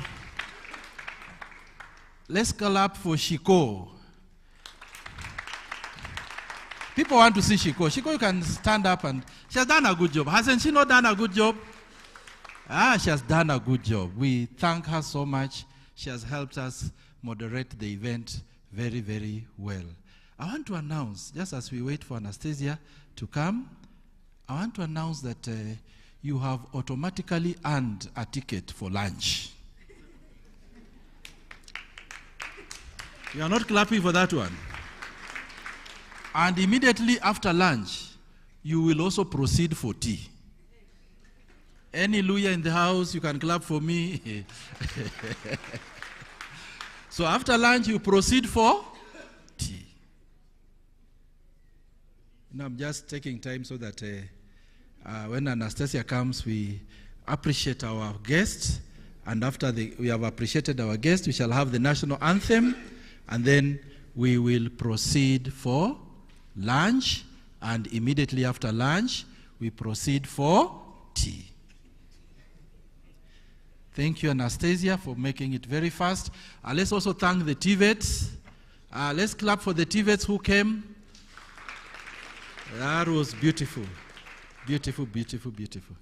Let's clap for Shiko. People want to see Shiko. Shiko, you can stand up, and she has done a good job. Hasn't she not done a good job? She has done a good job. We thank her so much. She has helped us moderate the event very, very well. I want to announce, just as we wait for Anastasia to come, I want to announce that you have automatically earned a ticket for lunch. You are not clapping for that one. And immediately after lunch, you will also proceed for tea. Any lawyer in the house, you can clap for me. So after lunch, you proceed for tea. Now I'm just taking time so that when Anastasia comes, we appreciate our guests. And after we have appreciated our guests, we shall have the national anthem. And then we will proceed for lunch. And immediately after lunch, we proceed for tea. Thank you, Anastasia, for making it very fast. Let's also thank the TVETs. Let's clap for the TVETs who came. That was beautiful. Beautiful, beautiful, beautiful.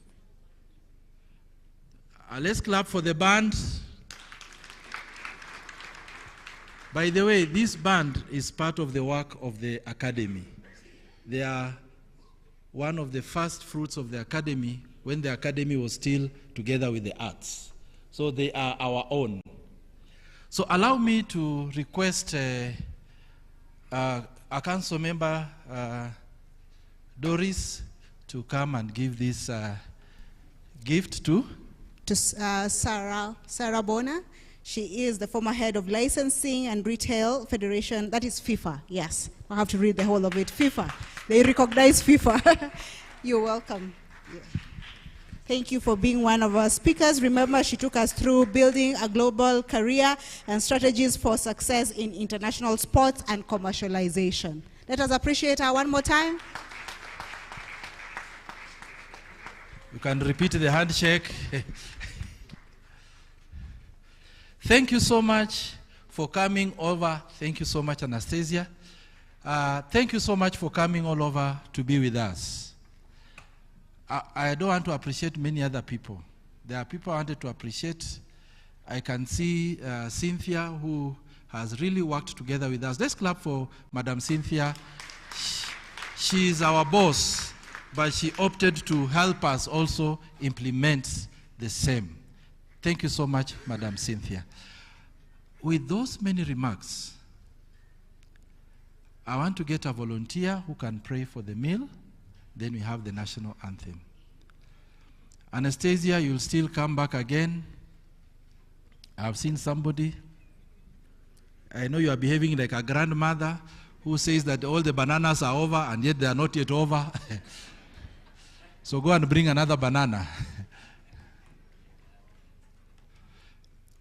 Let's clap for the band. By the way, this band is part of the work of the academy. They are one of the first fruits of the academy when the academy was still together with the arts. So they are our own. So allow me to request a council member, Doris, to come and give this gift to Sarah Bona. She is the former head of Licensing and Retail Federation. That is FIFA, yes. I have to read the whole of it. FIFA. They recognize FIFA. You're welcome. Yeah. Thank you for being one of our speakers. Remember, she took us through building a global career and strategies for success in international sports and commercialization. Let us appreciate her one more time. You can repeat the handshake. Thank you so much for coming over. Thank you so much, Anastasia. Thank you so much for coming all over to be with us. I don't want to appreciate many other people. There are people I wanted to appreciate. I can see Cynthia, who has really worked together with us. Let's clap for Madam Cynthia. She is our boss, but she opted to help us also implement the same. Thank you so much, Madam Cynthia. With those many remarks, I want to get a volunteer who can pray for the meal. Then we have the national anthem. Anastasia, you'll still come back again. I've seen somebody. I know you are behaving like a grandmother who says that all the bananas are over and yet they are not yet over. So go and bring another banana.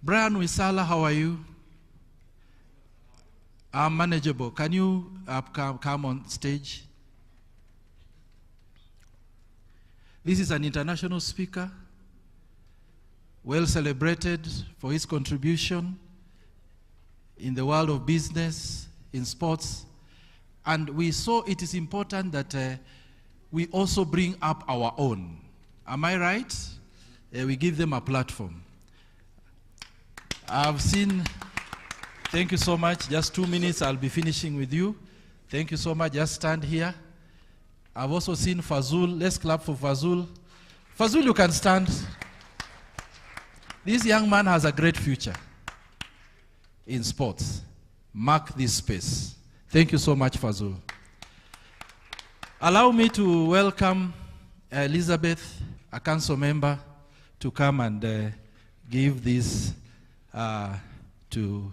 Brian Wisala, how are you? I'm manageable. Can you come on stage? This is an international speaker, well celebrated for his contribution in the world of business, in sports. And we saw it is important that we also bring up our own. Am I right? We give them a platform. I've seen, thank you so much. Just 2 minutes, I'll be finishing with you. Thank you so much. Just stand here. I've also seen Fazul. Let's clap for Fazul. Fazul, you can stand. This young man has a great future in sports. Mark this space. Thank you so much, Fazul. Allow me to welcome Elizabeth, a council member, to come and give this to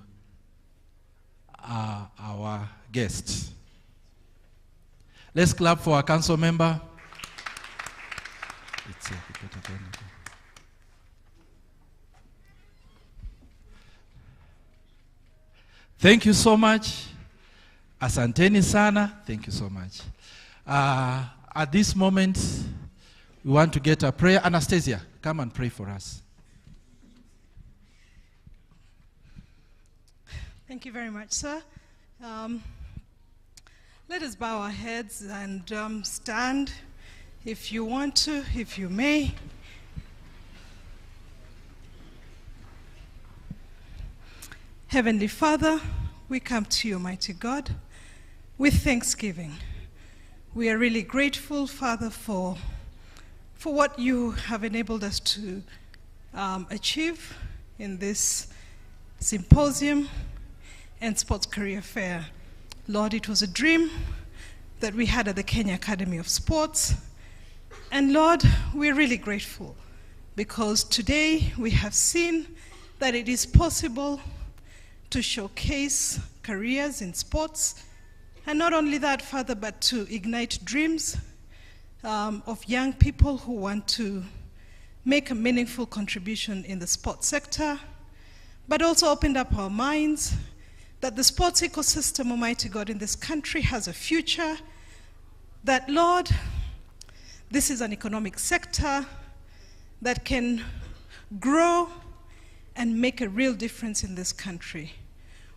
our guests. Let's clap for our council member. Thank you so much. Asanteni sana. Thank you so much. At this moment, we want to get a prayer. Anastasia, come and pray for us. Thank you very much, sir. Let us bow our heads and stand if you want to, if you may. Heavenly Father, we come to you, mighty God, with thanksgiving. We are really grateful, Father, for what you have enabled us to achieve in this symposium and Sports Career Fair. Lord, it was a dream that we had at the Kenya Academy of Sports. And Lord, we're really grateful because today we have seen that it is possible to showcase careers in sports. And not only that, Father, but to ignite dreams of young people who want to make a meaningful contribution in the sports sector, but also opened up our minds that the sports ecosystem, Almighty God, in this country has a future, that, Lord, this is an economic sector that can grow and make a real difference in this country.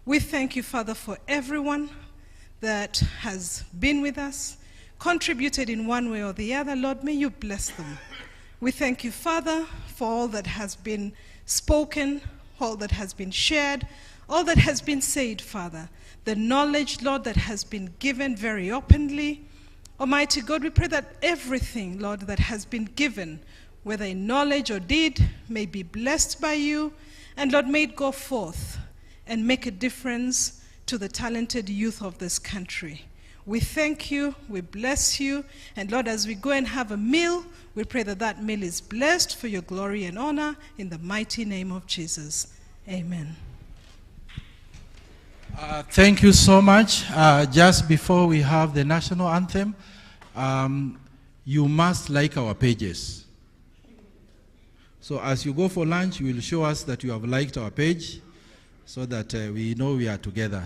We thank you, Father, for everyone that has been with us, contributed in one way or the other. Lord, may you bless them. We thank you, Father, for all that has been spoken, all that has been shared, all that has been said, Father, the knowledge, Lord, that has been given very openly. Almighty God, we pray that everything, Lord, that has been given, whether in knowledge or deed, may be blessed by you, and Lord, may it go forth and make a difference to the talented youth of this country. We thank you, we bless you, and Lord, as we go and have a meal, we pray that that meal is blessed for your glory and honor, in the mighty name of Jesus. Amen. Thank you so much. Just before we have the national anthem, you must like our pages. So as you go for lunch, you will show us that you have liked our page so that we know we are together.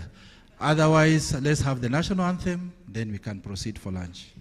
Otherwise, let's have the national anthem, then we can proceed for lunch.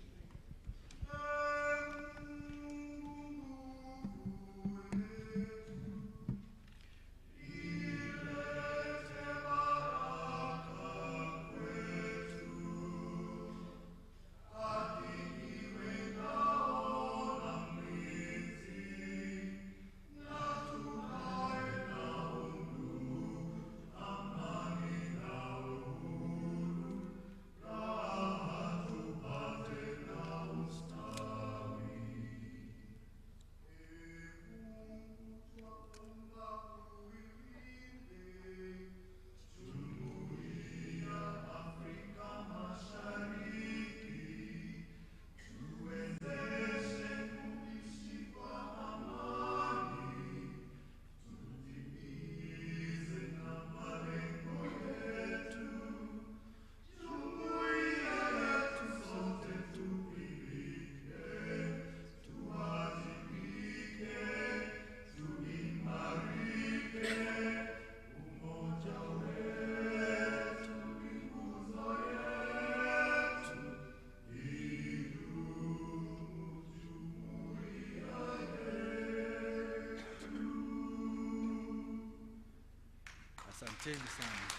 Asanteni sana.